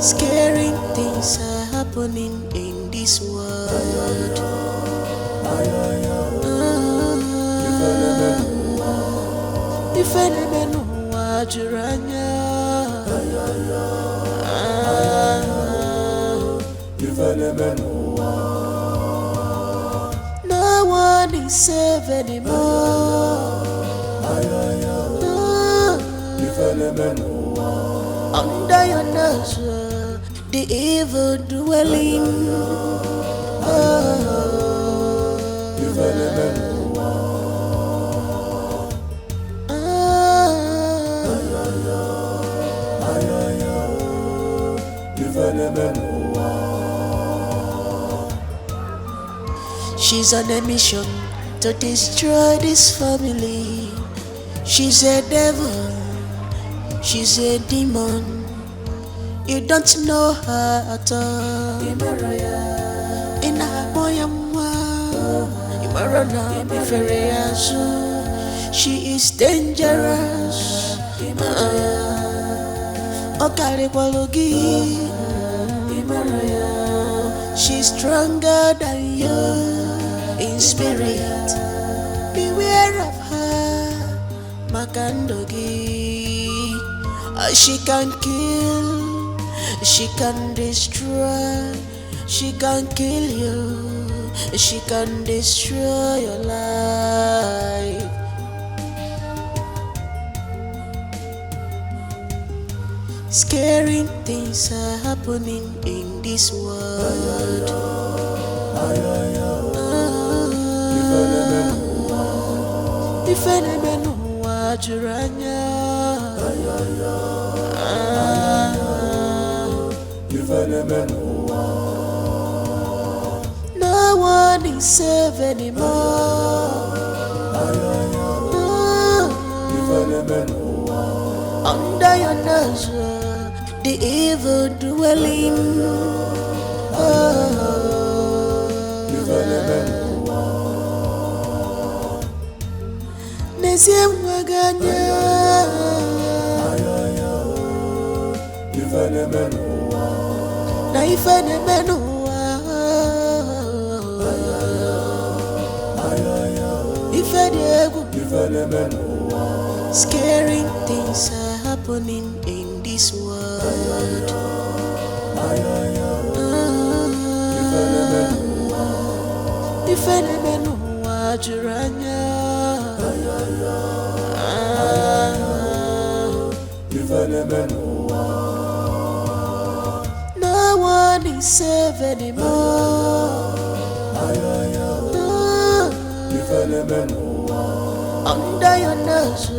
Scaring things are happening in this world. If any man no one is safe anymore. Under your nose, the evil dwelling. She's on a mission to destroy this family. She's a devil, she's a demon. You don't know her at all. She is dangerous. She's stronger than you in spirit. Beware of her, Makandogi. She can kill, she can destroy, she can kill you, she can destroy your life. Scary things are happening in this world. If any man who watch no one is safe anymore. Under your nose, the evil dwelling. Nesim waganya. Na ifene menua. Ifene menua. Scary things are happening in this world. ifenemenu wajuranya ifenemenu no one is safe anymore ifenemenu under your nose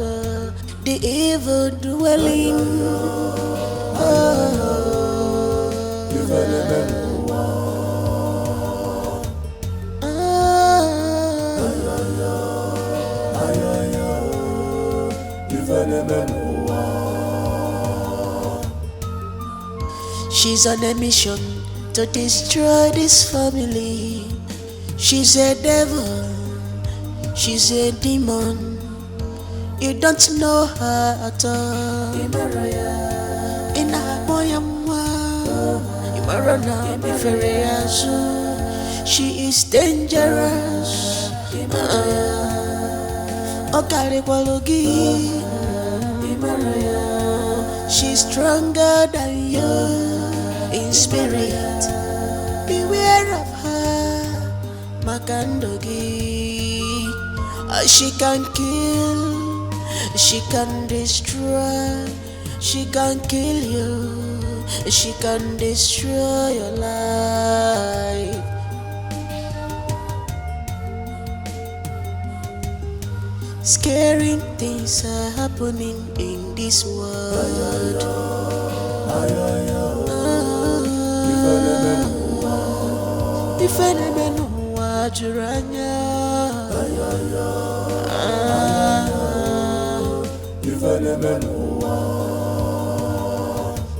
the evil dwelling ifenemenu she's on a mission to destroy this family. She's a devil, she's a demon. You don't know her at all. She is dangerous. She's stronger than you in spirit. Beware of her, Makandogi. She can kill, she can destroy, she can kill you, she can destroy your life. Scary things are happening in this world. Ifenemenu wajuranya.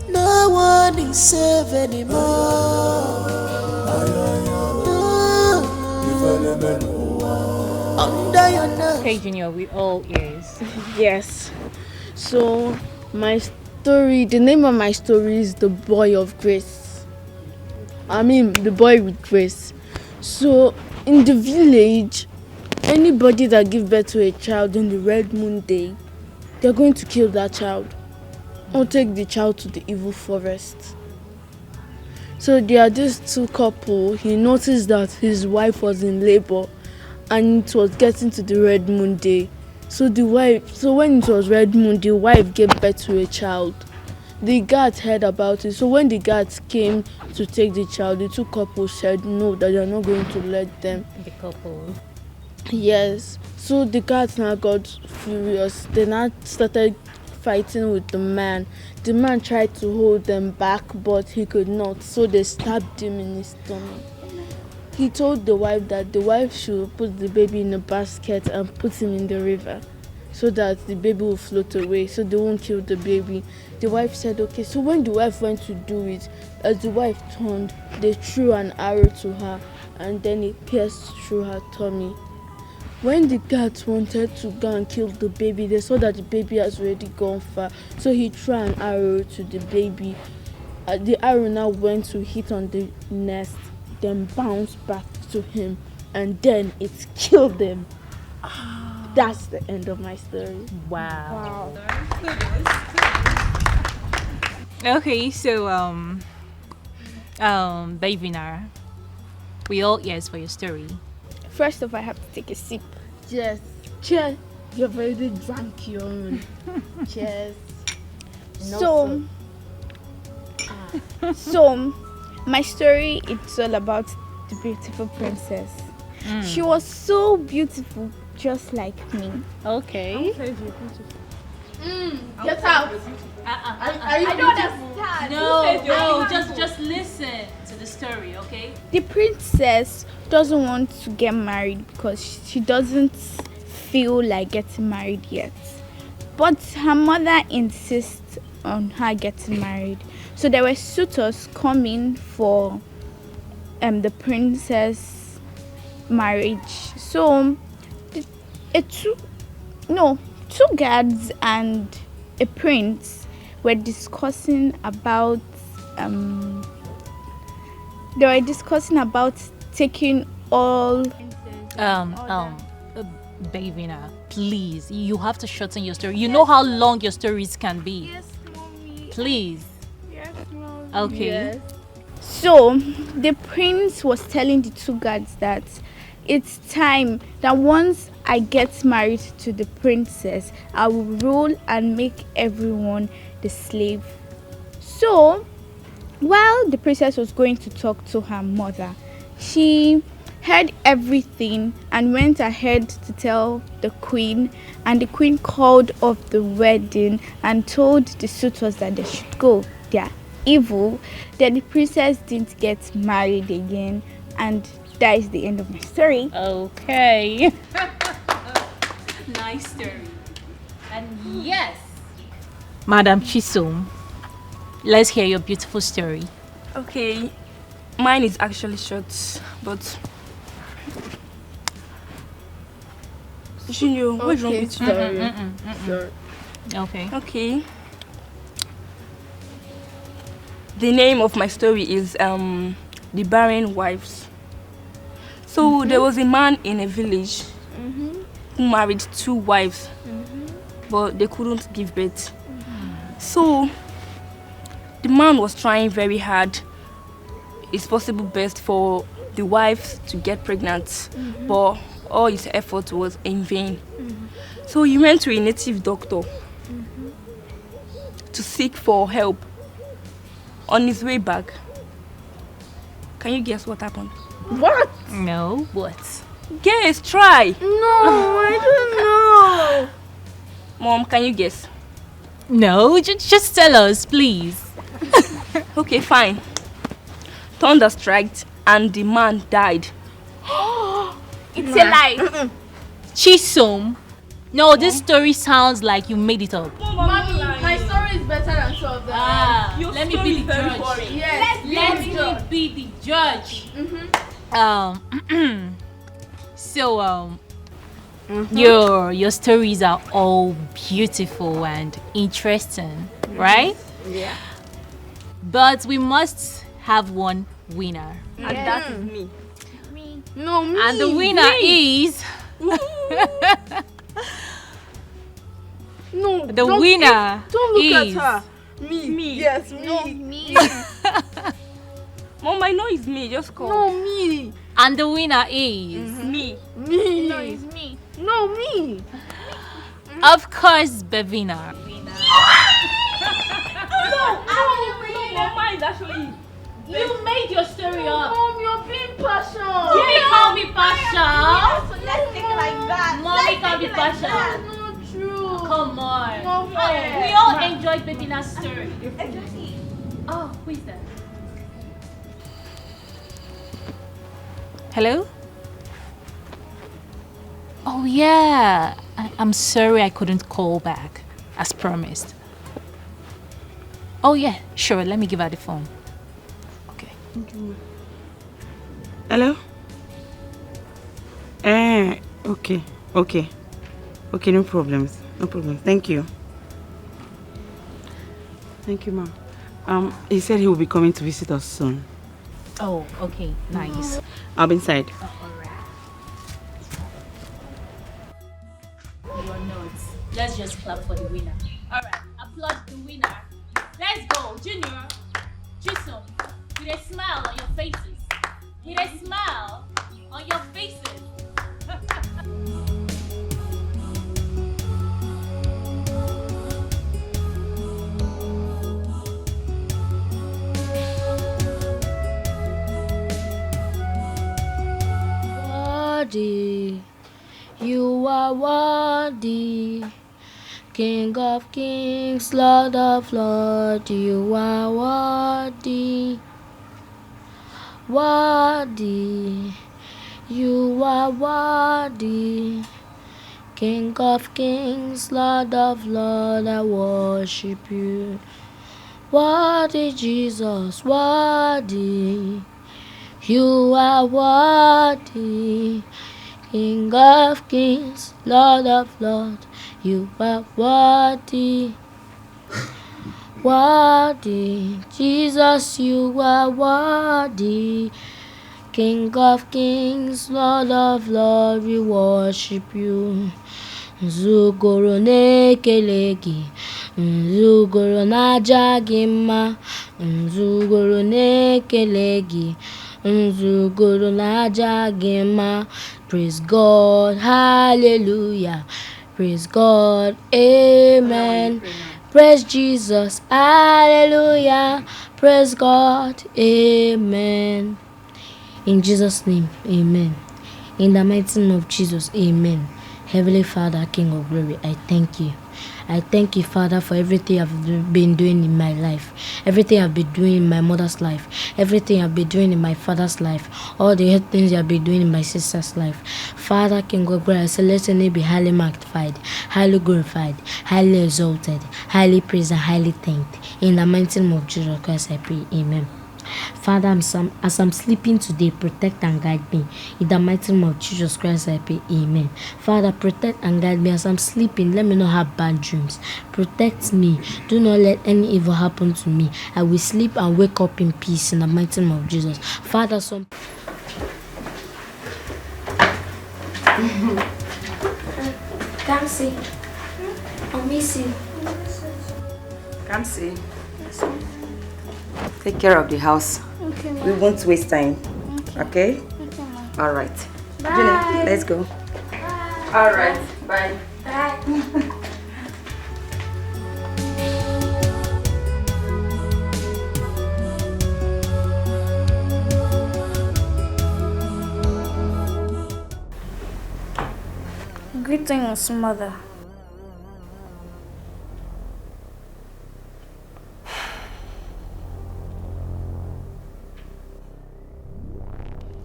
No one is safe anymore. Okay, Junior, we all ears. Yes. So, my story, the name of my story is The Boy of Grace. I mean, the boy with grace. So, in the village, anybody that gives birth to a child on the red moon day, they're going to kill that child or take the child to the evil forest. So, there are these two couples. He noticed that his wife was in labor and it was getting to the red moon day. So when it was red moon, the wife gave birth to a child. The guards heard about it. So when the guards came to take the child, the two couples said no, that they're not going to let them. The couple. Yes. So the guards now got furious. They now started fighting with the man. The man tried to hold them back, but he could not. So they stabbed him in his stomach. He told the wife that the wife should put the baby in a basket and put him in the river so that the baby will float away, so they won't kill the baby. The wife said okay. So when the wife went to do it, as the wife turned, they threw an arrow to her and then it pierced through her tummy. When the guards wanted to go and kill the baby, they saw that the baby has already gone far, so he threw an arrow to the baby. The arrow now went to hit on the nest, then bounced back to him, and then it killed him. That's the end of my story. Wow. Okay, so Davina, we all ears for your story. First off, I have to take a sip. Cheers. Cheers. You've already drank your own. Cheers. So, my story, it's all about the beautiful princess. She was so beautiful, just like me. Okay. Get out. I don't understand. No, just listen to the story, okay? The princess doesn't want to get married because she doesn't feel like getting married yet. But her mother insists on her getting married. So there were suitors coming for the princess marriage. So two guards and a prince were discussing about taking all Davina, please, you have to shorten your story. You know how long your stories can be. Yes, mommy. Please. Yes, mommy. Okay. Yes. So the prince was telling the two guards that it's time that once I get married to the princess, I will rule and make everyone the slave. So, while the princess was going to talk to her mother, she heard everything and went ahead to tell the queen, and the queen called off the wedding and told the suitors that they should go. They are evil. Then the princess didn't get married again, and that is the end of my story. Okay. Nice story. And yes, Madam Chisom, let's hear your beautiful story. Okay, mine is actually short, but Junior, what's wrong with you? Okay. Okay. The name of my story is The Barren Wives. So there was a man in a village who married 2 wives, but they couldn't give birth. So the man was trying very hard his possible best for the wives to get pregnant, but all his effort was in vain. So he went to a native doctor to seek for help. On his way back, can you guess what happened? What? No, what? Guess, try. No, I don't know. Mom, can you guess? No, just tell us, please. Okay, fine. Thunder struck and the man died. It's a lie. Chisom. No, this story sounds like you made it up. Mommy, my story is better than some of them. Let me be the judge. Yes, Let me be the judge. So your stories are all beautiful and interesting, right? Yeah. But we must have one winner. And that is me. No, me. And the winner is No, the winner don't look is at her. Me. Yes, me. No, me. Mom, I know it's me. Just call. No, me. And the winner is me. Me. No, it's me. No, me. Of course, Bevina. No, mine is actually. You made your story up. Mom, you're being partial. Mommy can't be partial. So let's take it like that. Mommy can't be partial. That's not true. Come on. No way. We all enjoyed Bevina's story. Exactly. Oh, who is that? Hello? Oh yeah. I'm sorry I couldn't call back as promised. Oh yeah, sure. Let me give her the phone. Hello? Okay. Okay, no problems. No problem. Thank you. Thank you, Ma. He said he will be coming to visit us soon. Oh, okay. Nice. I'll be inside. Your notes. Let's just clap for the winner. Alright, applaud the winner. Let's go, Junior. Chisom, with a smile on your faces. With a smile on your faces. Worthy, you are worthy, King of kings, Lord of lords, you are worthy. Worthy, you are worthy, King of kings, Lord of lords, I worship you. Worthy Jesus, worthy, you are worthy, King of kings, Lord of lords, you are worthy. Worthy, Jesus, you are worthy, King of kings, Lord of lords, we worship you. Nzugoro n'ekele gị, nzugoro n'aja gị mma, nzugoro n'ekele gị, Praise God, hallelujah. Praise God, amen. Praise Jesus, hallelujah. Praise God, amen. In Jesus' name, amen. In the mighty name of Jesus, amen. Heavenly Father, King of glory, I thank you. I thank you, Father, for everything I've been doing in my life, everything I've been doing in my mother's life, everything I've been doing in my father's life, all the things I've been doing in my sister's life. Father, King of glory, I say, let your name be highly magnified, highly glorified, highly exalted, highly praised, and highly thanked. In the mighty name of Jesus Christ, I pray, amen. Father, as I'm sleeping today, protect and guide me. In the mighty name of Jesus Christ, I pray, amen. Father, protect and guide me as I'm sleeping. Let me not have bad dreams. Protect me. Do not let any evil happen to me. I will sleep and wake up in peace in the mighty name of Jesus. Father, Come see. I'll miss you. Come see. Take care of the house. Okay, we won't waste time. Okay? All right. Bye. Jenny, let's go. Bye. All right. Bye. Bye. Greetings, mother.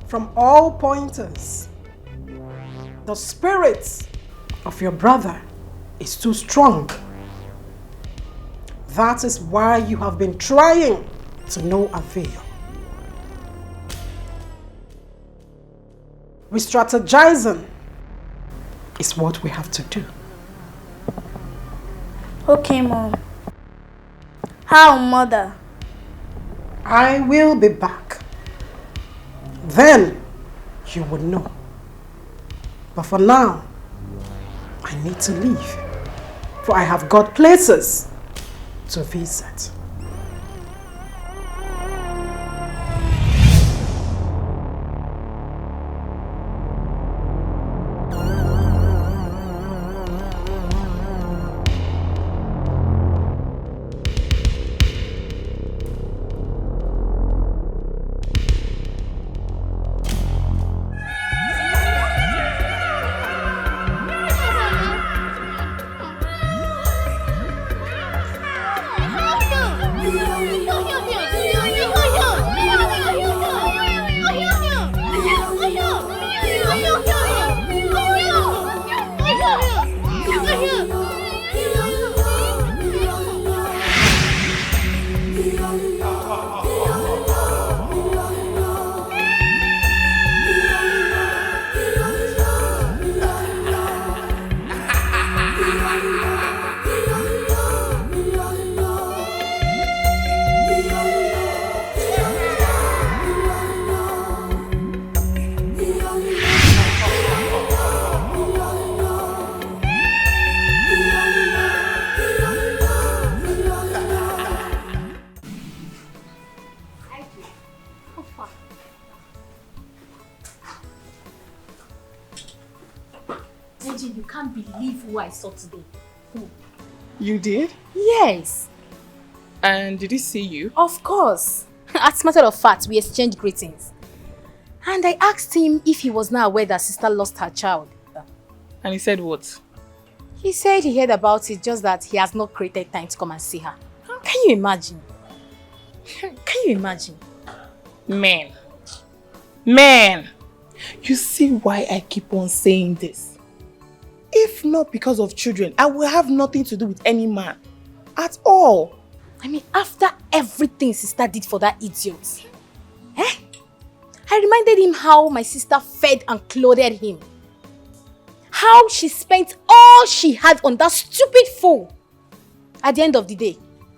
From all pointers, the spirit of your brother is too strong. That is why you have been trying to no avail. Re-strategizing is what we have to do. Okay, Mom. How, Mother? I will be back. Then you will know. But for now, I need to leave. For I have got places to visit. You can't believe who I saw today. Who? You did? Yes. And did he see you? Of course. As a matter of fact, we exchanged greetings. And I asked him if he was not aware that sister lost her child. And he said what? He said he heard about it, just that he has not created time to come and see her. Can you imagine? Can you imagine? Man, you see why I keep on saying this? If not because of children, I will have nothing to do with any man. At all. I mean, after everything sister did for that idiot. I reminded him how my sister fed and clothed him. How she spent all she had on that stupid fool. At the end of the day,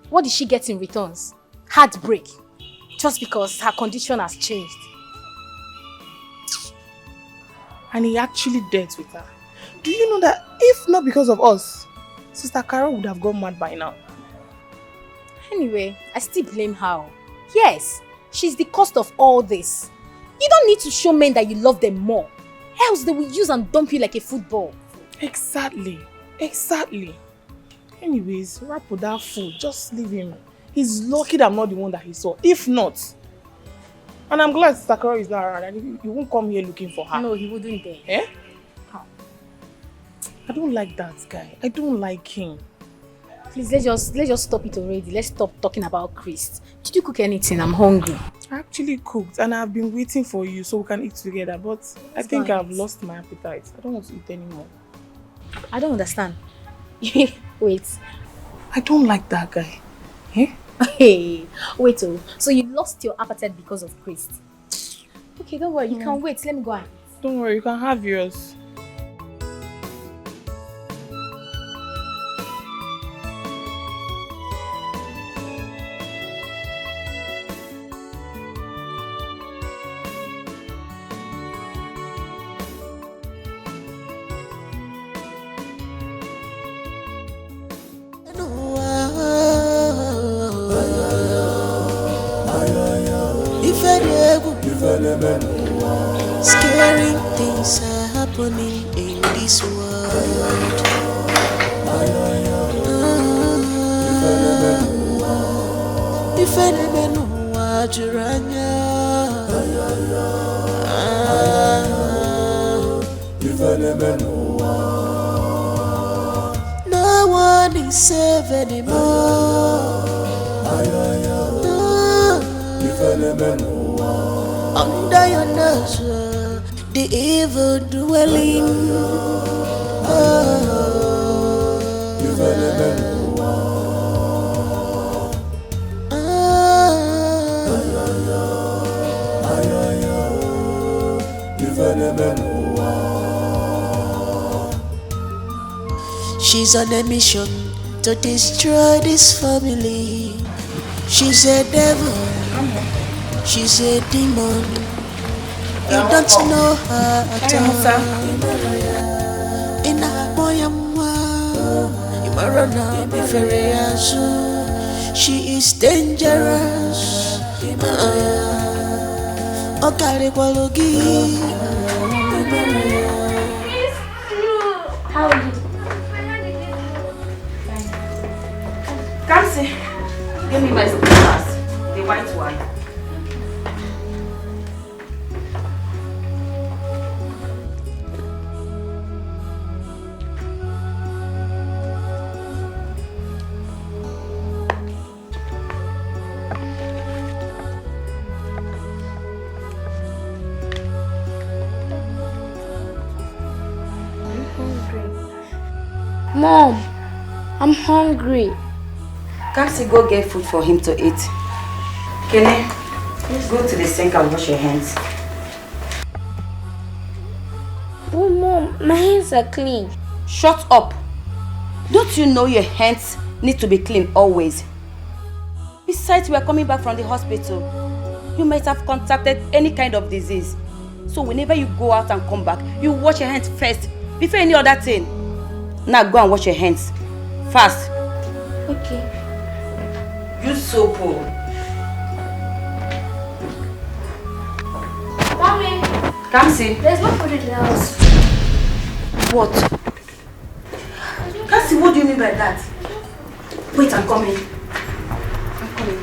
what did she get in returns? Heartbreak. Just because her condition has changed. And he actually dealt with her. Do you know that if not because of us, Sister Carol would have gone mad by now? Anyway, I still blame her. Yes, she's the cause of all this. You don't need to show men that you love them more. Else they will use and dump you like a football. Exactly. Anyways, wrap with that fool. Just leave him. He's lucky that I'm not the one that he saw. If not. And I'm glad Sakura is not around and he won't come here looking for her. No, he wouldn't dare. Eh? How? I don't like that guy. I don't like him. Please, let's just stop it already. Let's stop talking about Chris. Did you cook anything? I'm hungry. I actually cooked and I've been waiting for you so we can eat together, but I think I've lost my appetite. I don't want to eat anymore. I don't understand. Wait. I don't like that guy. Eh? Hey, wait. So you lost your appetite because of Chris? Okay, don't worry. You can wait. Let me go and eat. Don't worry. You can have yours. Scary things are happening in this world. If any know what you're no one is safe anymore. Under your nose, the evil dwelling. She's on a mission to destroy this family. She's a devil. She's a demon. You don't know her at all. In a boyamwa, Imarana Biferiazu. She is dangerous. Okare Kwalogi. How are you? Come see. Give me my slippers. The white one. Mom, I'm hungry. Can't you go get food for him to eat? Kenny, please go to the sink and wash your hands. Oh, Mom, my hands are clean. Shut up. Don't you know your hands need to be clean always? Besides, we are coming back from the hospital. You might have contracted any kind of disease. So whenever you go out and come back, you wash your hands first before any other thing. Now go and wash your hands. Fast. Okay. Use soap. Mommy! Come see. There's no food in the house. What? Can't see, what do you mean by that? Wait, I'm coming. I'm coming.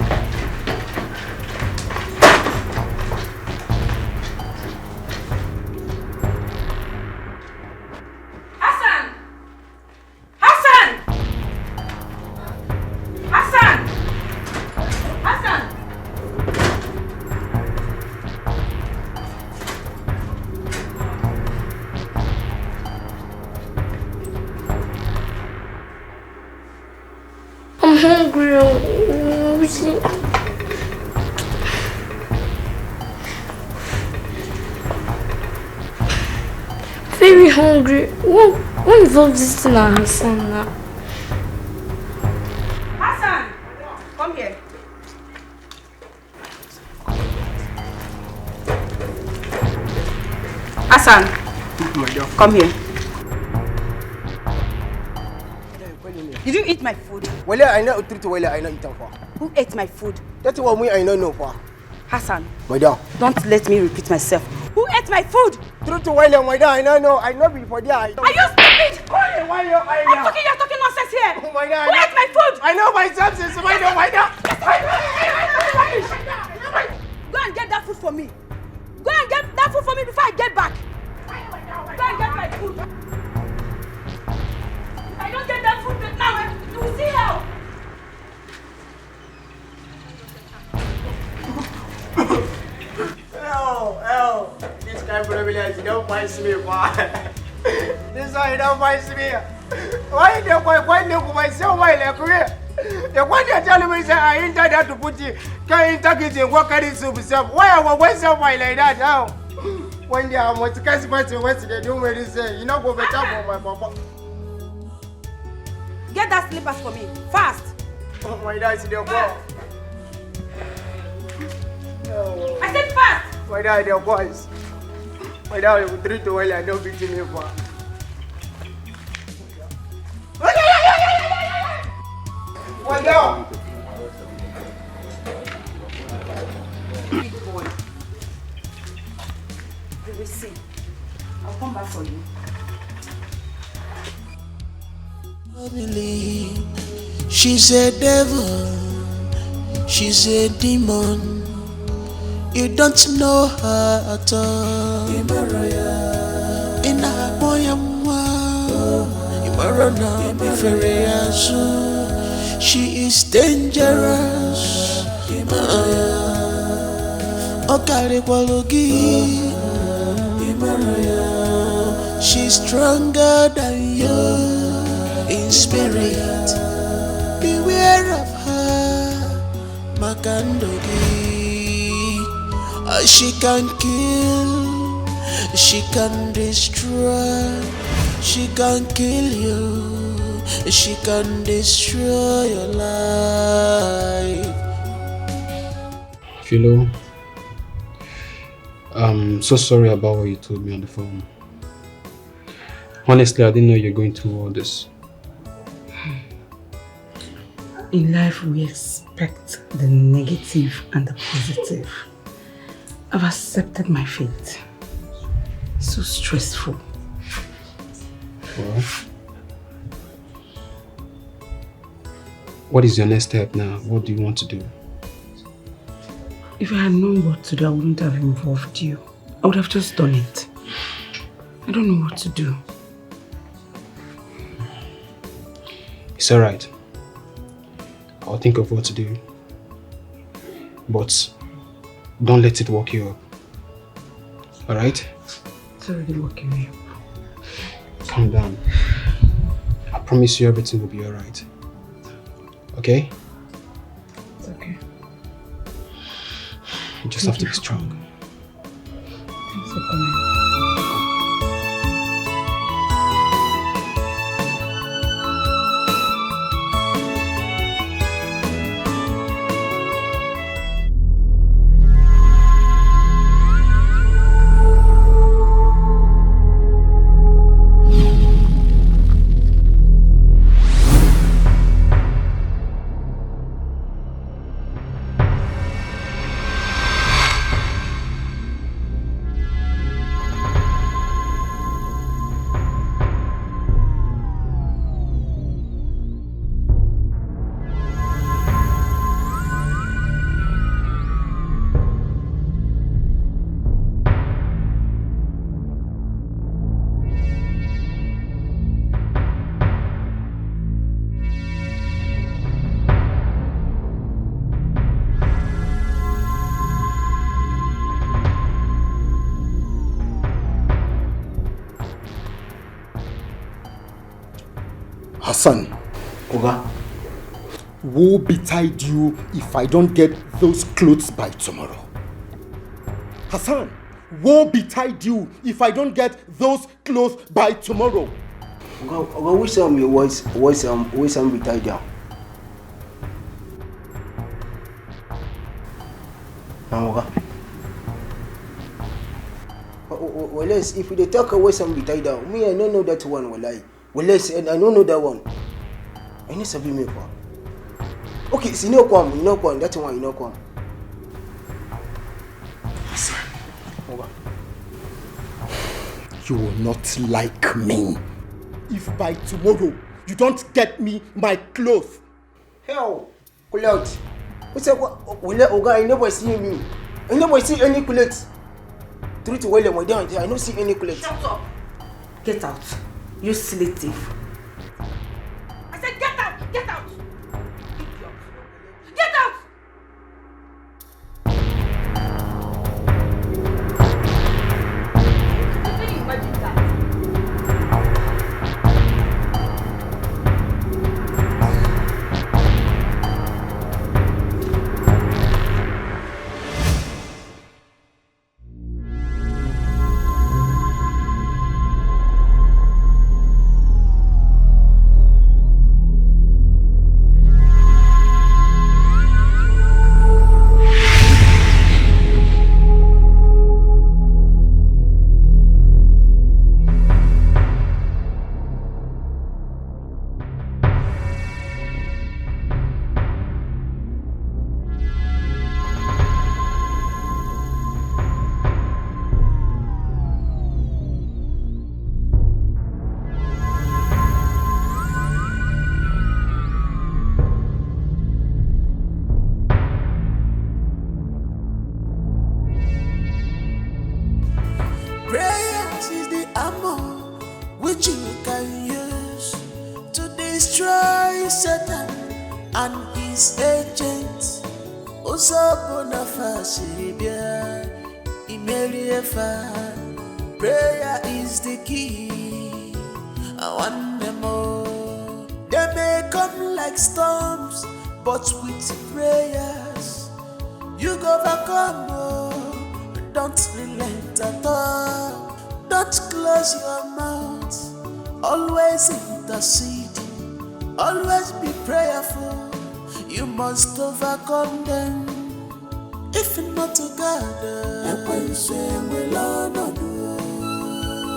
I'm hungry. Very hungry. What involves this thing on Hassan now? Hassan! Come here. Hassan! Come here. Did you eat my food? Wala I know utrito wala I know itan fa. Who ate my food? That's what we I know no fa. Hassan. Madam. Don't let me repeat myself. Who ate my food? True to while, madam, I don't know. I know before there. Are you stupid? Why you're talking nonsense here. Oh my God. Who ate my food? I know myself since my God. Go and get that food for me. Go and get that food for me before I get back. Go and get my food. If I don't get that food now, you will see how. Oh, this kind of privilege, you don't mind me, boy. This one, you don't mind me. Why do you go myself while I career? The one you're telling me is I entered that to put you, can't interrogate and work at it yourself. Why I will waste your while like that now? One day I'm going to catch my West, they do what they say. You know, go better for my papa. Get that slippers for me, fast. Oh my God, it's their boy. No. I said fast. My dad, your boys. My dad will treat you well and don't beat me for. Well done. Big boy. You will see. I'll come back for you. She's a devil. She's a demon. You don't know her at all. Ina boyamwa, imarana biferiazu. She is dangerous. Okare kwalogi, she's stronger than you in spirit. Beware of her, Makandogi. She can kill, she can destroy, she can kill you, she can destroy your life. Philo, I'm so sorry about what you told me on the phone. Honestly, I didn't know you're going through all this. In life, we expect the negative and the positive. I've accepted my fate. So stressful. Well, what is your next step now? What do you want to do? If I had known what to do, I wouldn't have involved you. I would have just done it. I don't know what to do. It's alright. I'll think of what to do. But don't let it walk you up. Alright? It's already walking me up. Calm down. I promise you everything will be alright. Okay? It's okay. You just have to be strong. Thanks for coming. Hassan, Oga, woe betide you if I don't get those clothes by tomorrow. Hassan, woe betide you if I don't get those clothes by tomorrow. Oga, which your voice betide you? Oga. Well, if we talk away some betide down, me I don't know that one. Well, I don't know that one. I need to be me for. Okay, so you know come, that one, you know come. You will not like me if by tomorrow you don't get me my clothes. Hell, clothes. What's up? Oga, I never see me. I never see any clothes. Truth well, my down. I don't see any clothes. Shut up. Get out. You silly thief. I said get out. Get out. Get out. Prayers is the armor which you can use to destroy Satan and his agents. Usabona fasibia, imeliefa. Prayer is the key. I want them all. They may come like storms, but with prayers you go overcome. Don't relent at all. Don't close your mouth. Always intercede. Always be prayerful. You must overcome them. If not together,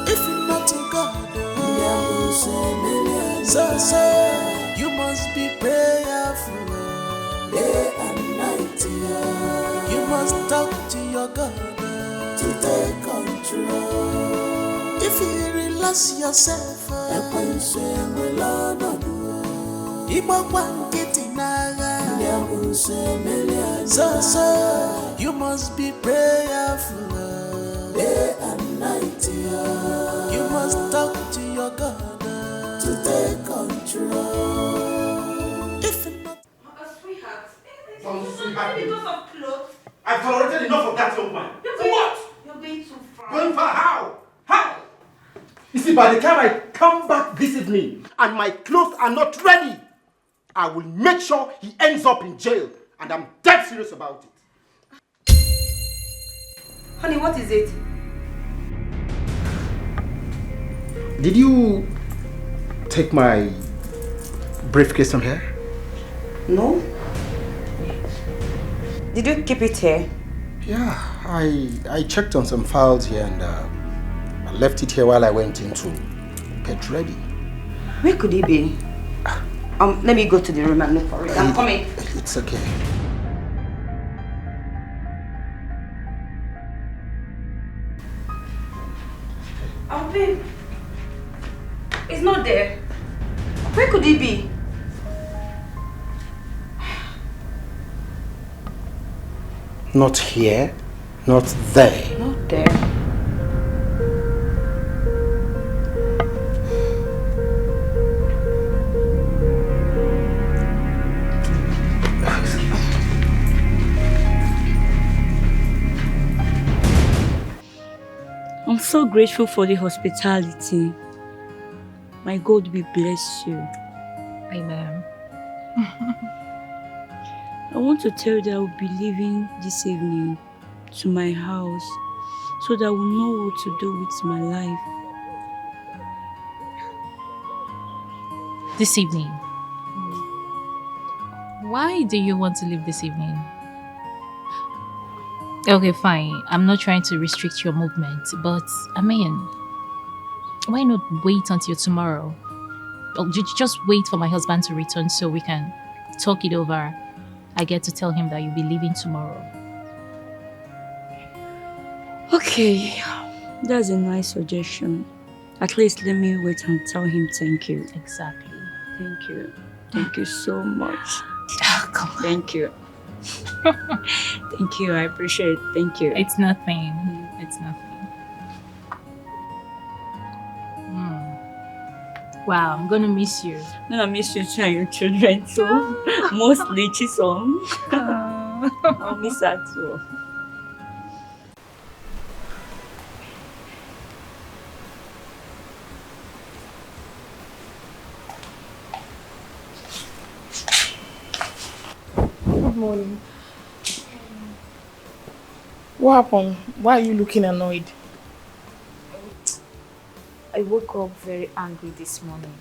if not together, so you must be prayerful day and night. You must talk to your God to take control. If you relax yourself, so you must be prayerful day and night. You must talk to your God to take control. If not, sweetheart, Sweetheart. because of clothes. I've tolerated enough of that young man. You're For going, what? You're going too far. Going far? How? How? You see, by the time I come back this evening and my clothes are not ready, I will make sure he ends up in jail. And I'm dead serious about it. Honey, what is it? Did you take my briefcase from here? No. Did you keep it here? Yeah, I checked on some files here and I left it here while I went in to get ready. Where could he be? Let me go to the room and look for it. I'm coming. It's okay. Oh, babe. It's not there. Where could he be? Not here, not there. Not there. I'm so grateful for the hospitality. My God will bless you. Amen. I want to tell you that I will be leaving this evening to my house so that I will know what to do with my life. This evening? Why do you want to leave this evening? Okay, fine. I'm not trying to restrict your movement, but I mean, why not wait until tomorrow? Or just wait for my husband to return so we can talk it over. I get to tell him that you'll be leaving tomorrow. Okay, that's a nice suggestion. At least let me wait and tell him thank you. Exactly. Thank you. Thank you so much. Come on. Thank you. Thank you. I appreciate it. Thank you. It's nothing. It's nothing. Wow, I'm gonna miss you. I'm gonna miss you too and your children too. Mostly Chisom. I'll miss her too. Good morning. What happened? Why are you looking annoyed? I woke up very angry this morning.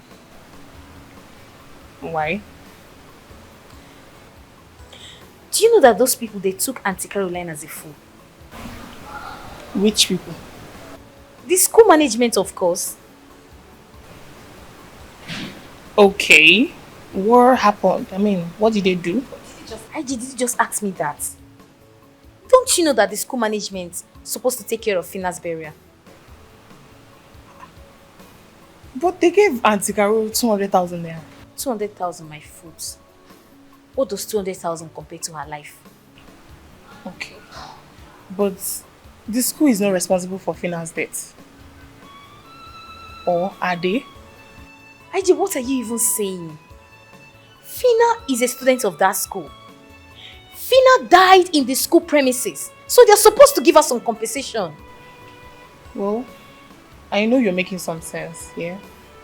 Why? Do you know that those people, they took Auntie Caroline as a fool? Which people? The school management, of course. Okay. What happened? I mean, what did they do? Did you just ask me that? Don't you know that the school management is supposed to take care of Fina's burial? But they gave Auntie Carol 200,000 naira. 200,000, my foot. What does 200,000 compare to her life? Okay. But the school is not responsible for Fina's death. Or are they? Aji, what are you even saying? Fina is a student of that school. Fina died in the school premises. So they're supposed to give her some compensation. Well, I know you're making some sense, yeah?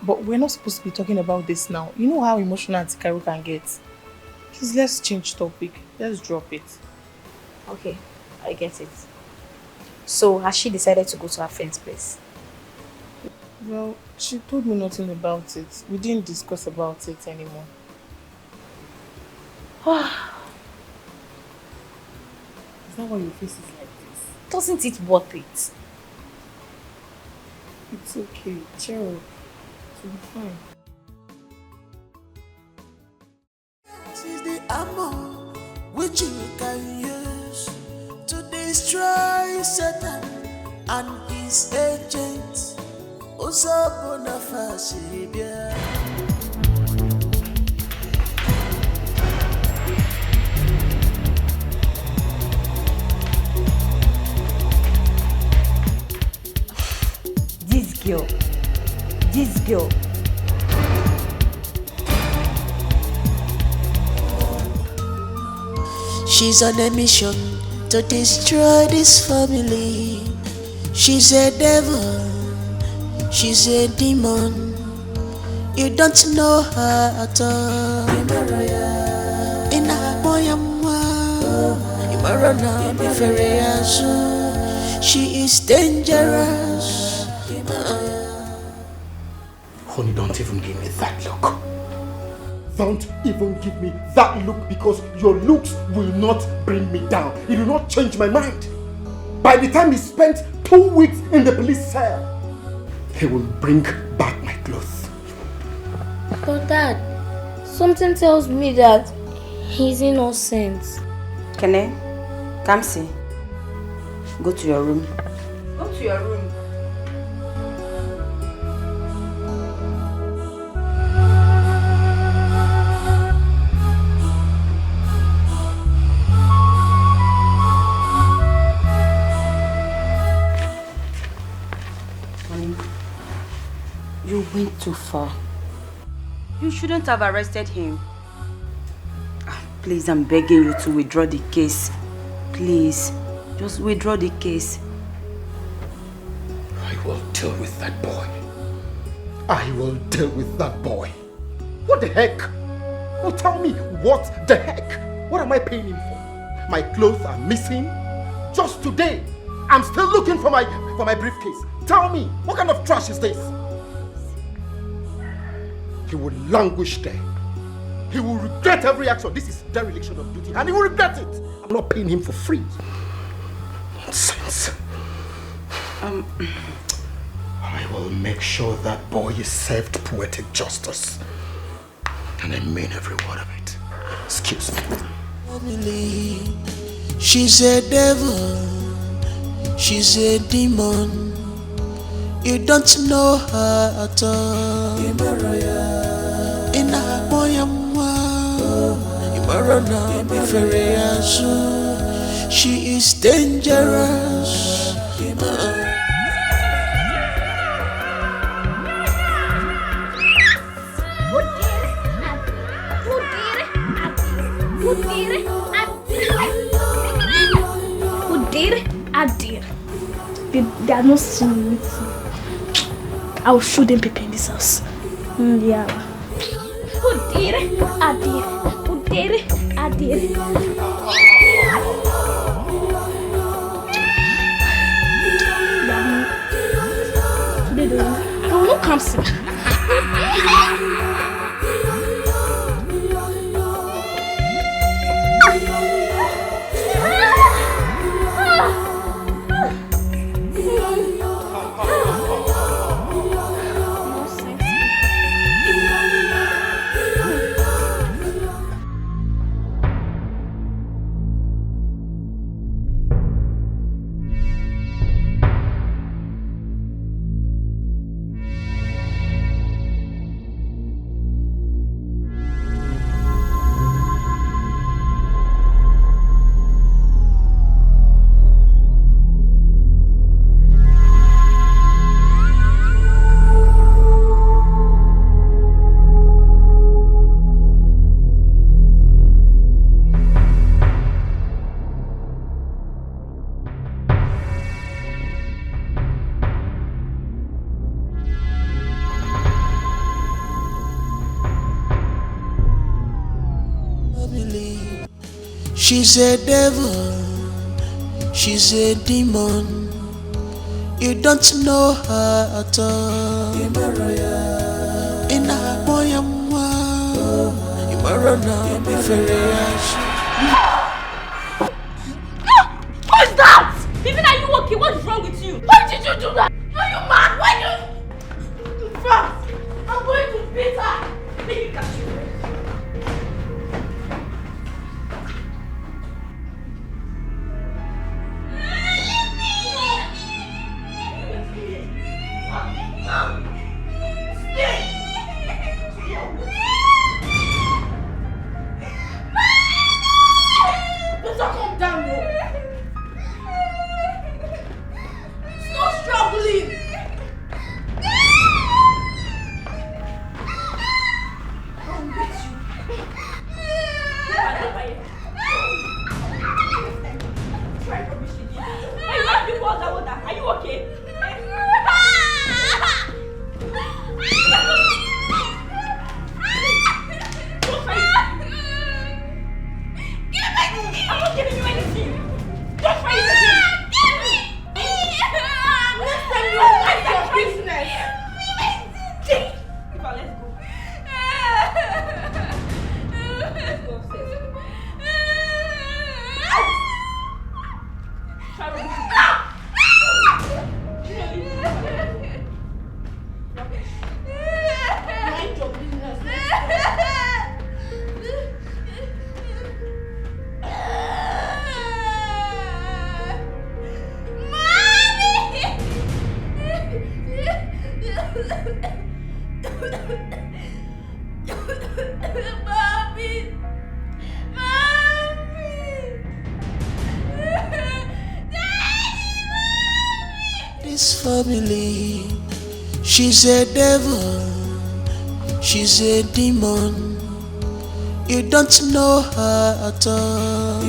But we're not supposed to be talking about this now. You know how emotional Auntie Carol can get. Please, let's change topic. Let's drop it. Okay, I get it. So, has she decided to go to her friend's place? Well, she told me nothing about it. We didn't discuss about it anymore. Is that why your face is like this? Doesn't it worth it? It's okay. Cheer up. It will be fine. This is the ammo which you can use to destroy Satan and his agents. Osabona Fasibia. This girl. She's on a mission to destroy this family. She's a devil, she's a demon. You don't know her at all. She is dangerous. Honey, don't even give me that look. Don't even give me that look, because your looks will not bring me down. It will not change my mind. By the time he spent 2 weeks in the police cell, he will bring back my clothes. But Dad, something tells me that he's innocent. Kene, come see. Go to your room. Go to your room. You went too far. You shouldn't have arrested him. Please, I'm begging you to withdraw the case. Please, just withdraw the case. I will deal with that boy. I will deal with that boy. What the heck? Oh, tell me, what the heck? What am I paying him for? My clothes are missing. Just today, I'm still looking for my briefcase. Tell me, what kind of trash is this? He will languish there. He will regret every action. This is dereliction of duty, and he will regret it. I'm not paying him for free. Nonsense. I will make sure that boy is served poetic justice. And I mean every word of it. Excuse me. She's a devil, She's a demon. You don't know her at all. Ina boyamwa. Imarana biferiasu. She is dangerous. Adir. They are not seeing me. I'll show them people in this house. Yeah. Adir. They will not come see. She's a devil, she's a demon. You don't know her at all. Ina boyamwa. Imarana biferiasu. Who is that? Even are you okay? What is wrong with you? Why did you do that? Are you mad? Why you? In fact, I'm going to beat her. Let me catch you. Calm down, no. Stop struggling. I'll beat you. Try rubbish again. Hey, you have people water. Are you okay? I'm not giving you anything. Don't try it again. Give me. Next time you will find that business. Let's go. Let's go upstairs. Try rubbish. Mind your business. This family, she's a devil, she's a demon. You don't know her at all.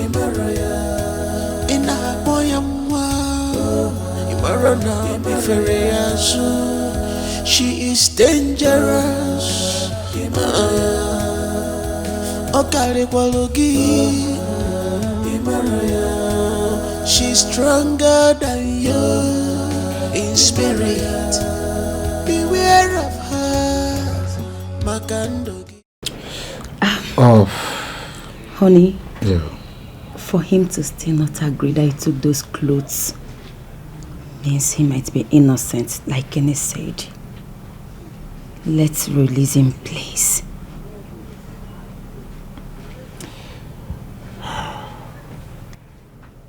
Ina boyamwa. Imarana biferiasu. She is dangerous. Okare kwalogi. She's stronger than you in spirit. Beware of her, Makandogi. Oh, honey. Yeah. For him to still not agree that he took those clothes means he might be innocent, like Kenny said. Let's release him, please.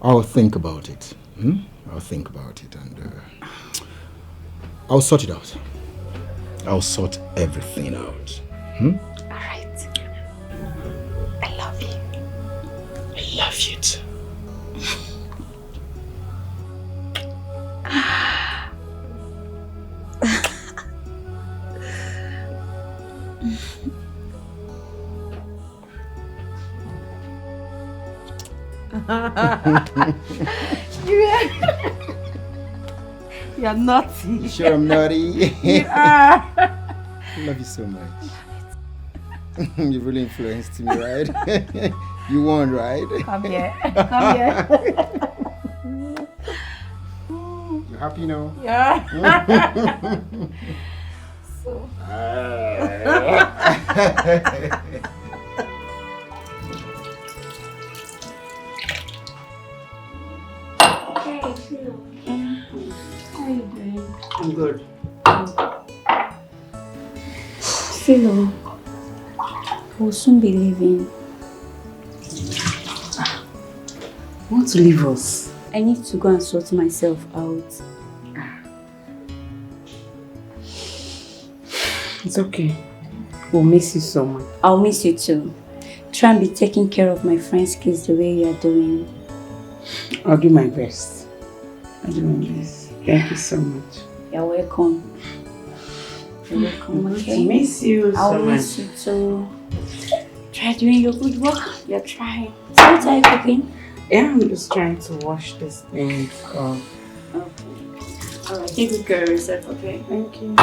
I'll think about it. I'll think about it and I'll sort it out. I'll sort everything out. Alright. I love you. I love you too. You're naughty. Sure, I'm naughty. You are. I love you so much. You've really influenced me, right? You won, right? Come here. Come here. You happy now? Yeah. So. I'm good. Philo, I will soon be leaving. You want to leave us? I need to go and sort myself out. It's okay. We'll miss you so much. I'll miss you too. Try and be taking care of my friend's kids the way you are doing. I'll do my best. I'll do my best. Thank you so much. You're welcome. You're welcome, okay? I miss you so I'll miss you too. Try doing your good work. You're trying. So what are you cooking? Yeah, I'm just trying to wash this thing off. Okay. Alright, take good care of yourself, okay? Thank you.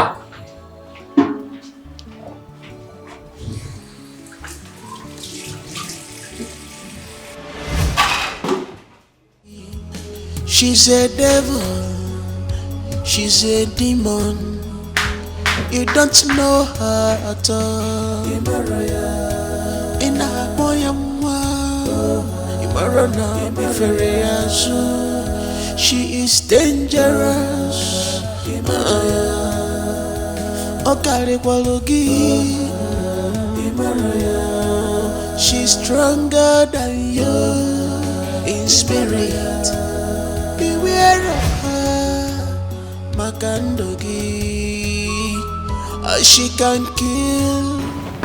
She's a devil, she's a demon. You don't know her at all. Ina boyamwa, imarona biferiazu. She is dangerous. Okare kwalogi, she's stronger than you in spirit. Beware of her, Makandogi. She can kill.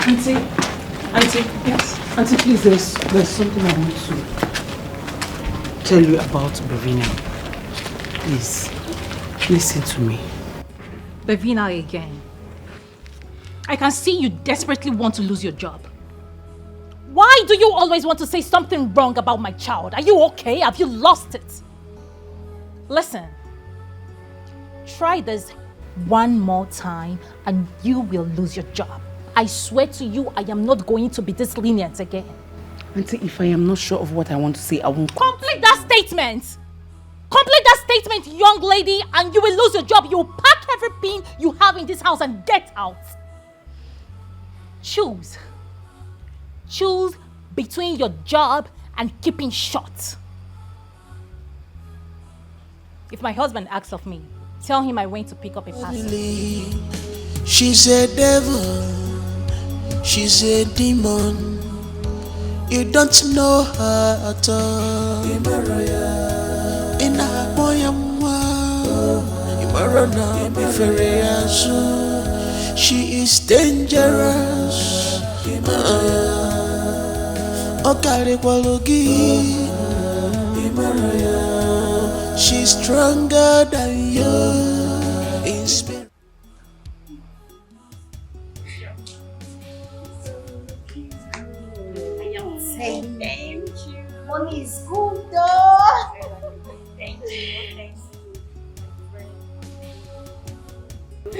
Auntie, yes. Auntie, please, there's something I want to tell you about Bavina. Please, listen to me. Bavina again. I can see you desperately want to lose your job. Why do you always want to say something wrong about my child? Are you okay? Have you lost it? Listen, try this one more time and you will lose your job. I swear to you, I am not going to be this lenient again. Auntie, if I am not sure of what I want to say, I won't. Complete that statement! Complete that statement, young lady, and you will lose your job. You will pack everything you have in this house and get out. Choose. Choose between your job and keeping short. If my husband asks of me, tell him I went to pick up a parcel. She's a devil, she's a demon. You don't know her at all. Ina boyamwa, imarona biferiazu. She is dangerous. Okare kwalogi, she's stronger than you in spirit. Thank you. Mommy is good though. Thank you.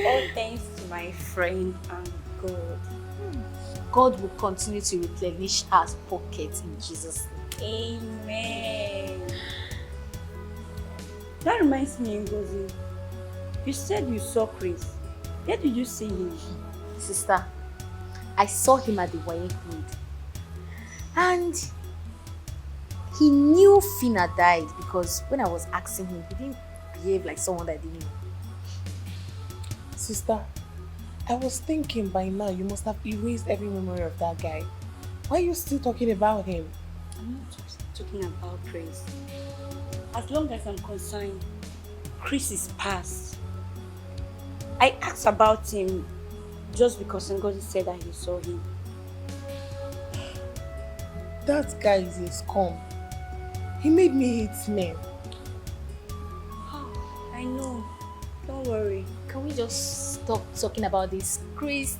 All thanks to my friend and God. God will continue to replenish her pockets in Jesus' name. Amen. That reminds me, Ngozi. You said you saw Chris. Where did you see him? Sister, I saw him at the wedding food. And he knew Fina died because when I was asking him, he didn't behave like someone that didn't know. Sister, I was thinking by now you must have erased every memory of that guy. Why are you still talking about him? I'm not talking about Chris. As long as I'm concerned, Chris is past. I asked about him just because Ngozi said that he saw him. That guy is a scum. He made me hate men. I know. Don't worry. Can we just stop talking about this? Chris.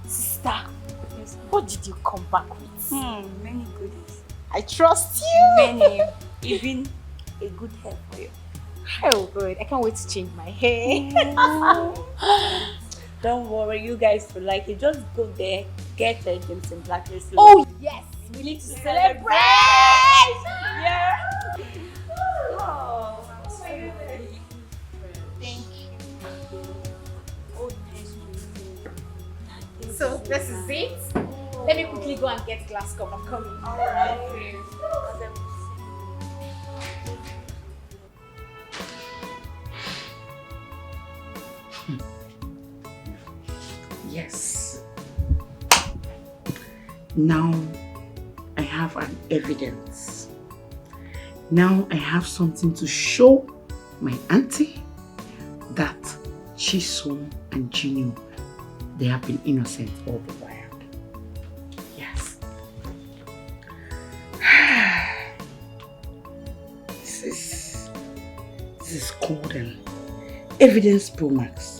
Sister, yes, what did you come back with? Many goodies. I trust you. Many. Even a good hair for you. Oh good, I can't wait to change my hair. Don't worry, you guys will like it. Just go there, get a Jameson Black Restless. Oh yes, we need to celebrate! Yeah. Oh, thank you. Oh, nice. So this is it. Let me quickly go and get glass cup. I'm coming. Alright. Yes. Now I have an evidence. Now I have something to show my auntie that Chisom and Junior, they have been innocent all the while. Yes. This is called an evidence pro max.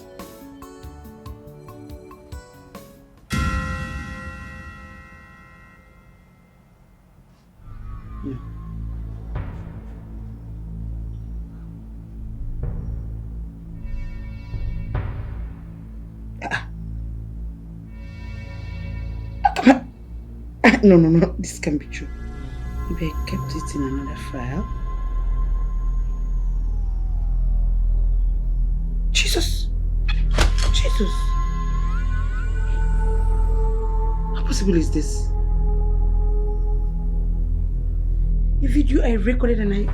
No, this can't be true. Maybe I kept it in another file. Jesus! How possible is this? A video I recorded and I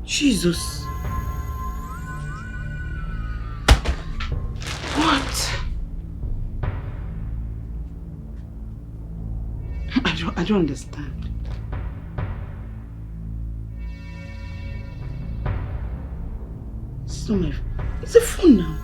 Jesus. What? I don't understand. It's not my phone. It's a phone now.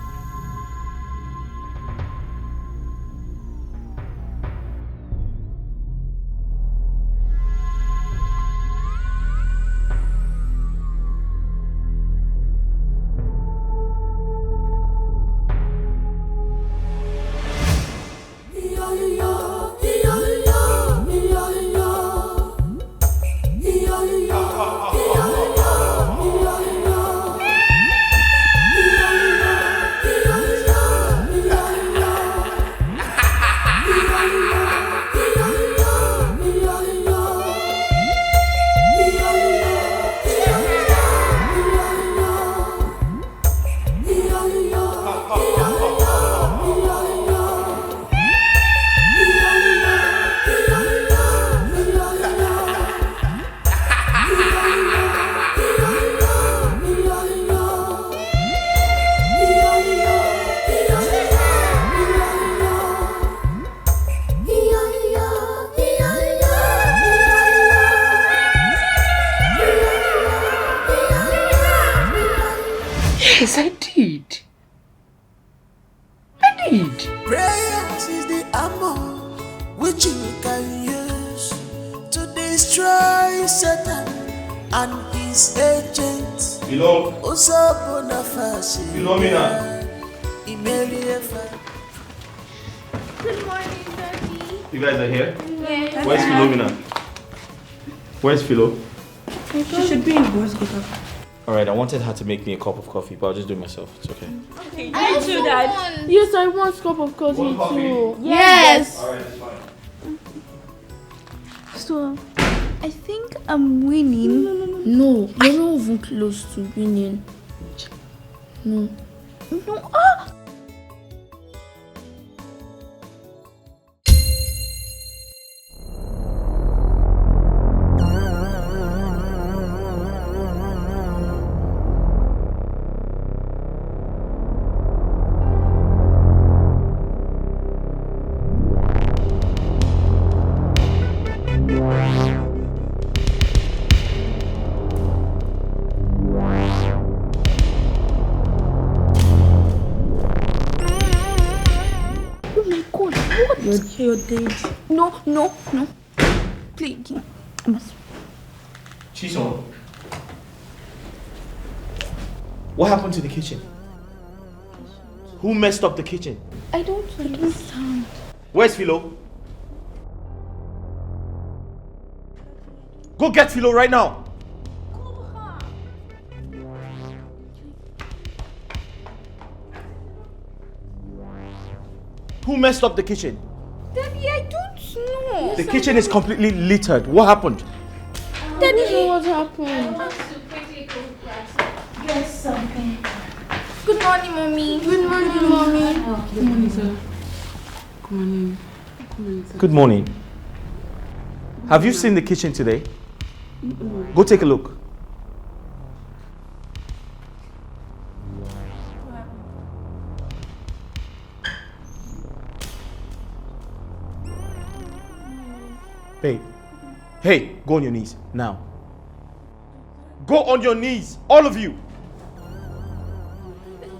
Yes, I did. Prayer is the ammo which you can use to destroy Satan and his agents. Philomena. Good morning, Daddy. You guys are here? Yeah. Where's Philomena? Where's Philo? She should be in Wazico. Alright, I wanted her to make me a cup of coffee, but I'll just do it myself. It's okay. Okay, I too, Dad. Yes, I want a cup of coffee Want coffee? too. Yes. Alright, that's fine. So, I think I'm winning. No, you're not even close to winning. No. No. Ah! What? You're dead. No. Please. I must. Chisom. What happened to the kitchen? Who messed up the kitchen? I don't understand. Where's Philo? Go get Philo right now. Who messed up the kitchen? Daddy, I don't know. The kitchen is completely littered. What happened? Daddy, I don't know what happened. I want to quickly go get something. Good morning, mommy. Good morning, mommy. Good morning, sir. Good morning. Good morning, sir. Good morning. Have you seen the kitchen today? Go take a look. Babe. Hey, go on your knees now. Go on your knees, all of you.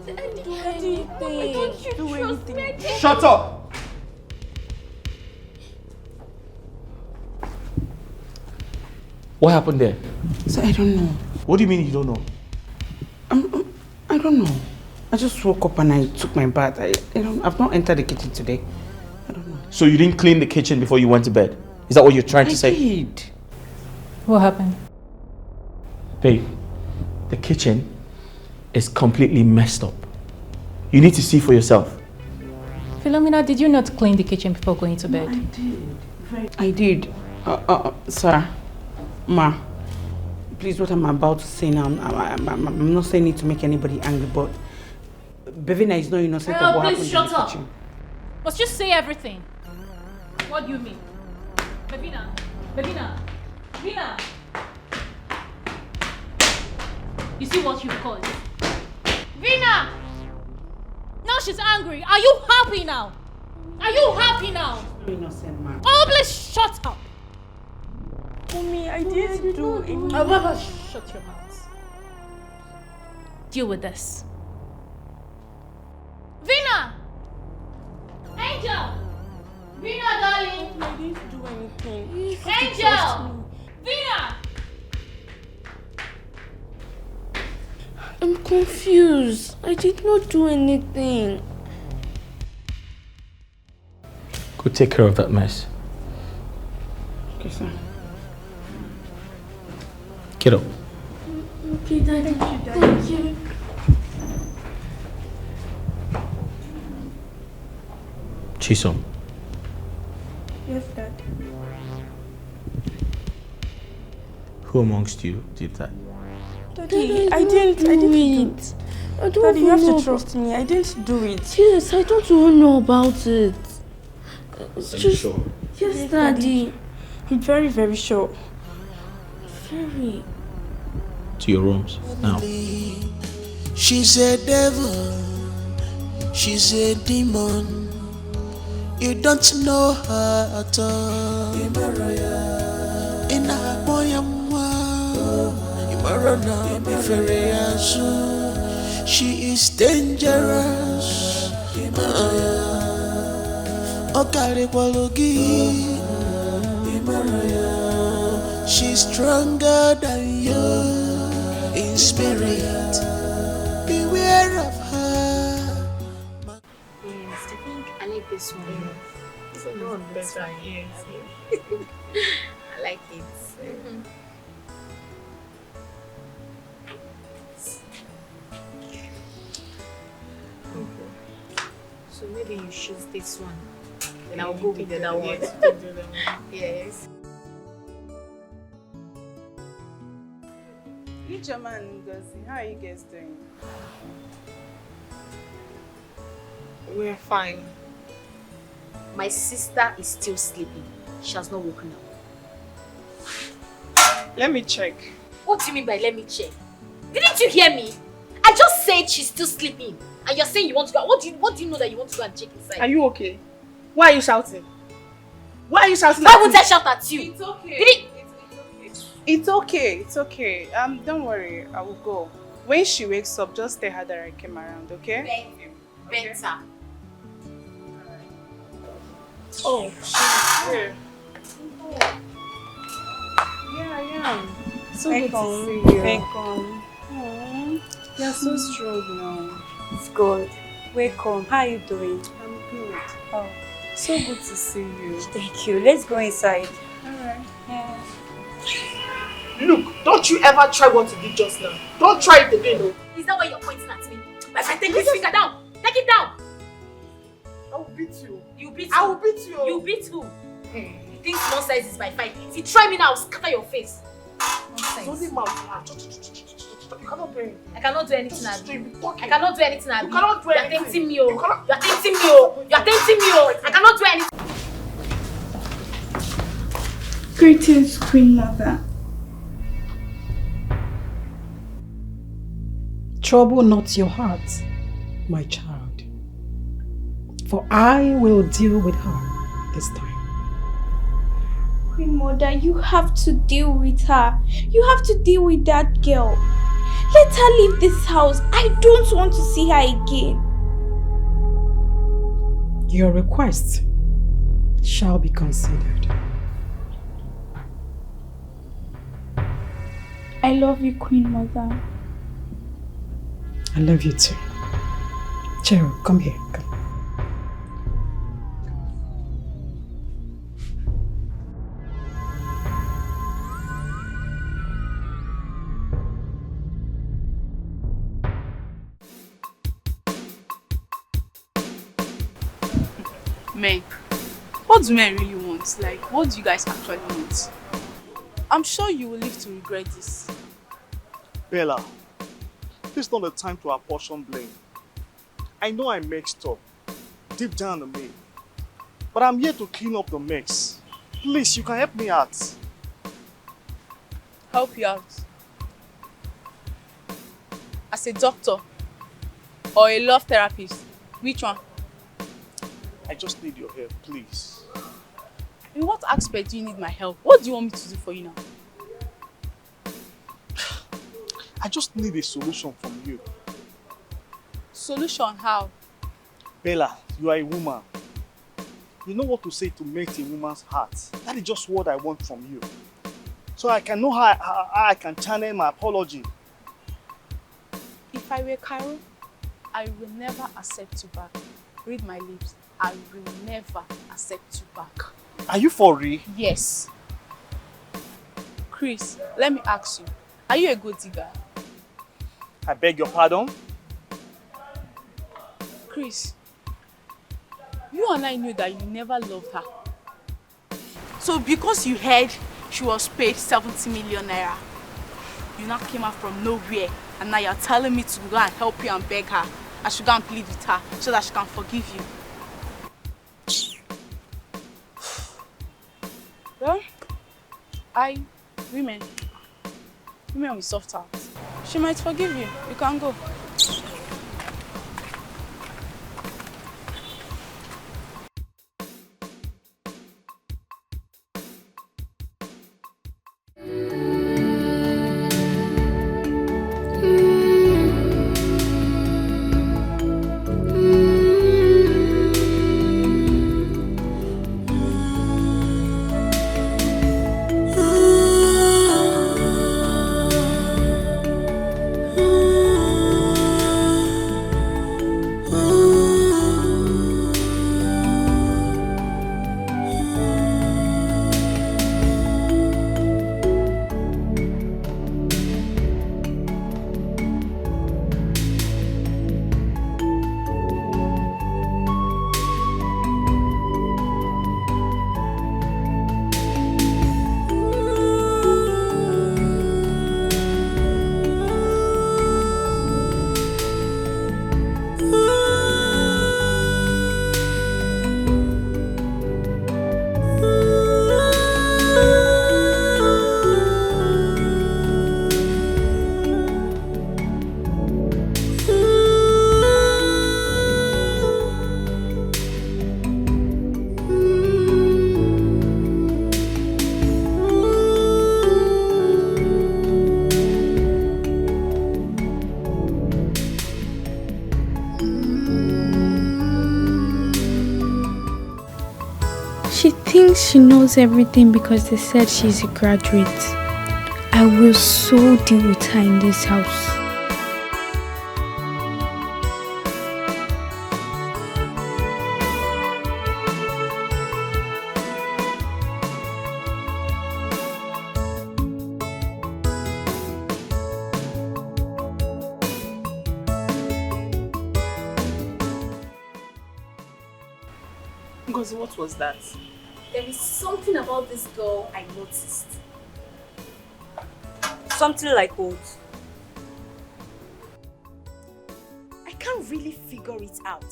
Daddy, why don't you trust me? Shut up! What happened there? So I don't know. What do you mean you don't know? I don't know. I just woke up and I took my bath. I've not entered the kitchen today. I don't know. So you didn't clean the kitchen before you went to bed? Is that what you're trying to say? I did. What happened? Babe, the kitchen is completely messed up. You need to see for yourself. Philomena, did you not clean the kitchen before going to bed? I did. Sir, Ma, please, what I'm about to say now, I'm not saying it to make anybody angry, but Bevina is not innocent of what happened in the kitchen. Let's just say everything. What do you mean? Bevina. You see what you've caused? Vina! Now she's angry. Are you happy now? Are you happy now? Innocent, man. Oh, please shut up. Mommy, I didn't do anything. Shut your mouth. Deal with this. Vina! Angel! Vina, darling! I didn't do anything. Angel! Vina! I'm confused. I did not do anything. Go take care of that mess. Okay, sir. Get up. Okay, Daddy. Thank you. Chisom. Yes, Dad. Who amongst you did that? Daddy, I didn't do it. I don't Daddy, you have know to trust me. I didn't do it. Yes, I don't even know about it. It's Are just... you sure? Yes, Daddy. I'm very, very sure. Very. To your rooms, now. She's a devil. She's a demon. You don't know her at all. In a she is dangerous. She's stronger than you in spirit. Beware of her. Yes, I think I like this one. It's a lot better. Yes. I like it. So maybe you choose this one. Then I'll go with the other one. Yes. Ichoma and Ngozi, how are you guys doing? We're fine. My sister is still sleeping. She has not woken up. Let me check. What do you mean by let me check? Didn't you hear me? I just said she's still sleeping. And you're saying you want to go. What do you know that you want to go and check inside? Are you okay? Why are you shouting? Why are you shouting? Why would I shout at you? It's okay. Did it? It's okay. It's okay. Don't worry. I will go. When she wakes up, just tell her that I came around, okay? Better. Oh, she's here. Yeah, I am. So good to see you. Welcome. You're so strong now. It's good. Welcome. How are you doing? I'm good. Oh, so good to see you. Thank you. Let's go inside. Alright. Yeah. Look, don't you ever try what you did just now. Don't try it again, though. Is that why you're pointing at me? My friend, take this finger down. Take it down. I will beat you. You beat I who? will beat you. You beat who? You think small size is by 5? If you try me now, I'll scatter your face. It's only mouth. You cannot do anything. I cannot do anything. I cannot do anything. You cannot do anything. You're tempting me. You're tempting me. You're tempting me. I cannot do anything. Greetings, Queen Mother. Trouble not your heart, my child, for I will deal with her this time. Queen Mother, you have to deal with her. You have to deal with that girl. Let her leave this house. I don't want to see her again. Your request shall be considered. I love you, Queen Mother. I love you too. Cheryl, come here. Come. Men, what do men really want? Like, what do you guys actually want? I'm sure you will live to regret this. Bella, this is not the time to apportion blame. I know I messed up, deep down in me. But I'm here to clean up the mess. Please, you can help me out. Help you out? As a doctor or a love therapist? Which one? I just need your help, please. In what aspect do you need my help? What do you want me to do for you now? I just need a solution from you. Solution how? Bella, you are a woman. You know what to say to melt a woman's heart. That is just what I want from you. So I can know how I can channel my apology. If I were Carol, I will never accept you back. Read my lips. I will never accept you back. Are you for real? Yes. Chris, let me ask you. Are you a good digger? I beg your pardon? Chris, you and I knew that you never loved her. So because you heard she was paid 70 million naira, you now came out from nowhere and now you're telling me to go and help you and beg her. I should go and plead with her so that she can forgive you. Well, women will soft out. She might forgive you. You can go. She thinks she knows everything because they said she's a graduate. I will so deal with her in this house. Ngozi, what was that? There is something about this girl I noticed. Something like what? I can't really figure it out.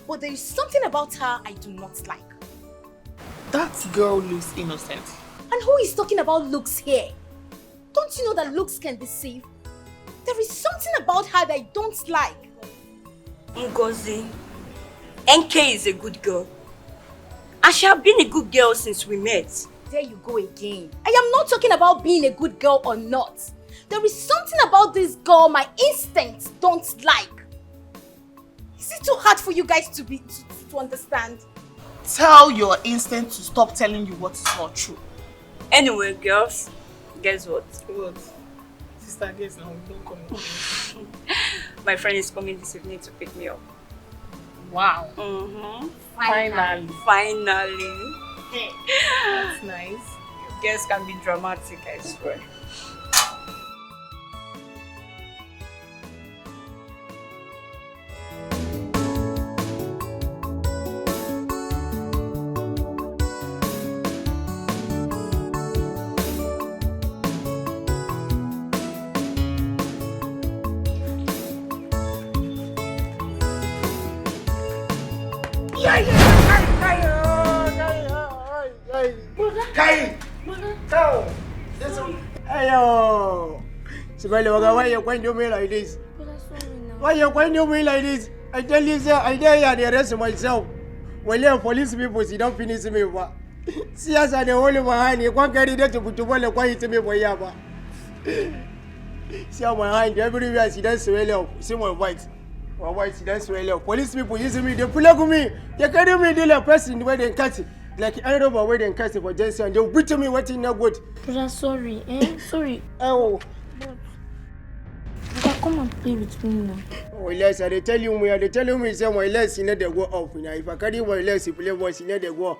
But there is something about her I do not like. That girl looks innocent. And who is talking about looks here? Don't you know that looks can deceive? There is something about her that I don't like. Ngozi, NK is a good girl. And she has been a good girl since we met. There you go again. I am not talking about being a good girl or not. There is something about this girl my instincts don't like. Is it too hard for you guys to understand? Tell your instinct to stop telling you what is not true. Anyway, girls, guess what? What? Sister, guess now, don't come. My friend is coming this evening to pick me up. Wow. Mm-hmm. Finally. That's nice. You girls can be dramatic, I swear. Ayo! Sibling, why you going to me like this? Why you going to me like this? I tell you, sir, I dare you the rest of myself. When you police people, you don't finish me. See us at the holy behind you can't carry that to put to well quiet to me for Yaba. See how my hand everywhere she does well. See my white. My white she does well. Police people using me, they pull up me. They carry me deal a person where they catch it. Like I don't know where they catch it for Jensen and they'll beat me waiting no good. Brother, sorry, sorry. Oh. Brother, come and play with me now. Oh, yes, they tell me say my legs in the go off now. If I carry my legs, you play voice in the go.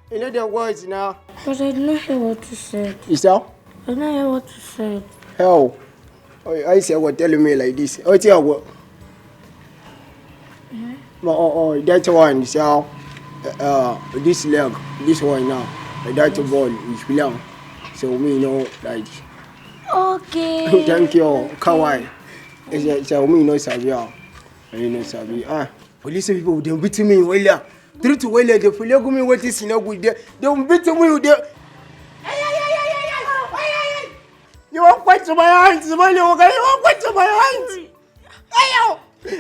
In the words now. But I did not hear what you said. Is that? I did not hear what you said. How? I say what telling me like this. Oh, tell what? Oh, that one is how. This leg, this one now, that ball is belong. So me know like. Okay. Thank you, Kawaii. So me know Sabi. I know Sabi. Police people they beat me well. Three to well they follow me what is no good there. They beat me with the. You won't quite to my hands, my little guy. You won't quite to my hands. Ayo!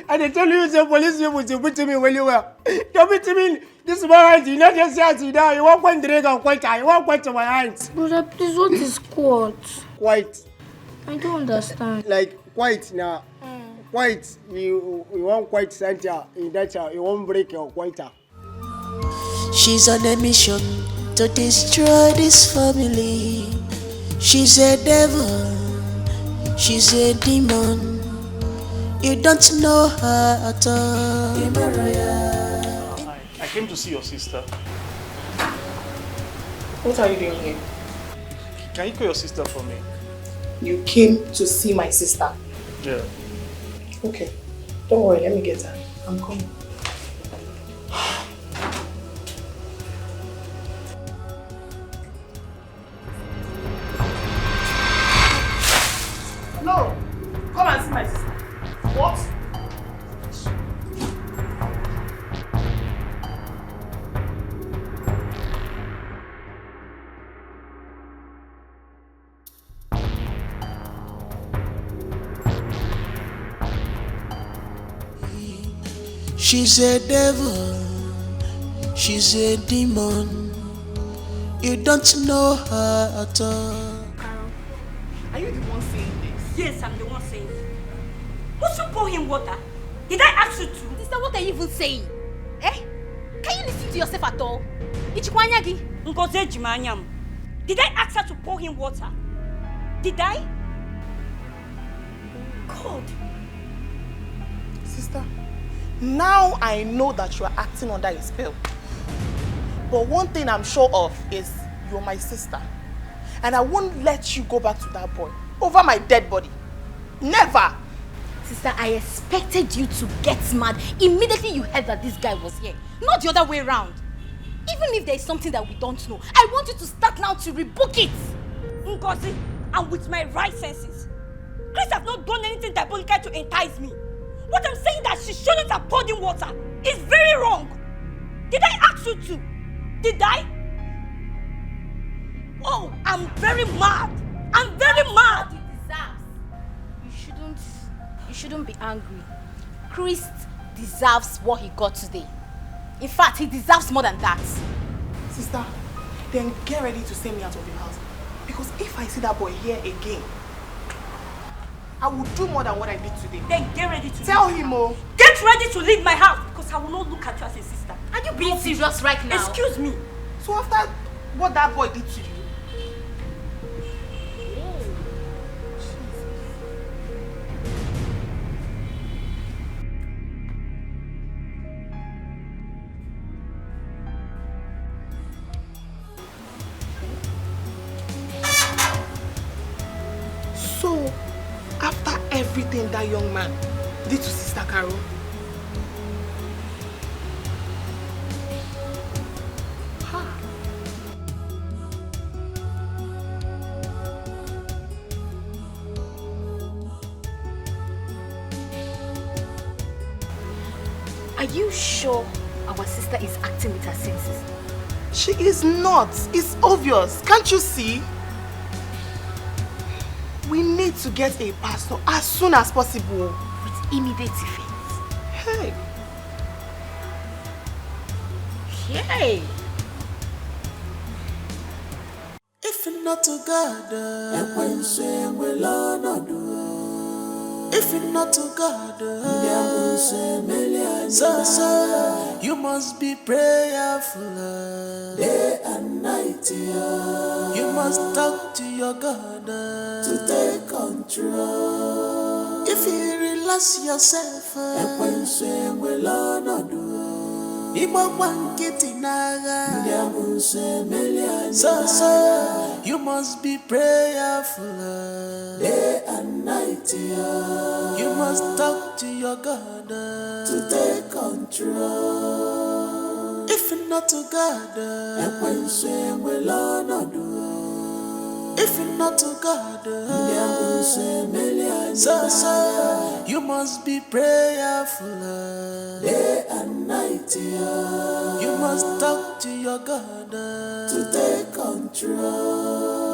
And I tell you, the police people to beat me when you were. Don't beat me. This man, you not just say now. You won't quite drink and quite. You won't quite to my hands. Brother, please, what is quite? Quite. I don't understand. Like quite now. Quite. You won't quite center in that. You won't break your quieter. She's on a mission to destroy this family. She's a devil. She's a demon. You don't know her at all. I came to see your sister. What are you doing here? Can you call your sister for me? You came to see my sister? Yeah. Okay. Don't worry, let me get her. I'm coming. No! Come and see my sister. What? She's a devil. She's a demon. You don't know her at all. Are you the one saying this? Yes, I'm the one saying it. Must you pour him water? Did I ask you to? Sister, what are you even saying? Eh? Can you listening to yourself at all? Ichikwanyagi. Ngozi Ejimanyam. Did I ask her to pour him water? Did I? God. Sister, now I know that you are acting under a spell. But one thing I'm sure of is you're my sister. And I won't let you go back to that boy over my dead body. Never! Sister, I expected you to get mad immediately you heard that this guy was here. Not the other way around. Even if there is something that we don't know, I want you to start now to rebook it. Ngozi, I'm with my right senses. Chris has not done anything diabolical to entice me. What I'm saying that she shouldn't have poured in water is very wrong. Did I ask you to? Did I? Oh, I'm very mad. I'm very mad. You shouldn't be angry. Chris deserves what he got today. In fact, he deserves more than that. Sister, then get ready to send me out of the house. Because if I see that boy here again, I will do more than what I did today. Then get ready to tell him, oh. Get ready to leave my house because I will not look at you as a sister. Are you being serious right now? Excuse me. So after what that boy did to you, so after everything that young man did to Sister Carol, are you sure our sister is acting with her senses? she is not. It's obvious. Can't you see? We need to get a pastor as soon as possible. With immediate effect. Hey. Hey. If you're not to God, if you're not to God, so you must be prayerful day and night. You must talk to your God to take control. If you relax yourself, so you must be prayerful day and night. You must talk to your God to take control. If you're not to God, if you're not to God, so you must be prayerful day and night. You must talk to your God to take control.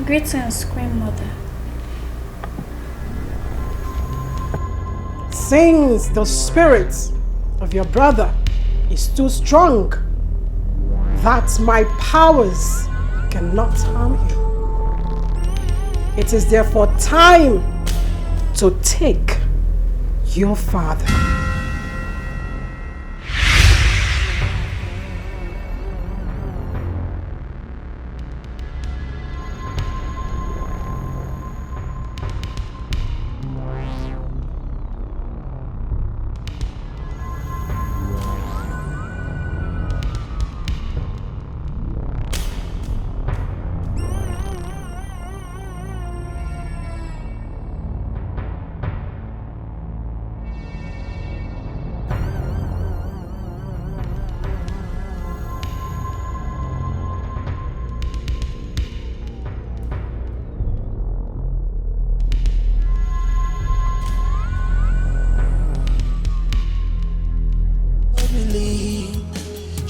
Greetings, Queen Mother. Since the spirit of your brother is too strong, that my powers cannot harm you, it is therefore time to take your father.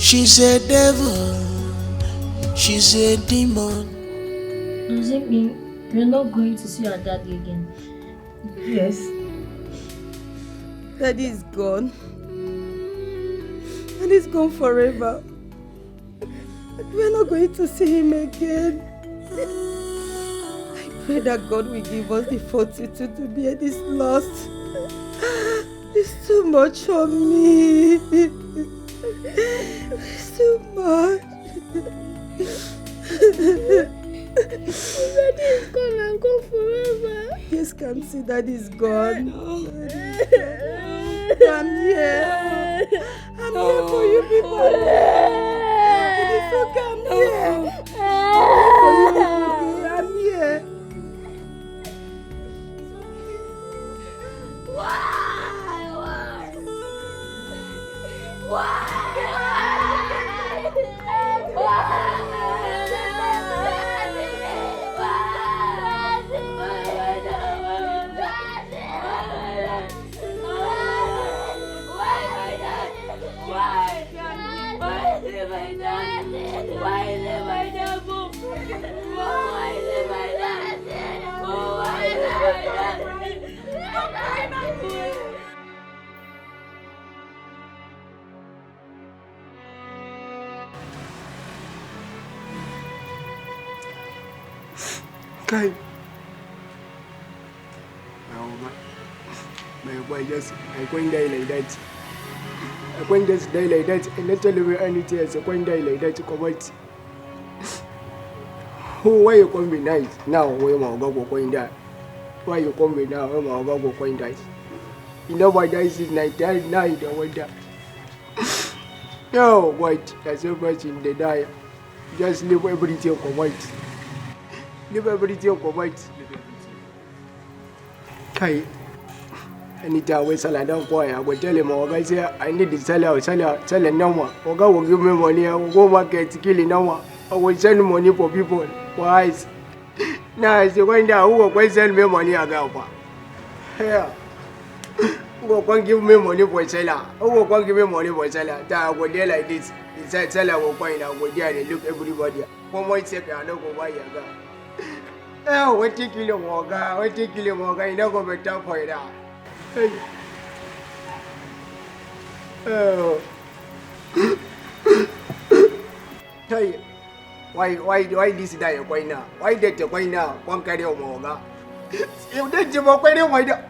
She's a devil, she's a demon. Does it mean you're not going to see your daddy again? Yes. Daddy is gone. And he's gone forever. We're not going to see him again. I pray that God will give us the fortitude to bear this loss. It's too much for me. It's too much. Daddy is gone and gone forever. Yes, can see Daddy is gone. I'm here. I'm here for you people. It's okay, I'm here. I'm here. Kai. My boy just, I can't die like that. I can't just die like that and not tell you anything else. I can't die like that. Come out. Why you come be nice now? Where my go going die? Why you come be now? Where my go going die? You know why that is night? Now you don't want that. No, what? There's so much in the die. Just leave everything come out. Leave everything come out. Kai. Anytime we sell a dog boy, I will tell him, I say, I need to sell a number. Oga will give me money, I will go market to kill a number. I will send money for people. Why? Now, it's the one that who will send me money, I go. Here. Who will give me money for seller? Who will give me money for seller? That I will there like this. Inside seller will find out, will there and look everybody. For my sake, I don't go buy a gun. Oh, what you kill him, Oga? What you kill him, Oga? You don't go better for it. Hey. Oh. Hey. Why this die quite now? Why that quite now? One carry on Moga. You did you walk away why that?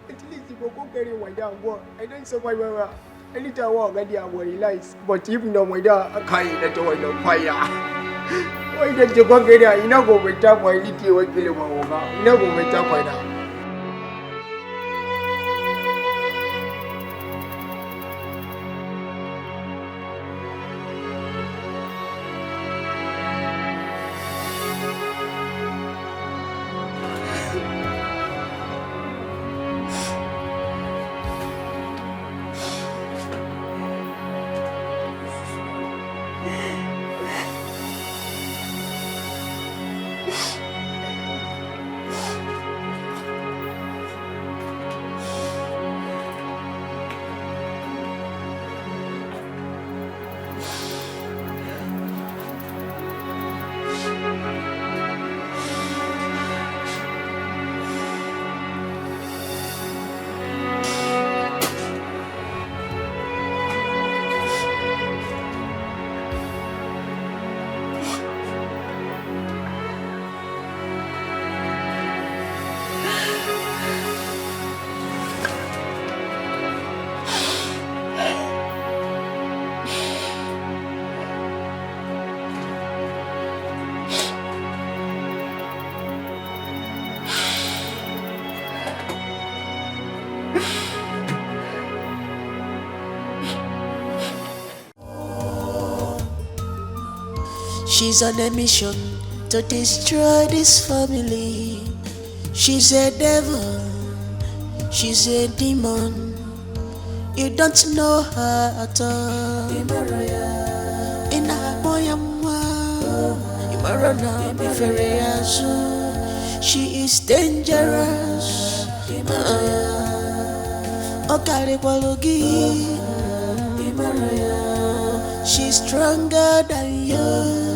At least you go carry why that war. I don't survive. I need to walk at the realize. But even though my dad a kind that you want to fire. Why did you go get there? You know go with that why did you want to kill him over? You know go with that why that. She's on a mission to destroy this family. She's a devil, she's a demon. You don't know her at all. She is dangerous. She's stronger than you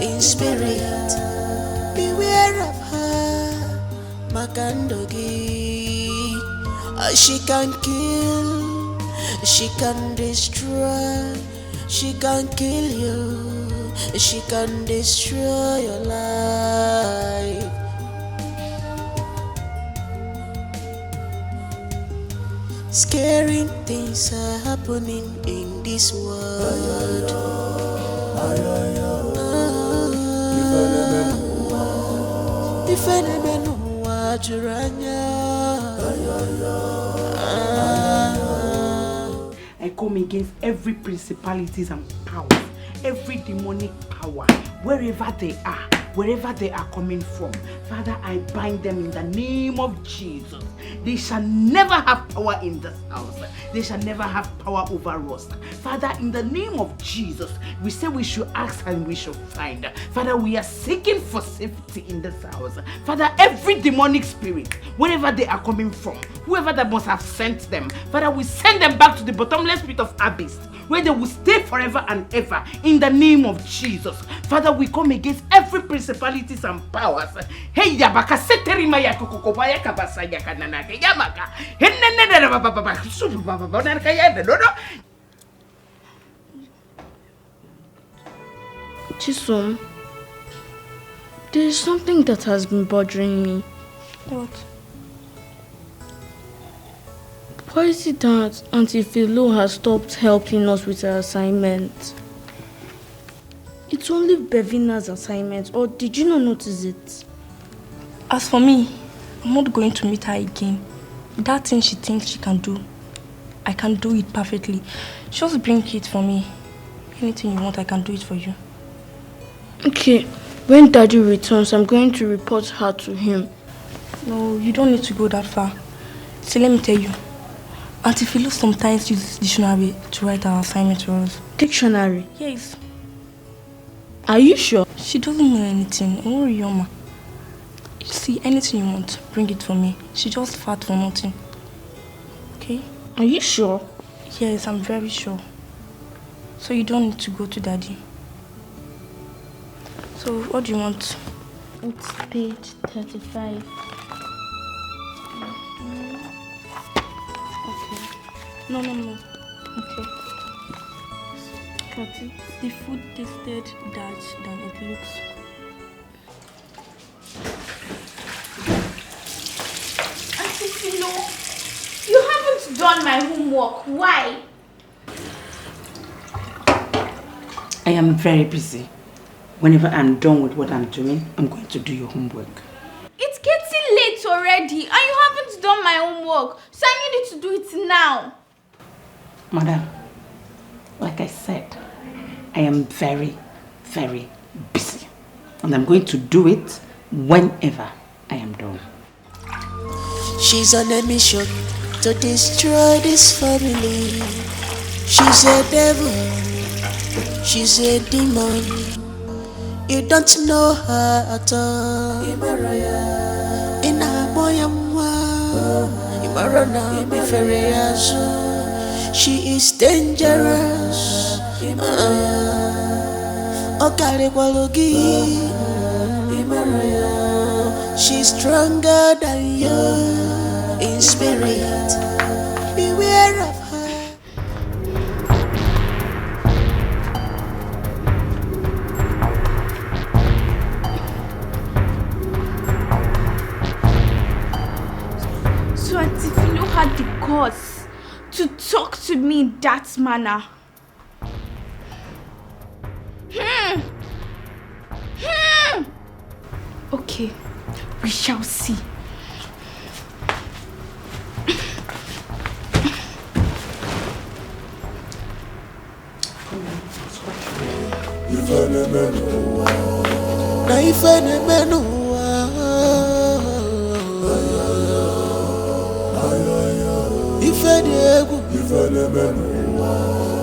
in spirit. Beware of her, Makandogi. She can kill, she can destroy, she can kill you, she can destroy your life. Scary things are happening in this world. I come against every principalities and powers, every demonic power, wherever they are coming from. Father, I bind them in the name of Jesus. They shall never have power in this house. They shall never have power over us. Father, in the name of Jesus, we say we should ask and we should find. Father, we are seeking for safety in this house. Father, every demonic spirit, wherever they are coming from, whoever that must have sent them, Father, we send them back to the bottomless pit of abyss, where they will stay forever and ever in the name of Jesus. Father, we come against every principalities and powers. Hey, yabaka seteri maya kokokobaya kabasa yakanana yamaka. Hennene baba subu baba kaya no. Chisom, there is something that has been bothering me. What? Why is it that Auntie Philo has stopped helping us with her assignment? It's only Bevina's assignment, or did you not notice it? As for me, I'm not going to meet her again. That thing she thinks she can do, I can do it perfectly. Just bring it for me. Anything you want, I can do it for you. Okay, when Daddy returns, I'm going to report her to him. No, you don't need to go that far. See, let me tell you. Auntie Philo sometimes uses dictionary to write our assignment for us. Dictionary? Yes. Are you sure? She doesn't know anything. Don't worry, Yoma. You see, anything you want, bring it for me. She just fat for nothing. Okay? Are you sure? Yes, I'm very sure. So you don't need to go to Daddy. So what do you want? It's page 35. Okay. No. Okay. Got it. The food tasted dash than it looks. Auntie Philo, you haven't done my homework. Why? I am very busy. Whenever I'm done with what I'm doing, I'm going to do your homework. It's getting late already and you haven't done my homework, so I need you to do it now. Madam, like I said, I am very, very busy. And I'm going to do it whenever I am done. She's on a mission to destroy this family. She's a devil, she's a demon. You don't know her at all. She is dangerous. She's stronger than you in spirit. Beware of her. So Auntie Philo had the guts to talk to me in that manner. Okay, we shall see.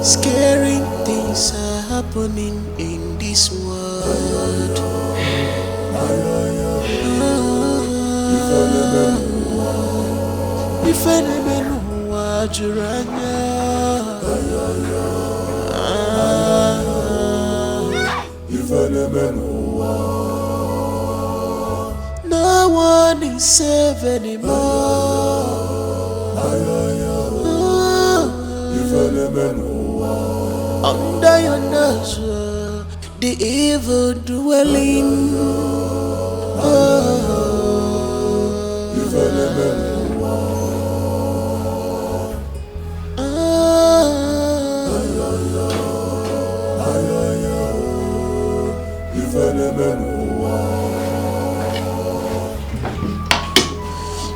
Scaring things are happening in this world. No one is safe anymore. Under your nose, the evil dwelling.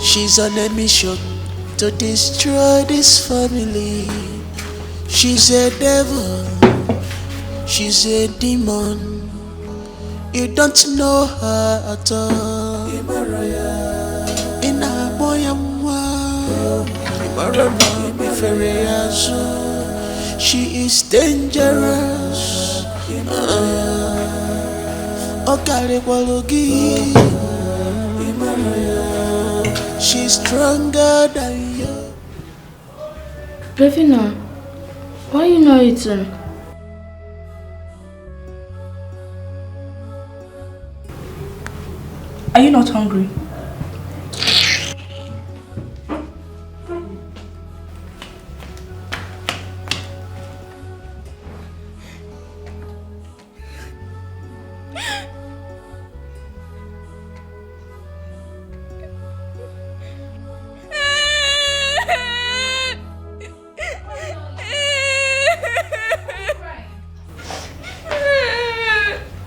She's on a mission to destroy this family. She's a devil, she's a demon. You don't know her at all. In a boy, she is dangerous. She's stronger than you. Bevina, why are you not eating? Are you not hungry?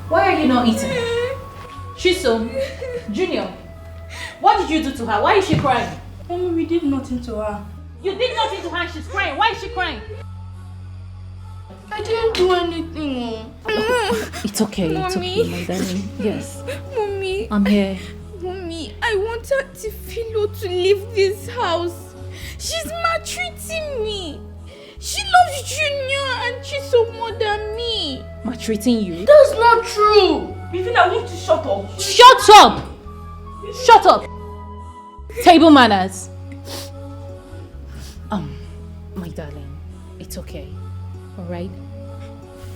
Why are you not eating? Shiso, Junior, what did you do to her? Why is she crying? Mommy, we did nothing to her. You did nothing to her and she's crying. Why is she crying? I didn't do anything. It's okay, it's okay, my darling. Yes. Mommy. I'm here. Mommy, I want Auntie Philo to leave this house. She's maltreating me. She loves Junior and she's so more than me. Maltreating you? That's not true. Bevina, I want to shut up. Shut up! Shut up! Table manners. My darling, it's okay. Alright?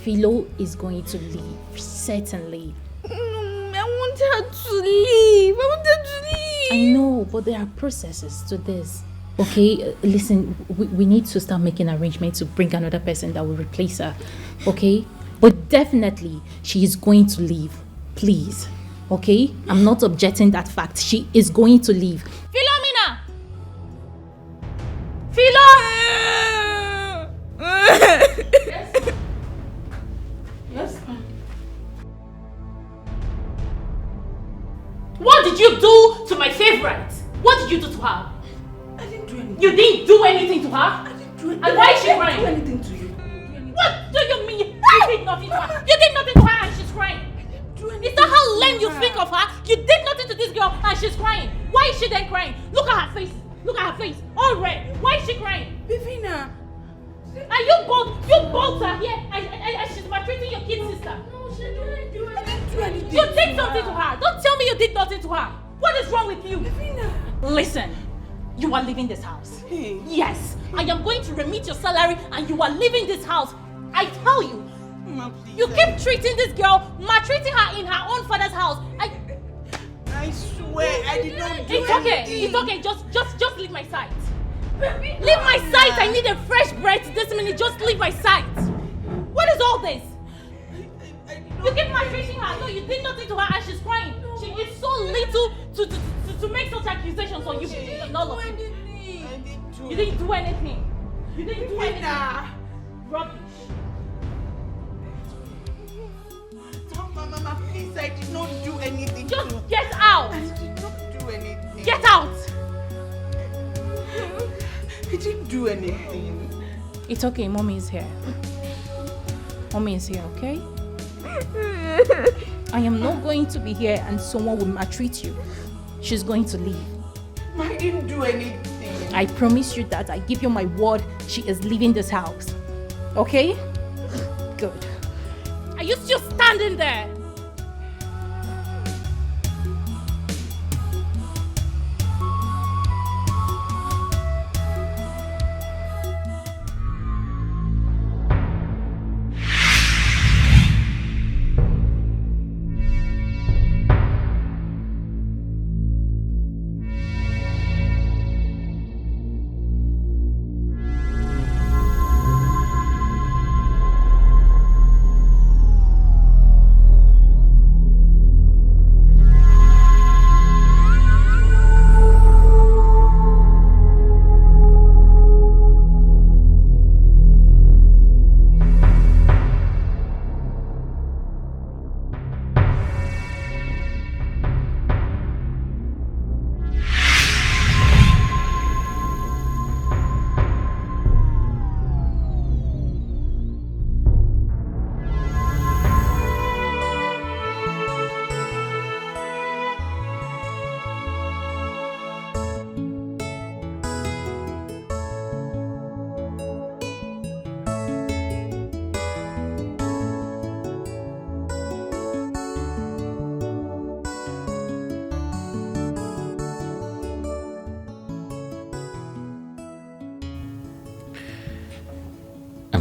Philo is going to leave, certainly. I want her to leave. I want her to leave. I know, but there are processes to this. Okay, listen, we need to start making arrangements to bring another person that will replace her. Okay? But definitely, she is going to leave. Please. Okay? I'm not objecting that fact. She is going to leave. Philomena! Philo! Yes. Yes. What did you do to my favorite? What did you do to her? I didn't do anything. You didn't do anything to her? I didn't do anything. And why is she crying? I didn't do anything to you. What do you mean? You did nothing to her. You did nothing to her and she's crying. Is that how lame you think of her? You did nothing to this girl and she's crying. Why is she then crying? Look at her face. Look at her face. All red. Why is she crying? Bevina. And you both are here and she's maltreating your kid sister. No, she didn't do anything. You did something to her. Don't tell me you did nothing to her. What is wrong with you? Bevina. Listen, you are leaving this house. Hey. Yes, I am going to remit your salary and you are leaving this house. I tell you. Mama, you keep treating this girl, maltreating her in her own father's house. I swear I did not do It's okay. anything. It's okay. Just leave my sight. Leave my sight. I need a fresh breath this minute. Just leave my sight. What is all this? You keep maltreating her. No, you did nothing to her and she's crying. She is so little to make such accusations on you. All of you. You didn't do anything. You didn't do anything. Rubbish. Mama, please, I did not do anything. Just get out. I did not do anything. Get out. I didn't do anything. It's okay. Mommy is here. Mommy is here, okay? I am not going to be here and someone will maltreat you. She's going to leave. I didn't do anything. I promise you that. I give you my word. She is leaving this house. Okay? Good. Are you still standing there?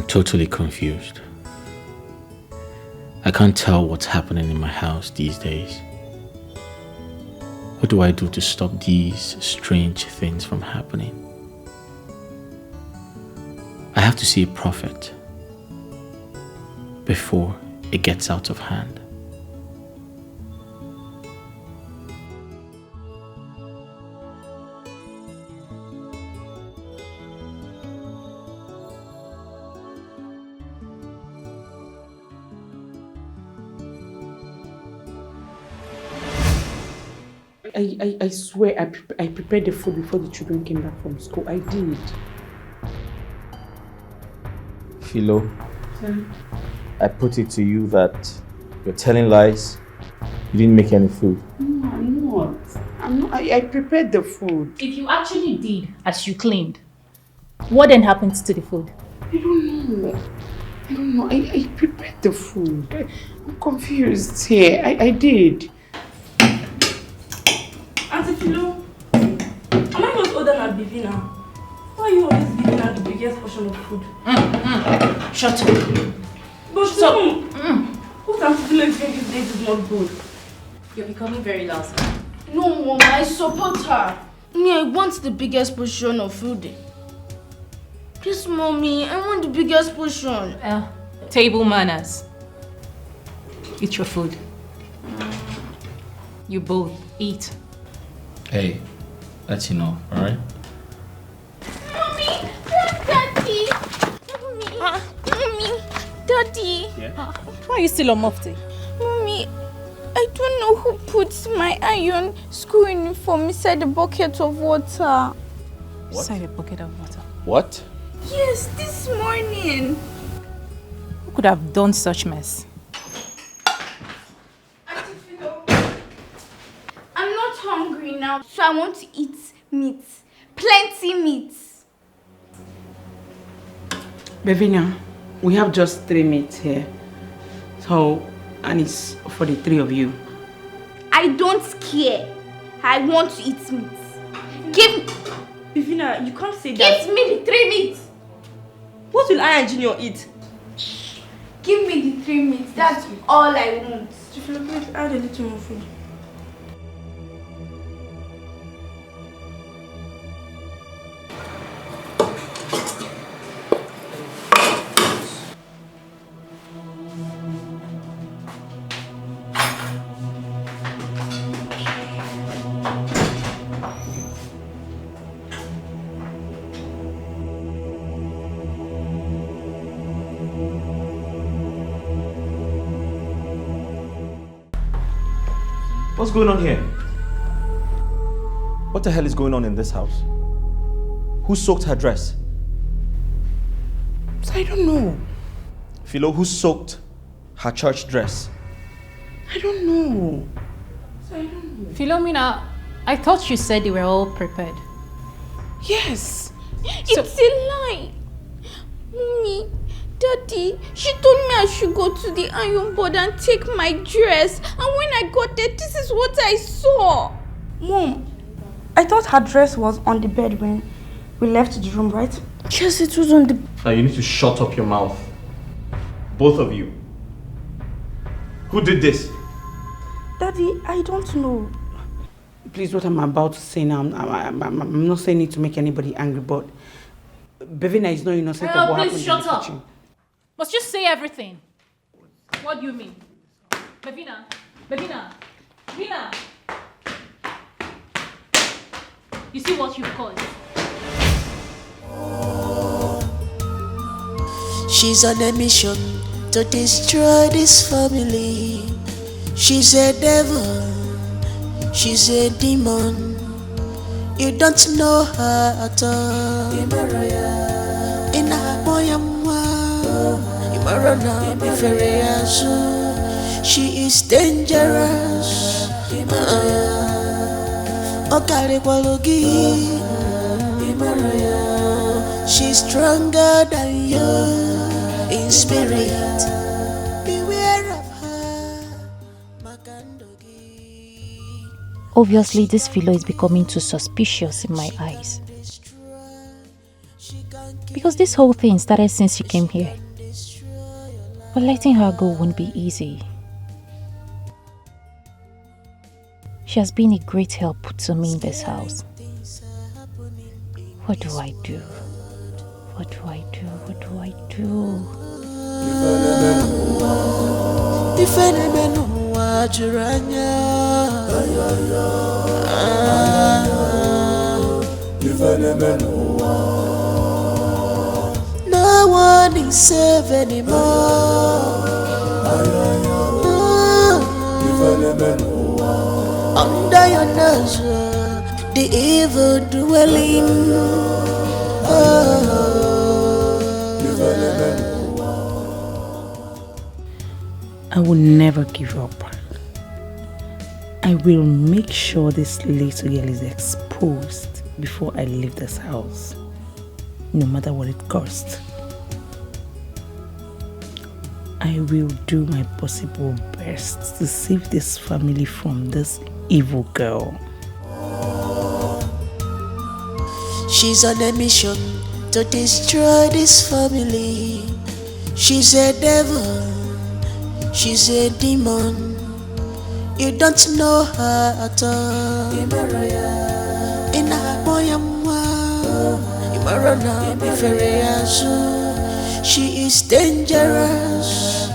Totally confused. I can't tell what's happening in my house these days. What do I do to stop these strange things from happening? I have to see a prophet before it gets out of hand. I swear I prepared the food before the children came back from school. I did. Philo, Sir? I put it to you that you're telling lies. You didn't make any food. No, I'm not. I prepared the food. If you actually did as you claimed, what then happens to the food? I don't know. I prepared the food. I'm confused here. I did. Auntie Philo, am I not older than Bivina? Why are you always giving her the biggest portion of food? Shut up. But Mom, what Auntie Philo is doing these days is not good. You're becoming very loud. No, Mom, I support her. Me, I want the biggest portion of food. Please, Mommy, I want the biggest portion. Table manners. Eat your food. You both eat. Hey, that's enough, alright? Mommy, Daddy. Mommy, Daddy. Yeah? Why are you still on mufti? Mommy, I don't know who put my iron school uniform inside the bucket of water. What? Inside a bucket of water? What? Yes, this morning. Who could have done such mess? I'm not hungry now, so I want to eat meat. Plenty meat. Bevina, we have just 3 meats here. So, and it's for the 3 of you. I don't care. I want to eat meat. Give Bivina, you can't say that. Give me the 3 meats. What will I and Junior eat? Give me the 3 meats. That's all I want. Philo, please add a little more food. What's going on here? What the hell is going on in this house? Who soaked her dress? I don't know. Philo, who soaked her church dress? I don't know. Philomena, I thought you said they were all prepared. Yes. It's a lie. Mommy, Daddy, she told me I should go to the iron board and take my dress. And when I got there, this is what I saw. Mom, I thought her dress was on the bed when we left the room, right? Yes, it was on the... Now you need to shut up your mouth. Both of you. Who did this? Daddy, I don't know. Please, what I'm about to say now, I'm not saying it to make anybody angry, but Bevina is not innocent of what happened in the kitchen. Must just say everything. What do you mean? Bevina. You see what you've caused? She's on a mission to destroy this family. She's a devil, she's a demon. You don't know her at all. She is dangerous. She's stronger than you in spirit. Beware of her. Obviously, this fellow is becoming too suspicious in my eyes. Because this whole thing started since she came here. But letting her go won't be easy. She has been a great help to me in this house. What do I do? What do I do? What do I do? No one is safe anymore. Under your nose, the evil dwelling. I will never give up. I will make sure this little girl is exposed before I leave this house, no matter what it costs. I will do my possible best to save this family from this evil girl. She's on a mission to destroy this family. She's a devil, she's a demon. You don't know her at all. She is dangerous.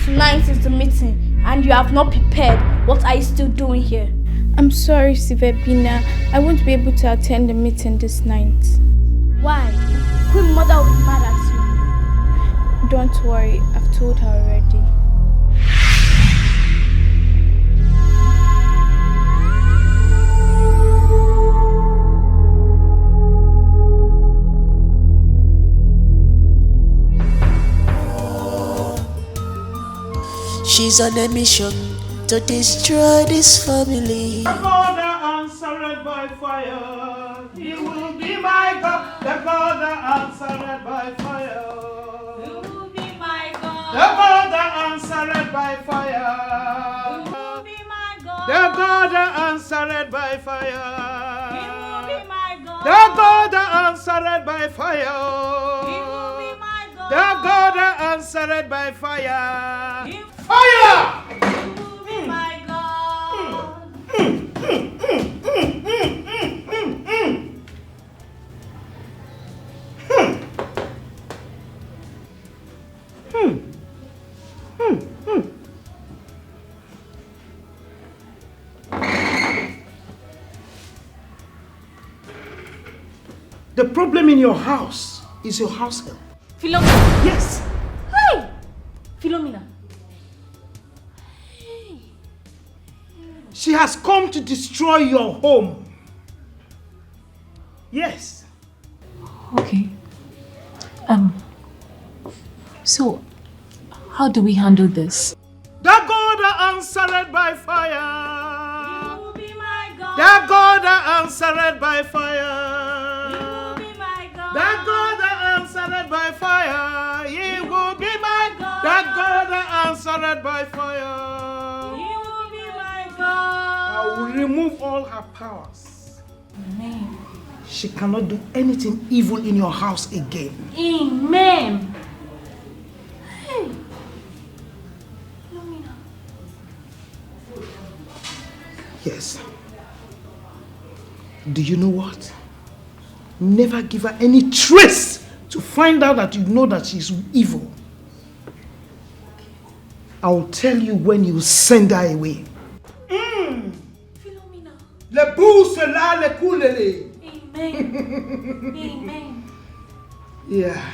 Tonight is the meeting and you have not prepared. What are you still doing here? I'm sorry, Sibling. I won't be able to attend the meeting this night. Why? Queen Mother will be mad at you. Don't worry, I've told her already. She's on a mission to destroy this family. The God that answered by fire, He will be my God. The God that answered by fire, He will be my God. The God that answered by fire, He will be my God. The God that answered by fire, He will be my God. The God that answered by fire, He will be my God. The God that answered by fire, fire! The problem in your house is your house help. Philomena. Yes. Hey! Philomena. She has come to destroy your home. Yes. Okay. So, how do we handle this? The God that answered by fire. You will be my God. The God that answered by fire. You will be my God. The God that answered by fire. He will be my God. The God that answered by fire. He will be my God. I will remove all her powers. Amen. She cannot do anything evil in your house again. Amen. Hey. Yes. Do you know what? Never give her any trace to find out that you know that she's evil. I will tell you when you send her away. Le bou cela le coulele. Amen. Amen. Yeah.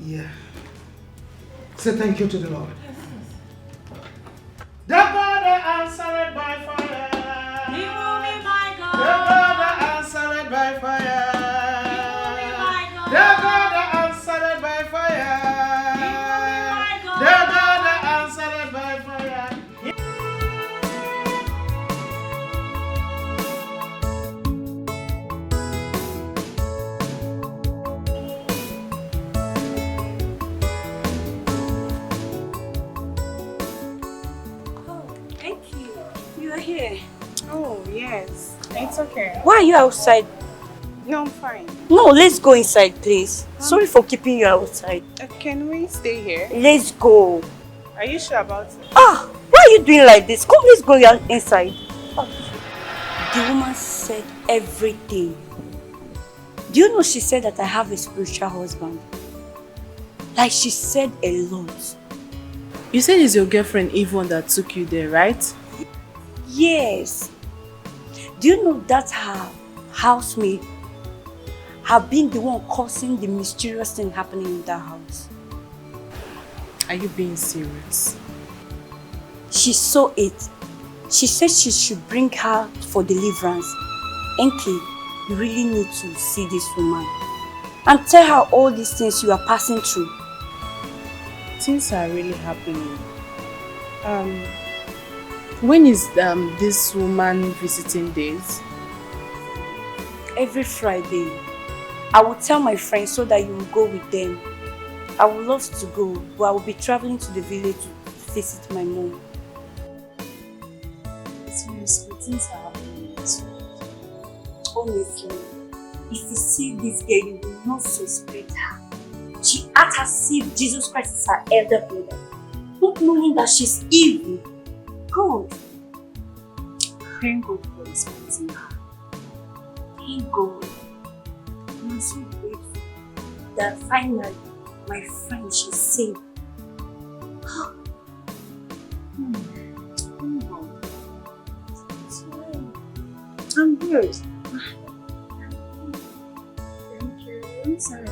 Yeah. Say thank you to the Lord. The God that answered by fire. He will be my God. The God that answered by fire. He will be my God. The God that answered by fire. He will be my God. The God that answered by fire. Here. Oh, yes. It's okay. Why are you outside? No, I'm fine. No, let's go inside, please. Sorry for keeping you outside. Can we stay here? Let's go. Are you sure about it? Ah, why are you doing like this? Come, let's go inside. Oh. The woman said everything. Do you know she said that I have a spiritual husband? Like she said a lot. You said it's your girlfriend Yvonne that took you there, right? Yes. Do you know that her housemaid have been the one causing the mysterious thing happening in that house? Are you being serious? She saw it. She said she should bring her for deliverance. Auntie, you really need to see this woman and tell her all these things you are passing through. Things are really happening. When is this woman visiting days? Every Friday. I will tell my friends so that you will go with them. I would love to go, but I will be traveling to the village to visit my mom. Seriously, things are happening. Honestly, if you see this girl, you will not suspect her. She acts as if Jesus Christ is her elder brother, not knowing that she's evil. God. Thank God for respecting her. Thank God. I'm so grateful that finally my friend, she's safe. I'm good. Thank you. I'm sorry.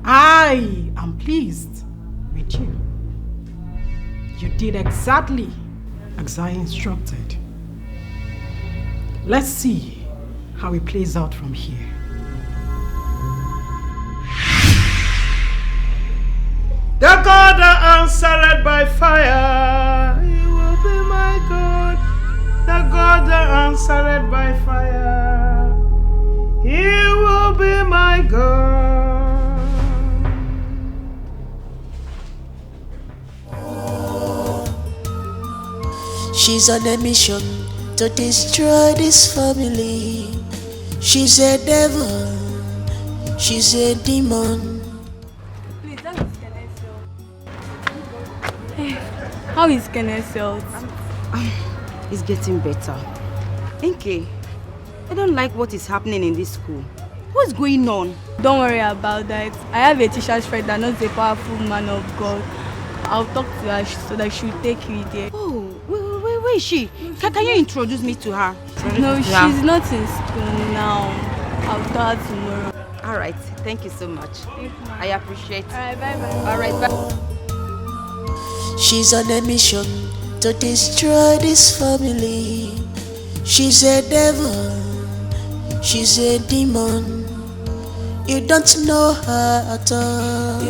I am pleased with you. You did exactly as I instructed. Let's see how it plays out from here. The God that answered by fire, He will be my God. The God that answered by fire, He will be my God. She's on a mission to destroy this family. She's a devil. She's a demon. Please, that is Kenneth. How is Kenneth's health? It's getting better. Enke, I don't like what is happening in this school. What's going on? Don't worry about that. I have a teacher's friend that knows a powerful man of God. I'll talk to her so that she'll take you there. Oh, where is she? Can you introduce me to her? No, she's not in school now. I'll tell her tomorrow. Alright, thank you so much. I appreciate it. Alright, bye-bye. Alright, bye. She's on a mission to destroy this family. She's a devil, she's a demon. You don't know her at all.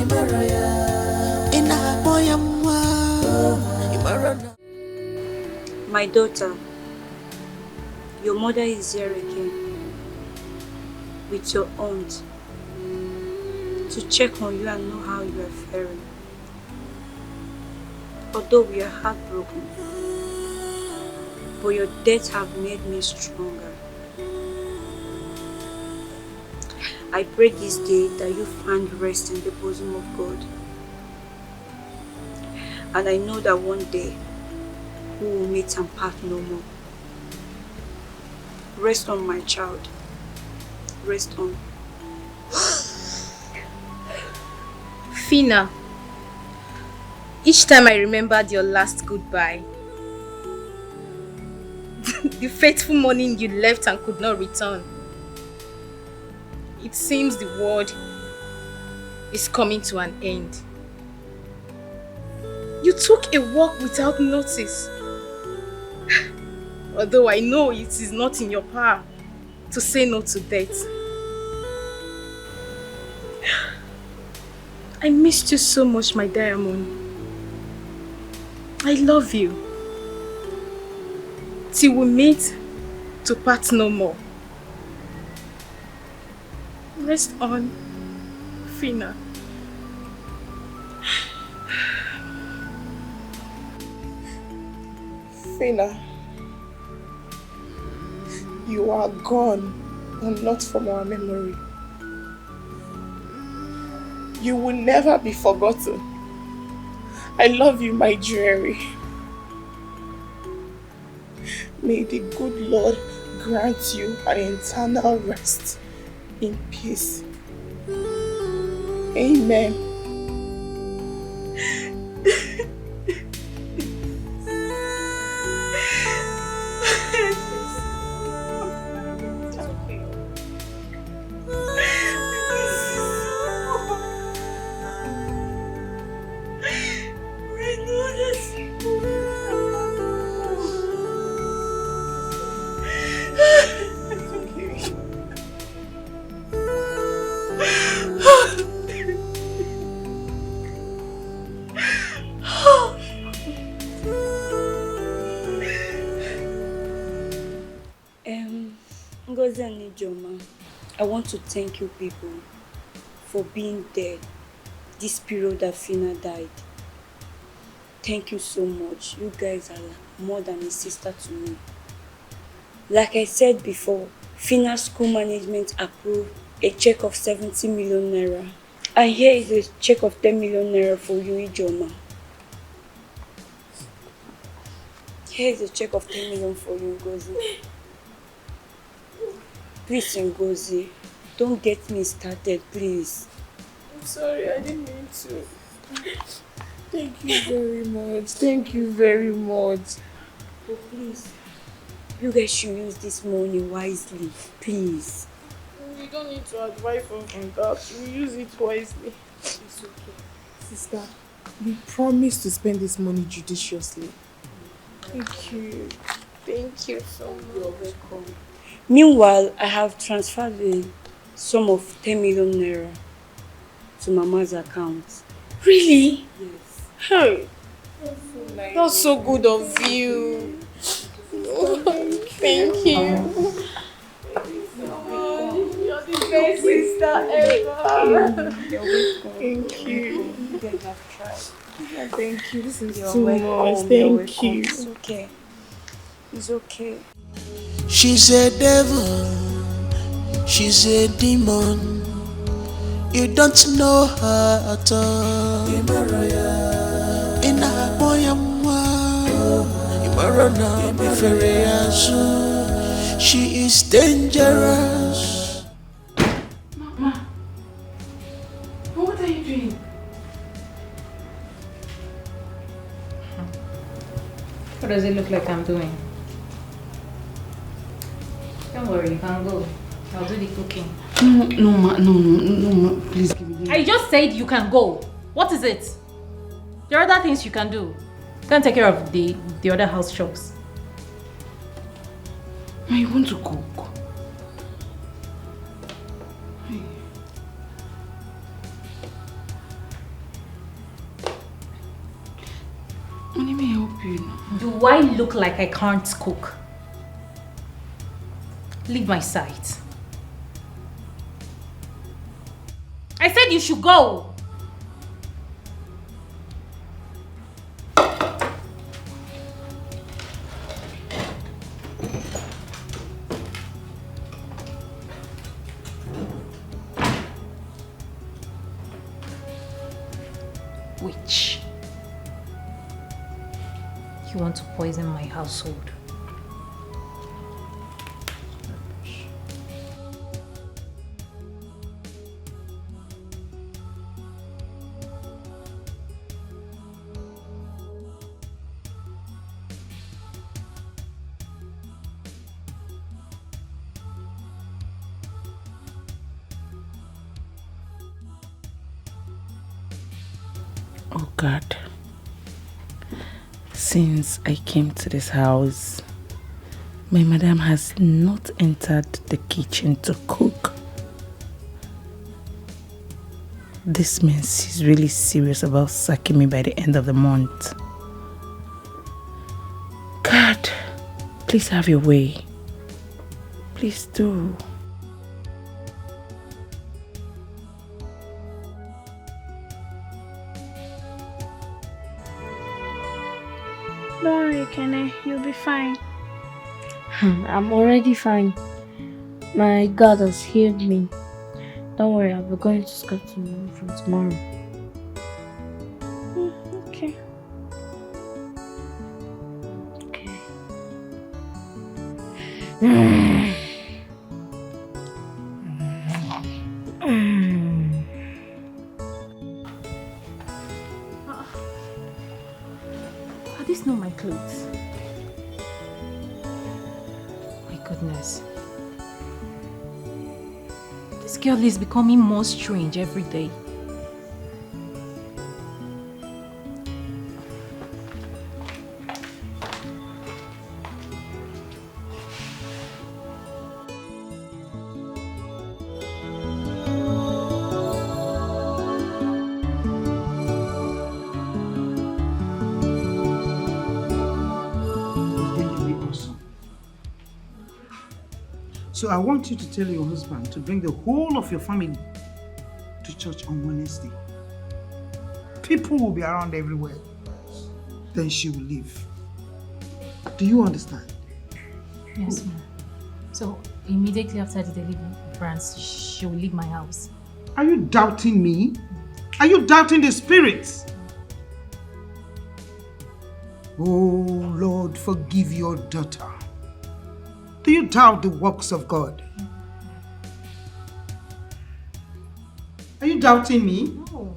My daughter, your mother is here again with your aunt to check on you and know how you are faring. Although we are heartbroken, but your death have made me stronger. I pray this day that you find rest in the bosom of God. And I know that one day we will meet and part no more. Rest on, my child. Rest on. Fina, each time I remembered your last goodbye, the fateful morning you left and could not return, it seems the world is coming to an end. You took a walk without notice. Although I know it is not in your power to say no to death. I missed you so much, my diamond. I love you. Till we meet to part no more. Rest on, Fina. Fina, you are gone, and not from our memory. You will never be forgotten. I love you, my jewelry. May the good Lord grant you an eternal rest in peace. Amen. Ngozi and Ijoma, I want to thank you people for being there this period that Fina died. Thank you so much. You guys are more than a sister to me. Like I said before, Fina's school management approved a check of 70 million naira. And here is a check of 10 million naira for you, Ijoma. Here is a check of 10 million for you, Ngozi. Please, Ngozi, don't get me started, please. I'm sorry, I didn't mean to. Thank you very much. Thank you very much. But please, you guys should use this money wisely, please. We don't need to advise us on that. We use it wisely. It's okay. Sister, we promise to spend this money judiciously. Thank you. Thank you so much. You're welcome. Meanwhile, I have transferred the sum of 10 million naira to Mama's account. Really? Yes. Hey. That's so good of you. Thank you. You're the best sister ever. Thank you. You guys have tried. Thank you. This is You're too welcome. much. Thank you. It's okay. It's okay. She's a devil, she's a demon. You don't know her at all. She is dangerous. What does it look like I'm doing? Don't worry, you can go. I'll do the cooking. No, please give me. I just said you can go. What is it? There are other things you can do. You can take care of the other house chores. I want to cook. Let me help you now. Do I look like I can't cook? Leave my sight. I said you should go. Witch. You want to poison my household? Oh God. Since I came to this house, my madam has not entered the kitchen to cook. This means she's really serious about sacking me by the end of the month. God, please have your way. Please do. Don't worry, Kenny. You'll be fine. I'm already fine. My God has healed me. Don't worry, I'll be going to school from tomorrow. Okay. Are these not my clothes? My goodness. This girl is becoming more strange every day. So I want you to tell your husband to bring the whole of your family to church on Wednesday. People will be around everywhere. Then she will leave. Do you understand? Yes, ma'am. So immediately after the deliverance, she will leave my house. Are you doubting me? Are you doubting the spirits? Oh Lord, forgive your daughter. Do you doubt the works of God? Are you doubting me? No.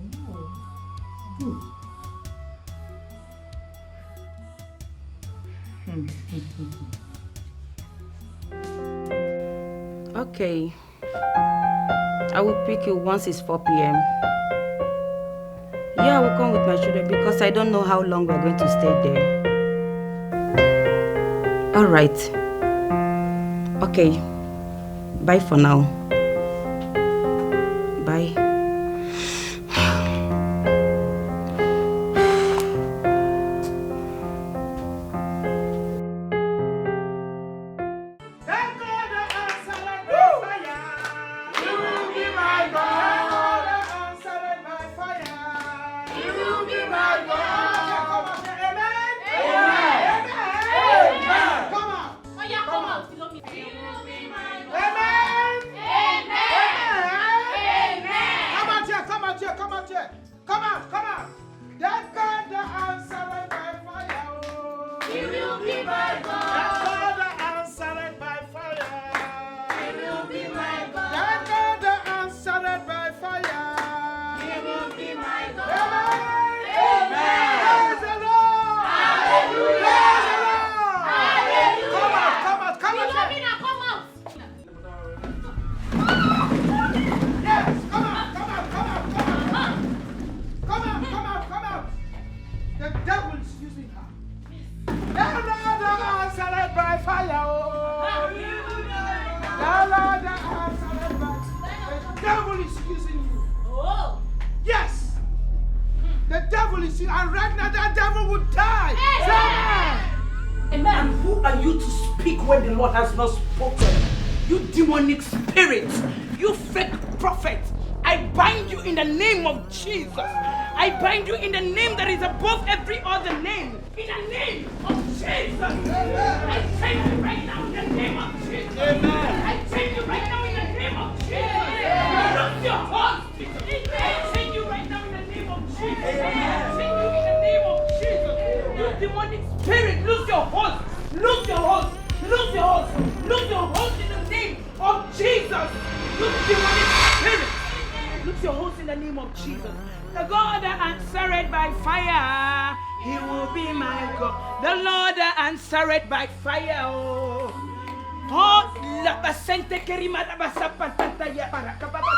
Okay. I will pick you once it's 4 p.m. Yeah, I will come with my children because I don't know how long we're going to stay there. All right. Okay. Bye for now. Bye. Praise the Lord! Hallelujah! Amen. And who are you to speak when the Lord has not spoken? You demonic spirit, you fake prophet, I bind you in the name of Jesus. I bind you in the name that is above every other name. In the name of Jesus. I change you right now in the name of Jesus. I change you right now in the name of Jesus. Lose your horse. I change you right now in the name of Jesus. I change you in the name of Jesus. You demonic spirit, lose your horse. Lose your horse. Lose your horse. Lose your horse in the name of Jesus. You demonic spirit. Lose your horse in the name of Jesus. The God that answered by fire, He will be my God. The Lord that answered by fire. Oh, la basente kerima la basapatata ya barakababa.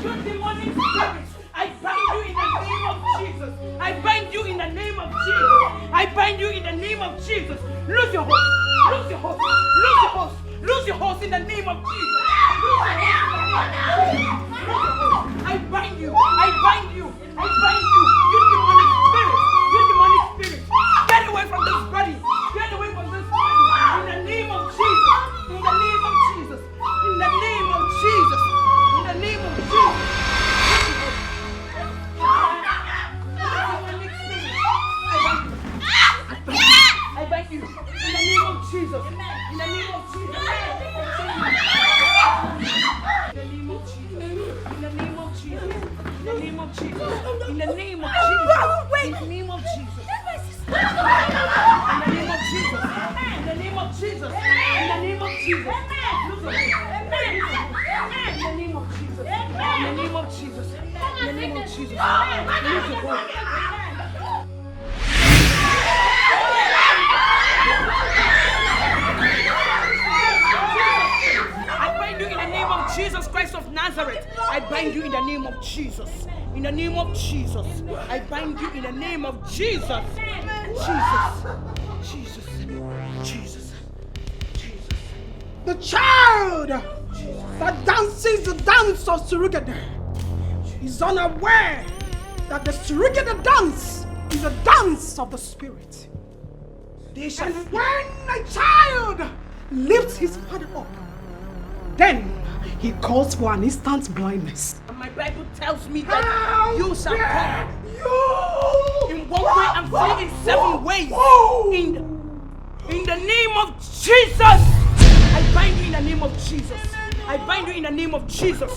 You demonic spirits, I bind you in the name of Jesus. I bind you in the name of Jesus. I bind you in the name of Jesus. Lose your horse. Lose your horse. Lose your horse. Lose your horse in the name of Jesus. I bind you. I bind you. I bind you. You demonic spirit. You demonic spirit. Get away from this body. Get away from this body. In the name of Jesus. In the name of Jesus. In the name of Jesus. In the name of Jesus. I bind you. In the name of Jesus. In the name of Jesus. In the name of Jesus. In the name of Jesus. In the name of Jesus. In the name of Jesus. In the name of Jesus. In the name of Jesus. In the name of Jesus. In the name of Jesus. In the name of Jesus. In the name of Jesus. In the name of Jesus. I bind you in the name of Jesus Christ of Nazareth. I bind you in the name of Jesus. In the name of Jesus. I bind you in the name of Jesus. Jesus. Jesus. Jesus. Jesus. The child that dances the dance of Surugade is unaware that the Surugade dance is a dance of the spirit. And when a child lifts his father up, then he calls for an instant blindness. And my Bible tells me that you shall come in one way and flee in 7 ways. In the name of Jesus, I bind you in the name of Jesus. I bind you in the name of Jesus.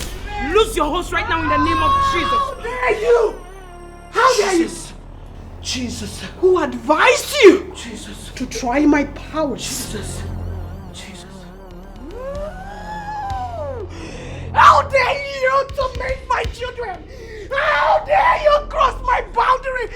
Lose your horse right now in the name of Jesus. How dare you? How dare you? Jesus. Who advised you? Jesus. To try my powers? Jesus. How dare you to make my children? How dare you cross my boundary?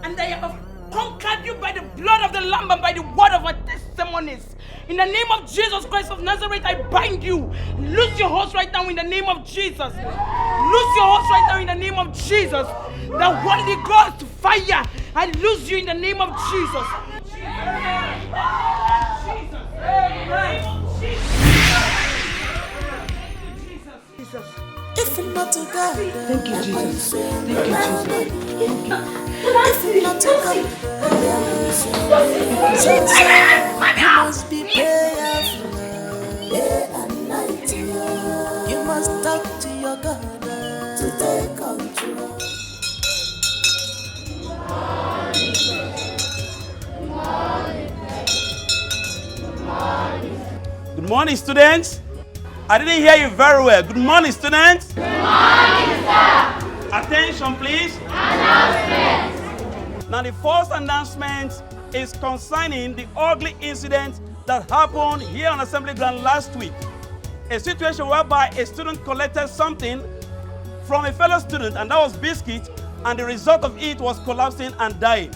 And I have conquered you by the blood of the Lamb and by the word of my testimonies. In the name of Jesus Christ of Nazareth, I bind you. Lose your horse right now in the name of Jesus. Lose your horse right now in the name of Jesus. The Holy Ghost fire. I lose you in the name of Jesus. If not to God, thank you, Jesus. Thank you, Jesus. If not to God, you must be prayerful day and night. You must talk to your God to take control. Good morning, students. I didn't hear you very well. Good morning, students. Good morning, sir. Attention, please. Announcement. Now, the first announcement is concerning the ugly incident that happened here on Assembly Ground last week. A situation whereby a student collected something from a fellow student, and that was biscuit, and the result of it was collapsing and dying.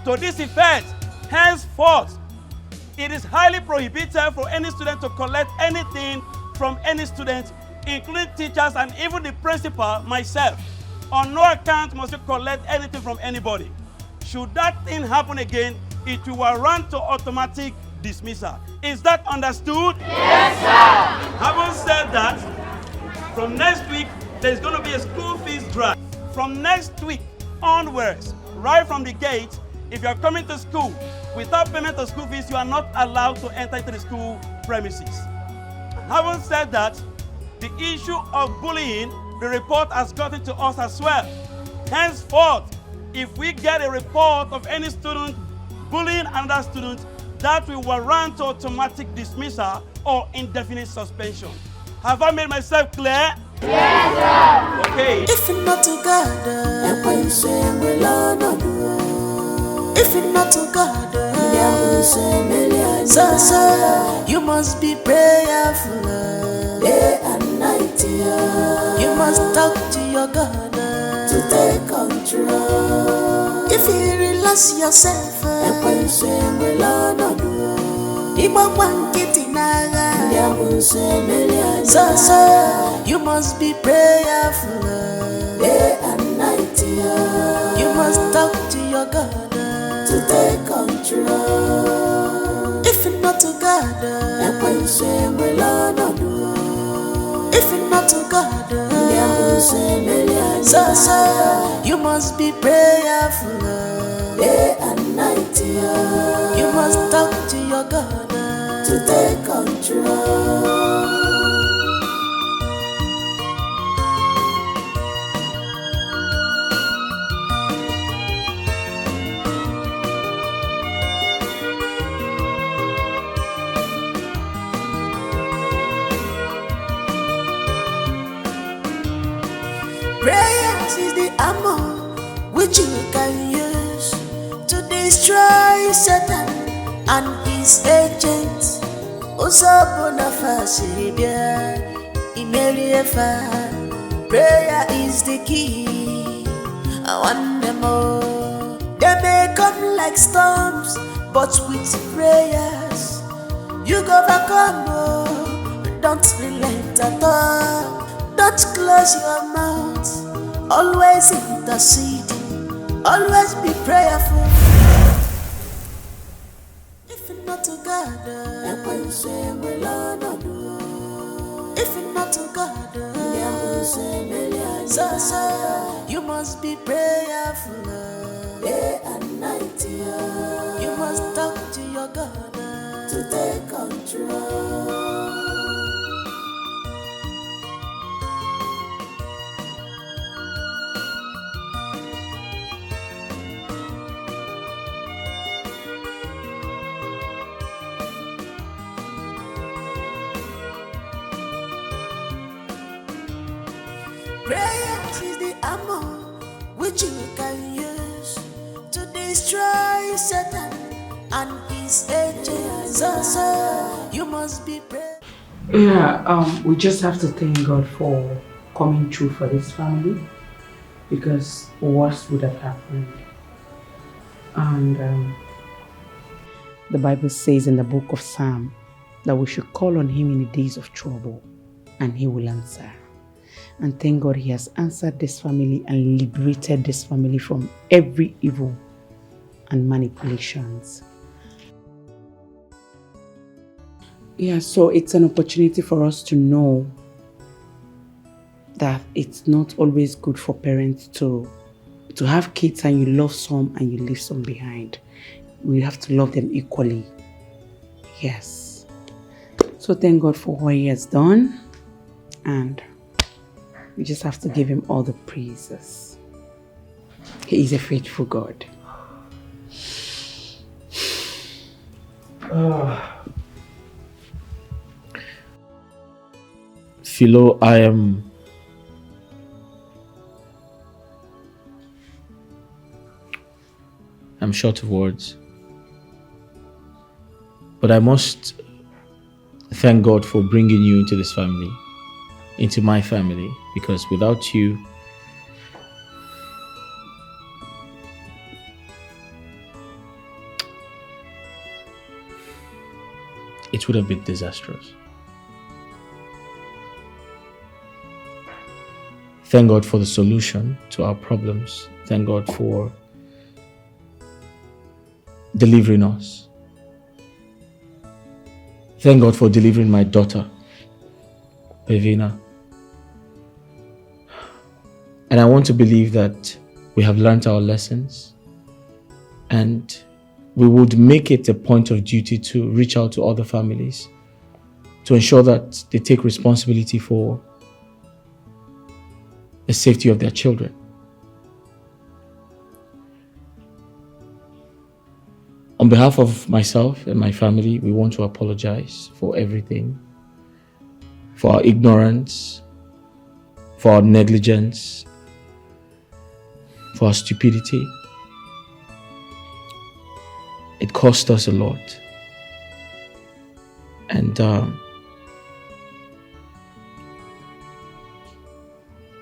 To this effect, henceforth, it is highly prohibited for any student to collect anything from any student, including teachers and even the principal, myself. On no account must you collect anything from anybody. Should that thing happen again, it will run to automatic dismissal. Is that understood? Yes, sir. Having said that, from next week, there's going to be a school fees drive. From next week onwards, right from the gate, if you're coming to school without payment of school fees, you are not allowed to enter into the school premises. Having said that, the issue of bullying, the report has gotten to us as well. Henceforth, if we get a report of any student bullying another student, that will warrant automatic dismissal or indefinite suspension. Have I made myself clear? Yes, sir. Okay. If you're not together, if you're not together, so you must be prayerful day and night. You must talk to your God to take control. If you relax yourself, so you must be prayerful day and night. You must talk to your God to take control. If you're not together, if you're not together, so you must be prayerful day and night. You must talk to your God to take control. Prayers is the armor which you can use to destroy Satan and his agents. Prayer is the key. I want them all. They may come like storms, but with prayers you go overcome. Don't relent at all. Don't close your mouth. Always interceding. Always be prayerful. If you're not together, if you're not together, so you must be prayerful day and night. You must talk to your God to take control. Prayer is the armor which you can use to destroy Satan and his agents. So you must be brave. Yeah, we just have to thank God for coming through for this family, because worse would have happened. And the Bible says in the book of Psalm that we should call on him in the days of trouble and he will answer. And thank God he has answered this family and liberated this family from every evil and manipulations. Yeah, so it's an opportunity for us to know that it's not always good for parents to have kids and you love some and you leave some behind. We have to love them equally. Yes. So thank God for what he has done, and we just have to give him all the praises. He is a faithful God. Philo, I'm short of words. But I must thank God for bringing you into this family, into my family, because without you, it would have been disastrous. Thank God for the solution to our problems. Thank God for delivering us. Thank God for delivering my daughter, Pevina. And I want to believe that we have learned our lessons and we would make it a point of duty to reach out to other families to ensure that they take responsibility for the safety of their children. On behalf of myself and my family, we want to apologize for everything, for our ignorance, for our negligence, for our stupidity. It cost us a lot. And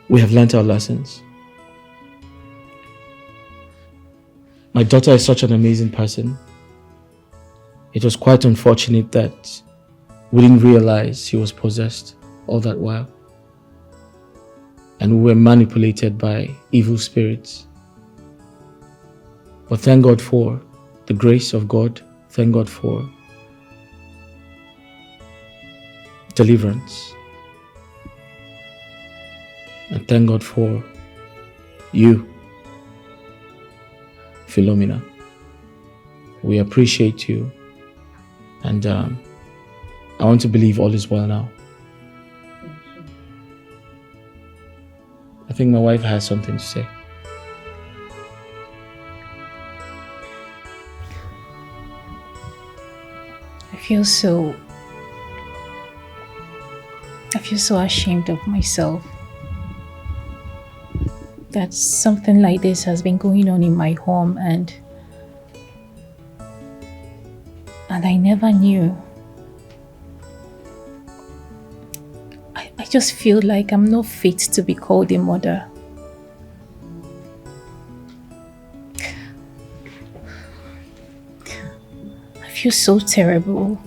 we have learnt our lessons. My daughter is such an amazing person. It was quite unfortunate that we didn't realize she was possessed all that while. And we were manipulated by evil spirits. But thank God for the grace of God. Thank God for deliverance. And thank God for you, Philomena. We appreciate you. And I want to believe all is well now. I think my wife has something to say. I feel so ashamed of myself that something like this has been going on in my home and I never knew. I just feel like I'm not fit to be called a mother. I feel so terrible.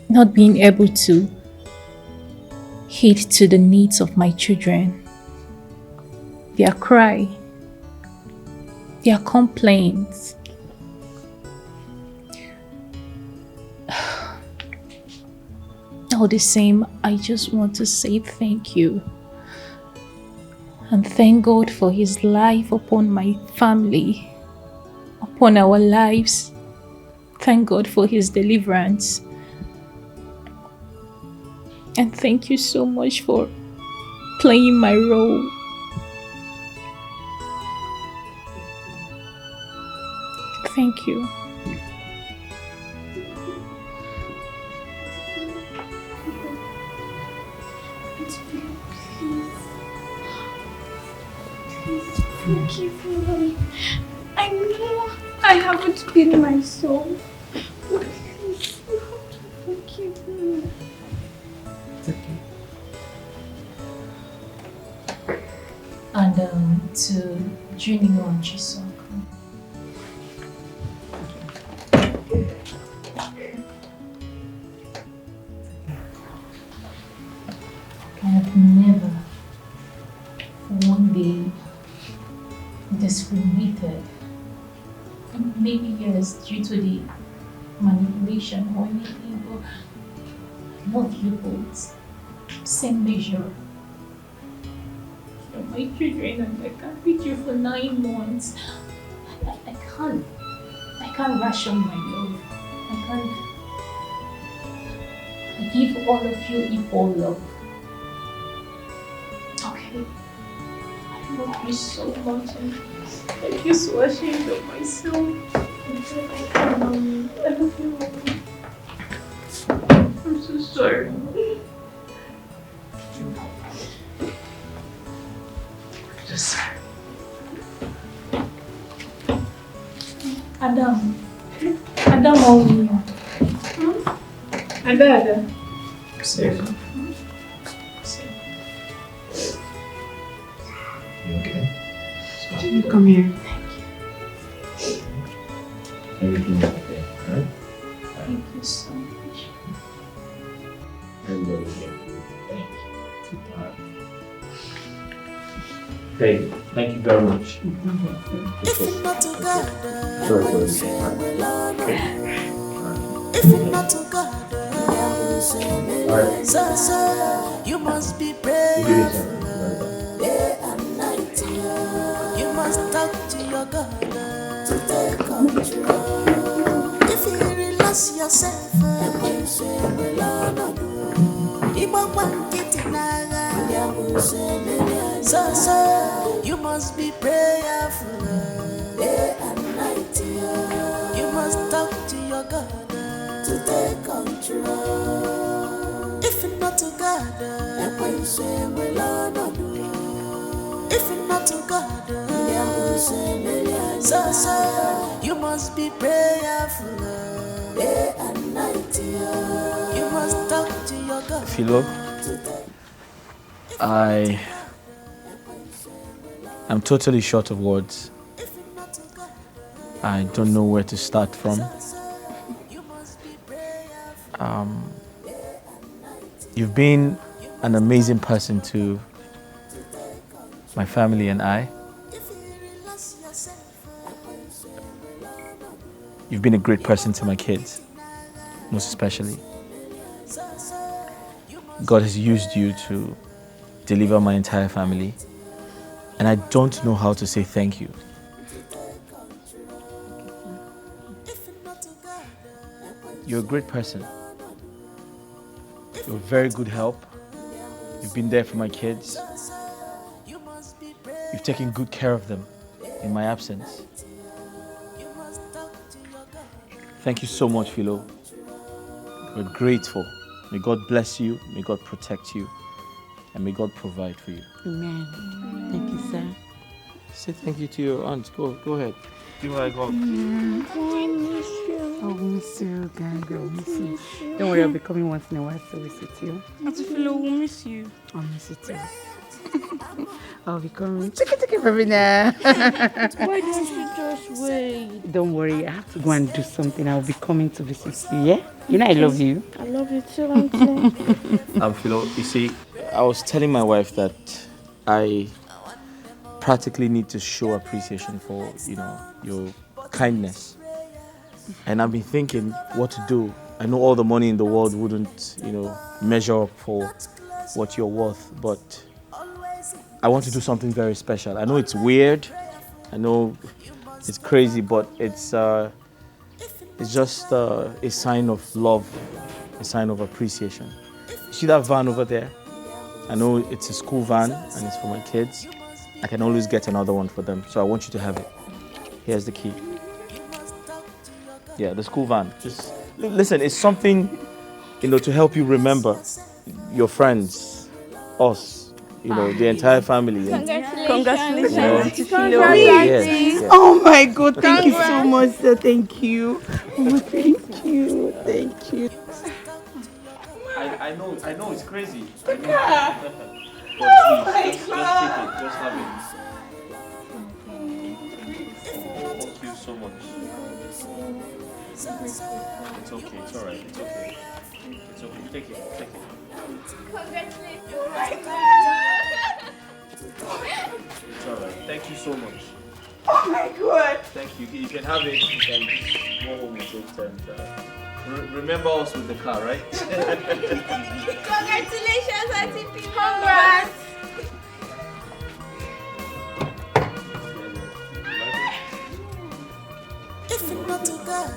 Not being able to heed to the needs of my children. Their cry, their complaints. All the same, I just want to say thank you. And thank God for His life upon my family, upon our lives. Thank God for His deliverance. And thank you so much for playing my role. Thank you. Forgive me. I know I haven't been myself. But please, you have to forgive me. It's okay. And to Junior and Chisom. I have never for one day discriminated. Maybe yes, due to the manipulation or anything, but I love you both. Same measure. You're my children and I can't with you for 9 months. I can't ration my love. I give all of you equal love. Okay? I love you so much and I feel so ashamed of myself. I love you. I'm so sorry. Just sorry. Adam, how are you? Ada. Safe. You okay? You come here. Everything is okay, alright? Thank you so much. Everybody here. Thank you. Thank you very much. If we're not together, Sorry for if we're not together, so you must be brave. day and night. You must talk to your God to take control. If you relax yourself, so you must be prayerful day and night. You must talk to your God to take control. If not to God, if not to God, so you must be prayerful day and night. You must talk to your God. Philo, I'm totally short of words. I don't know where to start from. You've been an amazing person to my family and I. You've been a great person to my kids, most especially. God has used you to deliver my entire family, and I don't know how to say thank you. You're a great person. You're a very good help. You've been there for my kids. You've taken good care of them in my absence. Thank you so much, Philo. We're grateful. May God bless you, may God protect you, and may God provide for you. Amen. Thank you, sir. Say thank you to your aunt. Go ahead. Give her a hug. I miss you. I'll miss you, gang. I'll miss you. Don't worry, I'll be coming once in a while to visit you. Auntie Philo will miss you. I'll miss you too. I'll be coming. Take it from me now. Why don't you just wait? Don't worry, I have to go and do something. I'll be coming to visit you, yeah? You know I love you. I love you too, Auntie. Philo, you see, I was telling my wife that I practically need to show appreciation for, your kindness. And I've been thinking what to do. I know all the money in the world wouldn't, measure up for what you're worth, but I want to do something very special. I know it's weird. I know it's crazy, but it's just a sign of love, a sign of appreciation. You see that van over there? I know it's a school van and it's for my kids. I can always get another one for them, so I want you to have it. Here's the key. Yeah, the school van. Just listen, it's something, to help you remember your friends, us, the entire family. Congratulations. Yes. Oh my God, thank you so much, sir. Thank you. Oh, thank you. Thank you. I know it's crazy. Oh my Just God. take it. Just have it. Thank you so much. It's okay. It's all right. It's okay. It's okay. Take it. Take it. Congratulations. It's all right. Thank you so much. Oh my God. Thank you. You can have it. You can just go home with it and remember us with the car, right? Congratulations, Auntie Philo. Congrats. If you're not to God,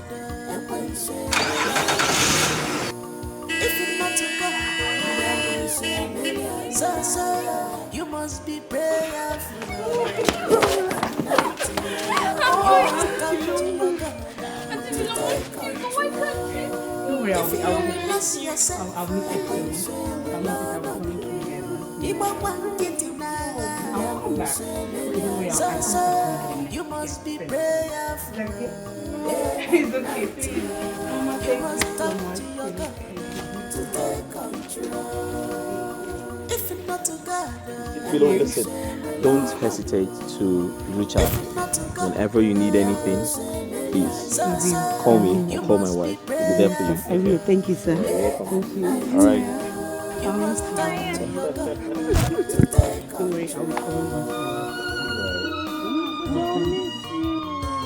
if you're not to God, so you must be prayerful. Don't worry, I'll meet you soon. I'll meet you soon. I'll come back. Don't worry, I'll come back. You must be prayerful. It's okay, please. Mama, thank you so much. To take control. If you're not to God, Philo, listen, don't hesitate to reach out. Whenever you need anything, please call me or call my wife. We'll be there for you. I will. Thank you, sir. You're welcome. Thank you. All right. Don't worry, I'll be coming once in a while.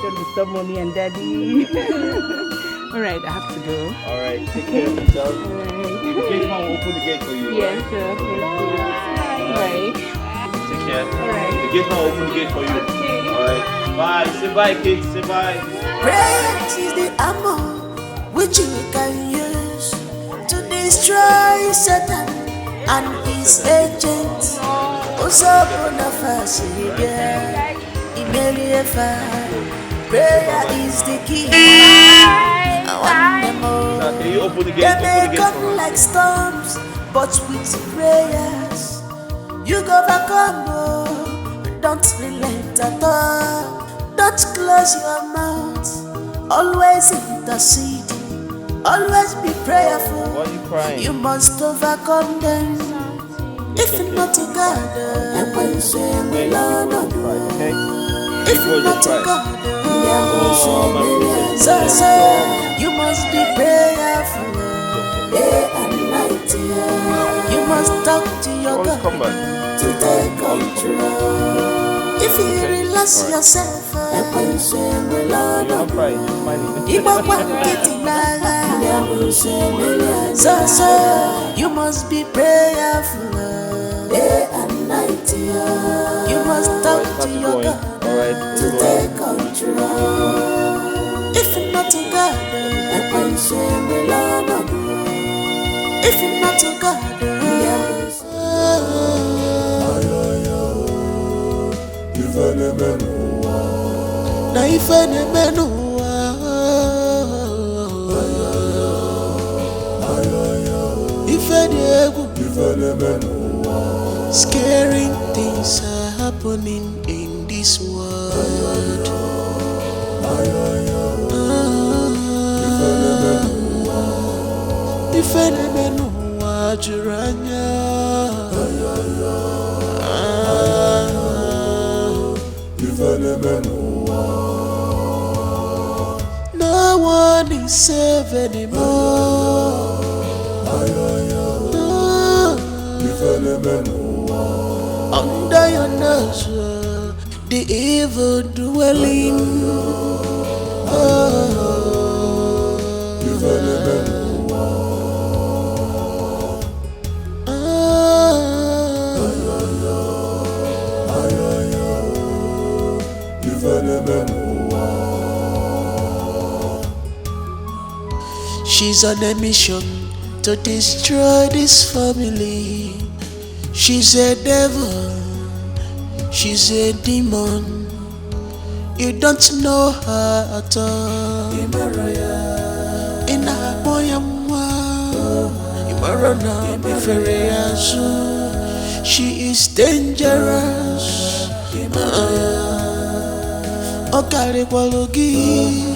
Don't disturb mommy and daddy. All right, I have to go. All right, take care of yourself. All right. The gate man will open the gate for you. Yeah, sure. Thank you. Bye. Take yeah? Alright. The gate man will open the gate for you. Okay. Alright. Bye. Say bye, kids. Say bye. Prayer is the ammo which you can use to destroy Satan and his agents. Prayer is the key. Can you open the gate? They Open the may gate come for her. like storms, but with prayers you go overcome. Oh, don't relent at all. Don't close your mouth. Always intercede. Always be prayerful. Why are you crying? You must overcome them. If not to God, if not to God, so you must be prayerful day and night. You must talk to your God to take control. If you relax yourself, so you must be prayerful day and night. You must talk to your God to take control. If not to God, if not to God, na ifene menua ifene egu scaring things are happening in this world. Ifene menua juranya. No one is safe anymore. Under your nose, the evil dwelling. She's on a mission to destroy this family. She's a devil, she's a demon. You don't know her at all. In a boyamwa, she is dangerous. Okari kwalogi.